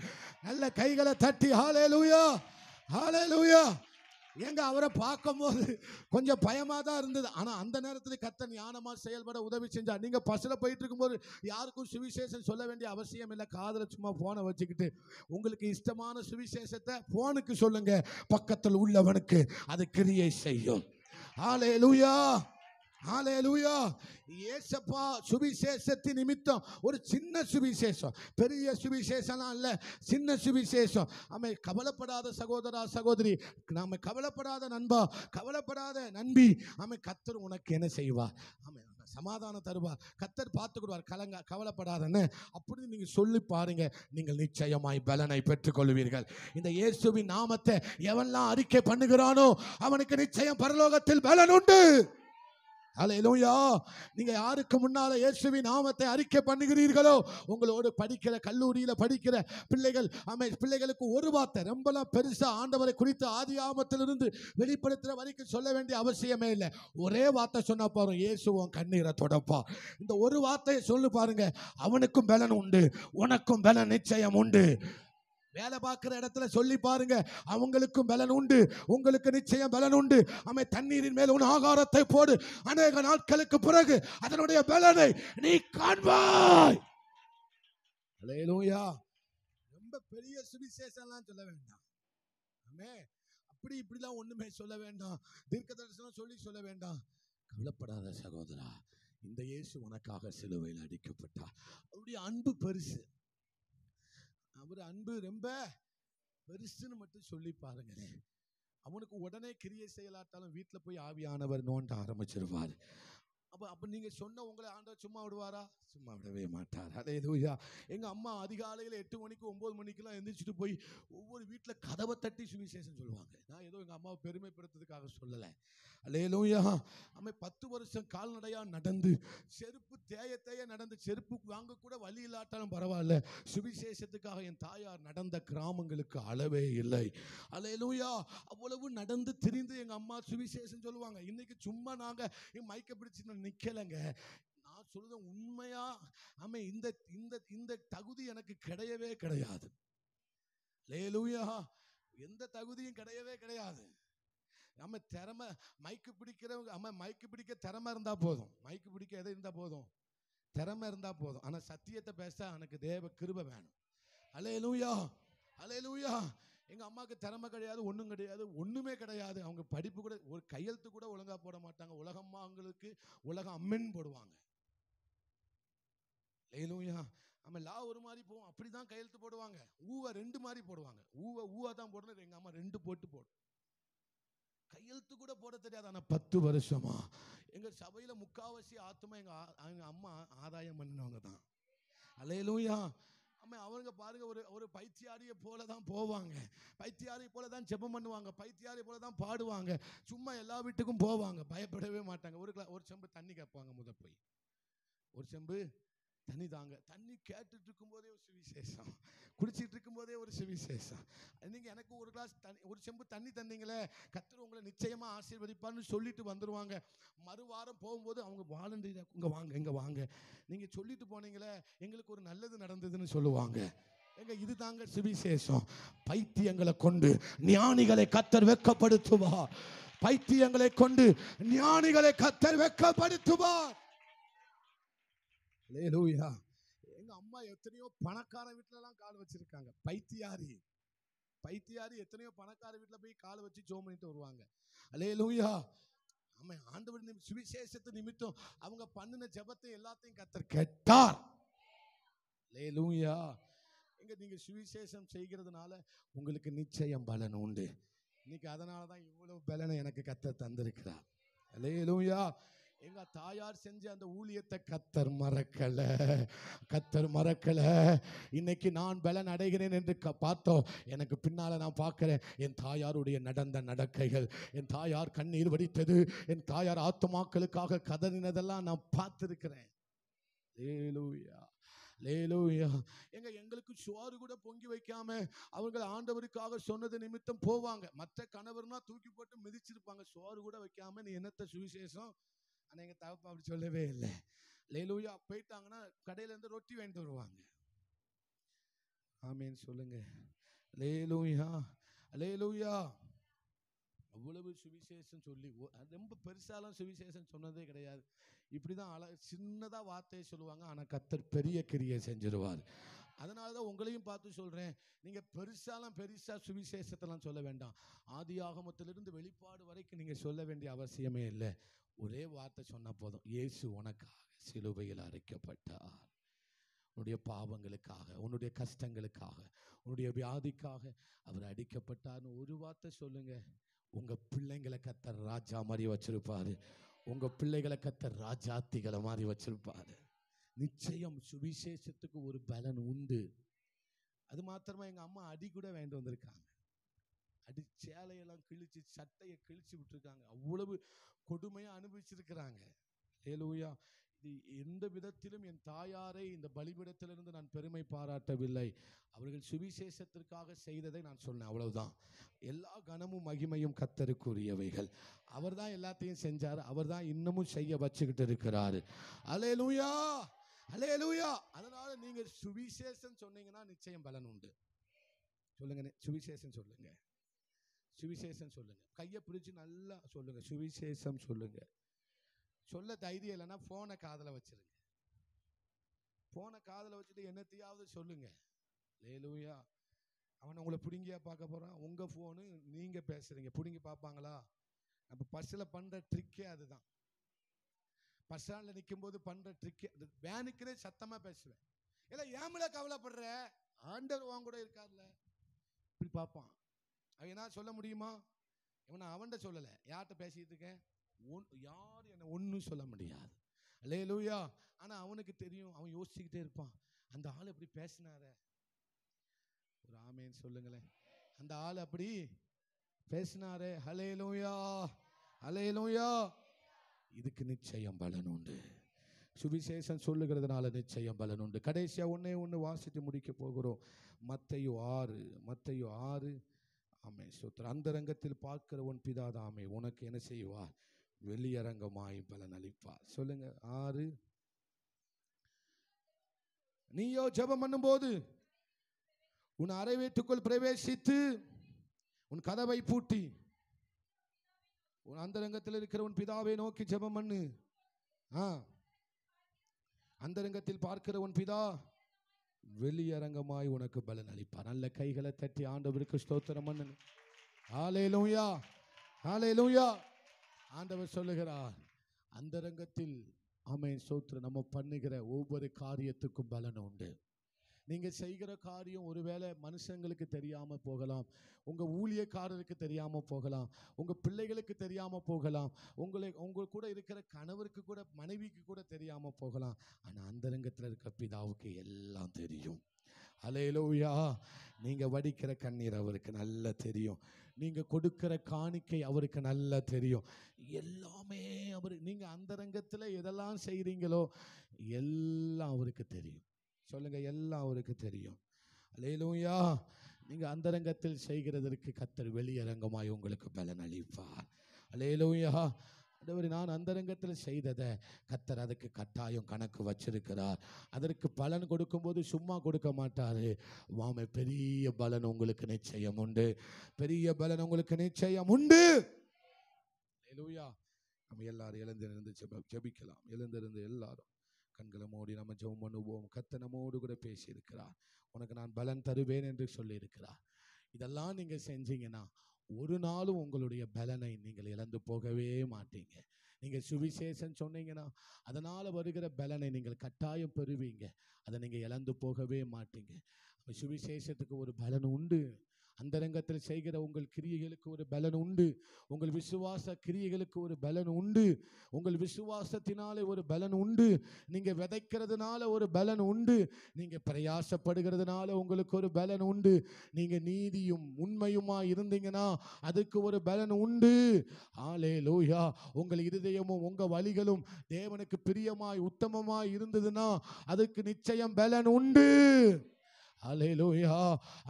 நல்ல கைகளை தட்டி ஹல்லேலூயா, ஹல்லேலூயா. எங்க அவரை பார்க்கும் போது கொஞ்சம் பயமா தான் இருந்தது. ஆனா அந்த நேரத்தில் கர்த்தர் ஞானமா செயல்பட உதவி செஞ்சார். நீங்க பஸ்ல போயிட்டு இருக்கும்போது யாருக்கும் சுவிசேஷம் சொல்ல வேண்டிய அவசியம் இல்லை. காதல சும்மா போனை வச்சுக்கிட்டு உங்களுக்கு இஷ்டமான சுவிசேஷத்தை போனுக்கு சொல்லுங்க, பக்கத்தில் உள்ளவனுக்கு அது கிரியை செய்யும். ஹல்லேலூயா, ஹல்லேலூயா. இயேசப்பா சுவிசேஷத்தின் நிமித்தம் ஒரு சின்ன சுவிசேஷம், பெரிய சுவிசேஷம்லாம் இல்ல, சின்ன சுவிசேஷம். ஆமே, கவலைப்படாத சகோதரா சகோதரி, நாம கவலைப்படாத நண்பா, கவலைப்படாத நண்பி, ஆமே கர்த்தர் உனக்கு என்ன செய்வார்? ஆமே சமாதானம் தருவார். கர்த்தர் பார்த்துக்கிடுவார். கவலைப்படாதன்னு அப்படி நீங்க சொல்லி பாருங்க, நீங்கள் நிச்சயமாய் பலனை பெற்றுக் கொள்வீர்கள். இந்த இயேசுவின் நாமத்தை எவன்லாம் அறிக்கை பண்ணுகிறானோ அவனுக்கு நிச்சயம் பரலோகத்தில் பலன் உண்டு. ஹல்லேலூயா. நீங்க யாருக்கு முன்னால இயேசுவின் நாமத்தை அறிக்கை பண்ணுகிறீர்களோ, உங்களோடு படிக்கிற கல்லூரியில படிக்கிற பிள்ளைகள், பிள்ளைகளுக்கு ஒரு வார்த்தை, ரொம்பலாம் பெருசா ஆண்டவரை குறித்து ஆதி ஆமத்திலிருந்து வெளிப்படுத்துற வரைக்கும் சொல்ல வேண்டிய அவசியமே இல்லை. ஒரே வார்த்தை சொன்னா பாருங்க, இயேசுவும் கண்ணீரை தொடப்பா. இந்த ஒரு வார்த்தையை சொல்லு பாருங்க, அவனுக்கும் பலன் உண்டு, உனக்கும் பலன் நிச்சயம் உண்டு. வேலை பார்க்கிற இடத்துல சொல்லி பாருங்க, அவங்களுக்கும் பலன் உண்டு, உங்களுக்கு நிச்சயம் பலன் உண்டு. தண்ணீரின் மேல் உன் ஆகாரத்தை போடு, அநேக நாட்களுக்கு பிறகு அதனுடைய பலனை நீ காண்பாய். ஹல்லேலூயா. ரொம்ப பெரிய சுவிசேஷம்லாம் சொல்ல வேண்டாம். அப்படி இப்படிலாம் ஒண்ணுமே சொல்ல வேண்டாம். தீர்க்க தரிசனம் சொல்ல வேண்டாம். கவலைப்படாத சகோதரா, இந்த இயேசு உனக்காக சிலுவையில் அடிக்கப்பட்டார். அவருடைய அன்பு பெருசு. அவர் அன்பு ரொம்ப பெருசுன்னு மட்டும் சொல்லி பாருங்களேன். அவனுக்கு உடனே கிரியை செயலாட்டாலும் வீட்டில் போய் ஆவியானவர் நோண்ட ஆரம்பிச்சிருவார். அப்ப நீங்க சொன்ன உங்களை ஆண்டவர் சும்மா விடுவாரா? சும்மா விடவே மாட்டார். ஹல்லேலூயா. எங்க அம்மா அதிகாலையில் 8 மணிக்கு 9 மணிக்கெல்லாம் எந்திரிச்சிட்டு போய் ஒவ்வொரு வீட்டில் கதவை தட்டி சுவிசேஷம் சொல்லுவாங்க. நான் ஏதோ எங்க அம்மாவை பெருமைப்படுத்துறதுக்காக சொல்லலை. ஹல்லேலூயா. 10 வருஷம் கால்நடையா நடந்து, செருப்பு தேய நடந்து, செருப்பு வாங்க கூட வழி இல்லாட்டாலும் பரவாயில்ல, சுவிசேஷத்துக்காக என் தாயார் நடந்த கிராமங்களுக்கு அளவே இல்லை. ஹல்லேலூயா. அவ்வளவு நடந்து திரிந்து எங்க அம்மா சுவிசேஷம் சொல்லுவாங்க. இன்னைக்கு சும்மா நாங்க மைக்க பிடிச்சு நிக்கலங்க. நான் சொல்றேன் உண்மையா. இந்த இந்த இந்த தகுதி எனக்கு கிடையவே கிடையாது. ஹல்லேலூயா. எந்த தகுதியும் கிடையவே கிடையாது. நம்ம திறமை, மைக்கு பிடிக்கிறவங்க, மைக்கு பிடிக்க திறமை இருந்தா போதும். மைக்கு பிடிக்க எது இருந்தா போதும்? திறமை இருந்தா போதும். ஆனா சத்தியத்தை பேச எனக்கு தேவ கிருபை வேணும். ஹல்லேலூயா, ஹல்லேலூயா. எங்க அம்மாவுக்கு திறமை கிடையாது, ஒன்றும் கிடையாது, ஒண்ணுமே கிடையாது. அவங்க படிப்பு கூட, ஒரு கையெழுத்து கூட ஒழுங்கா போட மாட்டாங்க. உலகம்மா அவங்களுக்கு உலகம் அம்மன் போடுவாங்க. ஹல்லேலூயா. லா ஒரு மாதிரி போவோம், அப்படிதான் கையெழுத்து போடுவாங்க. ஊவ 2 மாதிரி போடுவாங்க. ஊவா தான் போடணும். எங்க அம்மா 2 போட்டு போடும். கையெழுத்து கூட போட தெரியாது. ஆனா 10 வருஷமா எங்க சபையில முக்காவாசி ஆத்துமா எங்க அம்மா ஆதாயம் பண்ணினவங்க தான். ஹல்லேலூயா. அவங்க பாருங்க, ஒரு ஒரு பைத்தியாரியை போல தான் போவாங்க, பைத்தியாரியை போல தான் ஜெபம் பண்ணுவாங்க, பைத்தியாரியை போல தான் பாடுவாங்க, சும்மா எல்லா வீட்டுக்கும் போவாங்க, பயப்படவே மாட்டாங்க. ஒரு செம்பு தண்ணி கேட்பாங்க, போய் ஒரு செம்பு தண்ணி தாங்க. தண்ணி கேட்டுட்டு இருக்கும் போதே ஒரு சுவிசேஷம், குடிச்சிட்டு இருக்கும் போதே ஒரு சுவிசேஷம். நீங்க எனக்கு ஒரு கிளாஸ் தண்ணி, ஒரு செம்பு தண்ணி தந்தீங்களே, கர்த்தர் உங்களை நிச்சயமா ஆசீர்வதிப்பார்னு சொல்லிட்டு வந்துருவாங்க. மறுவாரம் போகும்போது அவங்க வாலண்டியரா இங்க வாங்க, இங்க வாங்க, நீங்க சொல்லிட்டு போனீங்களே, எங்களுக்கு ஒரு நல்லது நடந்ததுன்னு சொல்லுவாங்க. இது தாங்க சுவிசேஷம். பைத்தியங்களை கொண்டு ஞானிகளை கர்த்தர் வெட்கப்படுத்துவார். பைத்தியங்களை கொண்டு ஞானிகளை கர்த்தர் வெட்கப்படுத்துவார். அல்லேலூயா. எங்க அம்மா எத்தனையோ பணக்கார வீட்டுல எல்லாம் கால் வச்சிருக்காங்க. பைத்தியாரி எத்தனையோ பணக்கார வீட்டுல போய் கால் வச்சு ஜெபம் பண்ணிட்டு வருவாங்க. அல்லேலூயா. ஆமா, ஆண்டவர் சுவிசேஷத்தை நிமித்தம் அவங்க பண்ணின ஜெபத்தை எல்லாத்தையும் கர்த்தர் கேட்டார். அல்லேலூயா. நீங்க சுவிசேஷம் செய்கிறதுனால உங்களுக்கு நிச்சயம் பலன் உண்டு. இன்னைக்கு அதனாலதான் இவ்வளவு பலனை எனக்கு கர்த்தர் தந்திருக்கிறார். அல்லேலூயா. எங்க தாயார் செஞ்ச அந்த ஊழியத்தை கர்த்தர் மறக்கல. இன்னைக்கு நான் பலன் அடைகிறேன் என்று பார்த்தோம். எனக்கு பின்னால நான் பார்க்கிறேன் என் தாயாருடைய நடந்த நடக்கைகள், என் தாயார் கண்ணீர் வடித்தது, என் தாயார் ஆத்துமாக்களுக்காக கதறினதெல்லாம் நான் பார்த்திருக்கிறேன். அல்லேலூயா. அல்லேலூயா. எங்களுக்கு சோறு கூட பொங்கி வைக்காம அவங்க ஆண்டவருக்காக சொன்னது நிமித்தம் போவாங்க. மற்ற கணவர்னா தூக்கி போட்டு மிதிச்சிருப்பாங்க. சோறு கூட வைக்காம நீ என்னத்த சுவிசேஷம்? ஆனா எங்க தகப்பா அப்படி சொல்லவே இல்லை. அல்லேலூயா. போயிட்டாங்கன்னா கடையில இருந்து ரொட்டி வாங்கிட்டு வருவாங்க. ஆமேன் சொல்லுங்க. அல்லேலூயா. அல்லேலூயா. அவ்வளவு சுவிசேஷம் சொல்லி ரொம்ப பெருசாலாம் சுவிசேஷம் சொன்னதே கிடையாது. இப்படிதான் சின்னதா வார்த்தையை சொல்லுவாங்க, ஆனா கர்த்தர் பெரிய கிரியை செஞ்சிருவார். அதனாலதான் உங்களையும் பார்த்து சொல்றேன், நீங்க பெருசா சுவிசேஷத்தெல்லாம் சொல்ல வேண்டாம். ஆதியாகமத்திலிருந்து வெளிப்பாடு வரைக்கும் நீங்க சொல்ல வேண்டிய அவசியமே இல்லை. ஒரே வார்த்தை சொன்னா போதும். இயேசு உனக்காக சிலுவையில் அறைக்கப்பட்டார், உன்னுடைய பாவங்களுக்காக, உன்னுடைய கஷ்டங்களுக்காக, உன்னுடைய வியாதிக்காக அவர் அடிக்கப்பட்டார்னு ஒரு வார்த்தை சொல்லுங்க. உங்க பிள்ளைங்களை கர்த்தர் ராஜா மாதிரி வச்சிருப்பாரு. உங்க பிள்ளைகளை கர்த்தர் ராஜாத்திகளை மாதிரி வச்சிருப்பாரு. நிச்சயம் சுவிசேஷத்துக்கு ஒரு பலன் உண்டு. அது மாத்திரமா எங்க அம்மா அடி கூட வேண்டு வந்திருக்காங்க. அடி சேலையெல்லாம் கிழிச்சு, சட்டையை கிழிச்சு விட்டுருக்காங்க. அவ்வளவு கொடுமையா அனுபவிச்சிருக்கிறாங்க. அல்லேலூயா. எந்த விதத்திலும் என் தாயாரை இந்த பலிபீடத்திலிருந்து நான் பெருமை பாராட்டவில்லை. அவர்கள் சுவிசேஷத்திற்காக செய்ததை நான் சொன்னேன், அவ்வளவுதான். எல்லா கனமும் மகிமையும் கர்த்தருக்குரியவைகள். அவர் தான் எல்லாத்தையும் செஞ்சார். அவர் தான் இன்னமும் செய்ய வச்சுக்கிட்டு இருக்கிறாரு. அல்லேலூயா. அல்லேலூயா. அதனால நீங்க சுவிசேஷம் சொன்னீங்கன்னா நிச்சயம் பலன் உண்டு. சொல்லுங்க, சுவிசேஷம் சொல்லுங்க, சுவிசேஷம் சொல்லுங்க. கையை பிடிச்சு நல்லா சொல்லுங்க, சுவிசேஷம் சொல்லுங்க. சொல்ல தைரியம் இல்லைன்னா போனை காதல வச்சிருங்க. போனை காதல வச்சுட்டு என்னத்தையாவது சொல்லுங்க. அல்லேலூயா. அவன் உங்களை பிடுங்கியா பார்க்க போறான்? உங்க போனு, நீங்க பேசுறீங்க, பிடுங்கி பார்ப்பாங்களா? நம்ம பஸ்ல பண்ற ட்ரிக்கே அதுதான். பஸ் ஸ்டாண்ட்ல நிற்கும் போது பண்ற ட்ரிக்கே. வேனுக்குனே சத்தமா பேசுவேன். இல்லை ஏமல கவலைப்படுற, ஆண்டவர் உன் கூட இருக்கார்ல, இப்படி பார்ப்பான். அவன் என்ன சொல்ல முடியுமா? இவன் அவன்கிட்ட சொல்லலை, யார்கிட்ட பேசிட்டு இருக்கேன்? யார் என்ன ஒன்றும் சொல்ல முடியாது. அல்லேலூயா. ஆனா அவனுக்கு தெரியும், அவன் யோசிச்சுக்கிட்டே இருப்பான், அந்த ஆள் எப்படி பேசினார. ஒரு ஆமேன் சொல்லுங்களேன். அந்த ஆள் அப்படி பேசினாரே. அல்லேலூயா. அல்லேலூயா. இதுக்கு நிச்சயம் பலன் உண்டு. சுவிசேஷம் சொல்லுகிறதுனால நிச்சயம் பலன் உண்டு. கடைசியா ஒண்ணு வாசித்து முடிக்க போகிறோம். மத்தேயு 6. ஆமே ஸ்தோத்திரம். அந்தரங்கத்தில் பார்க்கிற உன் பிதா தாமே உனக்கு என்ன செய்வார்? வெளியரங்கமாய் பலன் அளிப்பார். சொல்லுங்க. 6. நீயோ ஜெபம் பண்ணும்போது உன் அறை வீட்டுக்குள் பிரவேசித்து உன் கதவை பூட்டி உன் அந்தரங்கத்தில் இருக்கிற உன் பிதாவை நோக்கி ஜெபம் பண்ணு. அந்தரங்கத்தில் பார்க்கிற உன் பிதா வெளியரங்கமாய் உனக்கு பலன் அளிப்பார். நல்ல கைகளை தட்டி ஆண்டவருக்கு ஸ்தோத்திரம் பண்ணுங்க. ஹல்லேலூயா. ஹல்லேலூயா. ஆண்டவர் சொல்லுகிறார், அந்தரங்கத்தில் ஆமென் ஸ்தோத்திரம், நம்ம பண்ணுகிற ஒவ்வொரு காரியத்துக்கும் பலன் உண்டு. நீங்க செய்கிற காரியம் ஒருவேளை மனுஷங்களுக்கு தெரியாம போகலாம், உங்க ஊழியக்காரருக்கு தெரியாம போகலாம், உங்க பிள்ளைகளுக்கு தெரியாம போகலாம், உங்க கூட இருக்கிற கணவருக்கு கூட, மனைவிக்கு கூட தெரியாம போகலாம். ஆனா அந்தரங்கத்தில் இருக்க பிதாவுக்கு எல்லாம் தெரியும். அல்லேலூயா. நீங்க வடிக்கிற கண்ணீர் அவருக்கு நல்லா தெரியும். நீங்க கொடுக்கிற காணிக்கை அவருக்கு நல்லா தெரியும். எல்லாமே அவர், நீங்க அந்தரங்கத்தில் எதெல்லாம் செய்றீங்களோ எல்லாம் அவருக்கு தெரியும். சொல்லுங்க, எல்லாம் அவருக்கு தெரியும். அல்லேலூயா. நீங்க அந்தரங்கத்தில் செய்கிறதற்கு கர்த்தர் வெளியரங்கமாய் உங்களுக்கு பலன் அளிப்பார். அல்லேலூயா. நான் அந்தரங்கத்தில் செய்ததை கர்த்தர் அதுக்கு கட்டாயம் கணக்கு வச்சிருக்கிறார். அதற்கு பலன் கொடுக்கும்போது சும்மா கொடுக்க மாட்டாரு. வாமே, பெரிய பலன் உங்களுக்கு நிச்சயம் உண்டு. பெரிய பலன் உங்களுக்கு நிச்சயம் உண்டு. அல்லேலூயா. நம்ம எல்லாரும் எழுந்திருந்து ஜெபிக்கலாம். எழுந்திருந்து எல்லாரும் கண்களை மூடி நம்ம ஜெபம் பண்ணுவோம். கர்த்தர் நம்மோடு கூட பேசி இருக்கிறார். உனக்கு நான் பலன் தருவேன் என்று சொல்லி இருக்கிறார். இதெல்லாம் நீங்க செஞ்சீங்கன்னா ஒரு நாளும் உங்களுடைய பலனை நீங்கள் இழந்து போகவே மாட்டீங்க. நீங்க சுவிசேஷம் சொன்னீங்கன்னா அதனால வருகிற பலனை நீங்கள் கட்டாயம் பெறுவீங்க. அதை நீங்க இழந்து போகவே மாட்டீங்க. சுவிசேஷத்துக்கு ஒரு பலன் உண்டு. அந்தரங்கத்தில் செய்கிற உங்கள் கிரியைகளுக்கு ஒரு பலன் உண்டு. உங்கள் விசுவாச கிரியைகளுக்கு ஒரு பலன் உண்டு. உங்கள் விசுவாசத்தினாலே ஒரு பலன் உண்டு. நீங்க விதைக்கிறதுனால ஒரு பலன் உண்டு. நீங்க பிரயாசப்படுகிறதுனால உங்களுக்கு ஒரு பலன் உண்டு. நீங்க நீதியும் உண்மையுமா இருந்தீங்கன்னா அதுக்கு ஒரு பலன் உண்டு. ஹல்லேலூயா. உங்கள் இருதயமும் உங்க வழிகளும் தேவனுக்கு பிரியமாய் உத்தமமாய் இருந்ததுன்னா அதுக்கு நிச்சயம் பலன் உண்டு. அல்லேலூயா.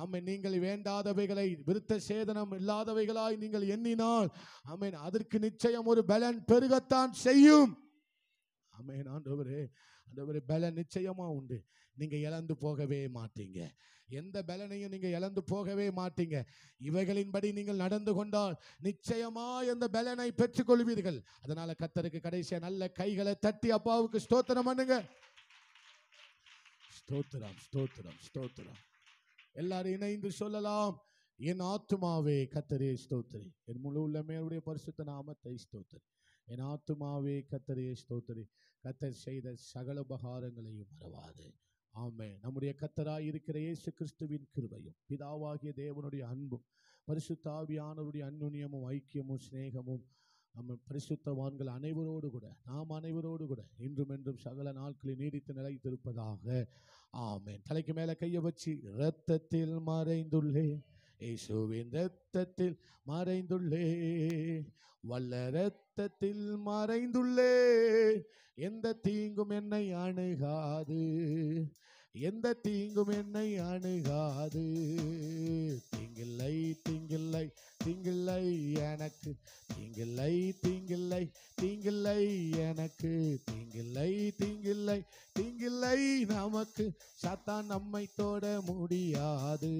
ஆமென். நீங்கள் வேண்டாதவைகளை, விருத்த சேதனம் இல்லாதவைகளாய் நீங்கள் எண்ணினால் ஆமென், அதற்கு நிச்சயம் ஒரு பலன் பெருகத்தான் செய்யும். ஆமென். ஆண்டவரே, ஆண்டவரே, பலன் நிச்சயமா உண்டு. நீங்க இழந்து போகவே மாட்டீங்க. எந்த பலனையும் நீங்க இழந்து போகவே மாட்டீங்க. இவைகளின்படி நீங்கள் நடந்து கொண்டால் நிச்சயமா அந்த பலனை பெற்றுக் கொள்வீர்கள். அதனால கர்த்தருக்கு கடைசியா நல்ல கைகளை தட்டி அப்பாவுக்கு ஸ்தோத்திரம் பண்ணுங்க. ஸ்தோத்திரம், ஸ்தோத்திரம், ஸ்தோத்திரம். எல்லாரும் இணைந்து சொல்லலாம். என் ஆத்துமாவே கர்த்தரே ஸ்தோத்திரி, என் முழு உள்ளமே அவருடைய பரிசுத்த நாமத்தை ஸ்தோத்திரி. என் ஆத்துமாவே கர்த்தரே ஸ்தோத்திரி, கர்த்தர் செய்த சகல உபகாரங்களையும் மறவாதே. ஆமென். நம்முடைய கர்த்தராய் இருக்கிற இயேசு கிறிஸ்துவின் கிருபையும் பிதாவாகிய தேவனுடைய அன்பும் பரிசுத்த ஆவியானவருடைய அன்னுன்யமும் ஐக்கியமும் சிநேகமும் நம்ம பரிசுத்தவான்கள் அனைவரோடு கூட, நாம் அனைவரோடு கூட இன்றும் என்றும் சகல நாட்களில் நீடித்து நிலைத்திருப்பதாக. ஆமென். தலைக்கு மேல கையை வச்சு, இரத்தத்தில் மறைந்துள்ளே, இயேசுவின் இரத்தத்தில் மறைந்துள்ளே, வல்ல இரத்தத்தில் மறைந்துள்ளே, எந்த தீங்கும் என்னை அணுகாது, எந்த தீங்கும் என்னை அணுகாது. தீங்கில்லை, தீங்கில்லை, தீங்கில்லை எனக்கு, தீங்கில்லை, தீங்கில்லை, தீங்கில்லை எனக்கு, தீங்கில்லை, தீங்கில்லை, தீங்கில்லை நமக்கு. சாத்தான் நம்மை தொட முடியாது,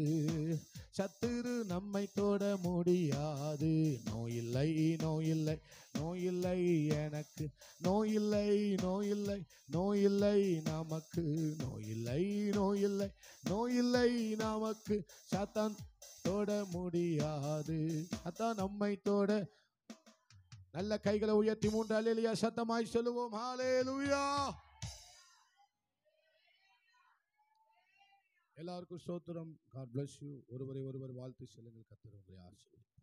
சத்துரு நம்மை தொட முடியாது. நோயில்லை, நோயில்லை, நோயில்லை எனக்கு, நோயில்லை, நோயில்லை, நோயில்லை நமக்கு, நோயில்லை, நோயில்லை, நோயில்லை நமக்கு. சாத்தான் தொட முடியாது, சாத்தான் நம்மை தொட. நல்ல கைகளை உயர்த்தி 3 அல்லேலூயா சத்தமாய் சொல்லுவோம். ஹல்லேலூயா. எல்லாருக்கும் ஸ்தோத்திரம். God bless you. ஒருவரை ஒருவர் வாழ்த்து செல்லுங்கள். கர்த்தர் உங்களை ஆசீர்வதிப்பார்.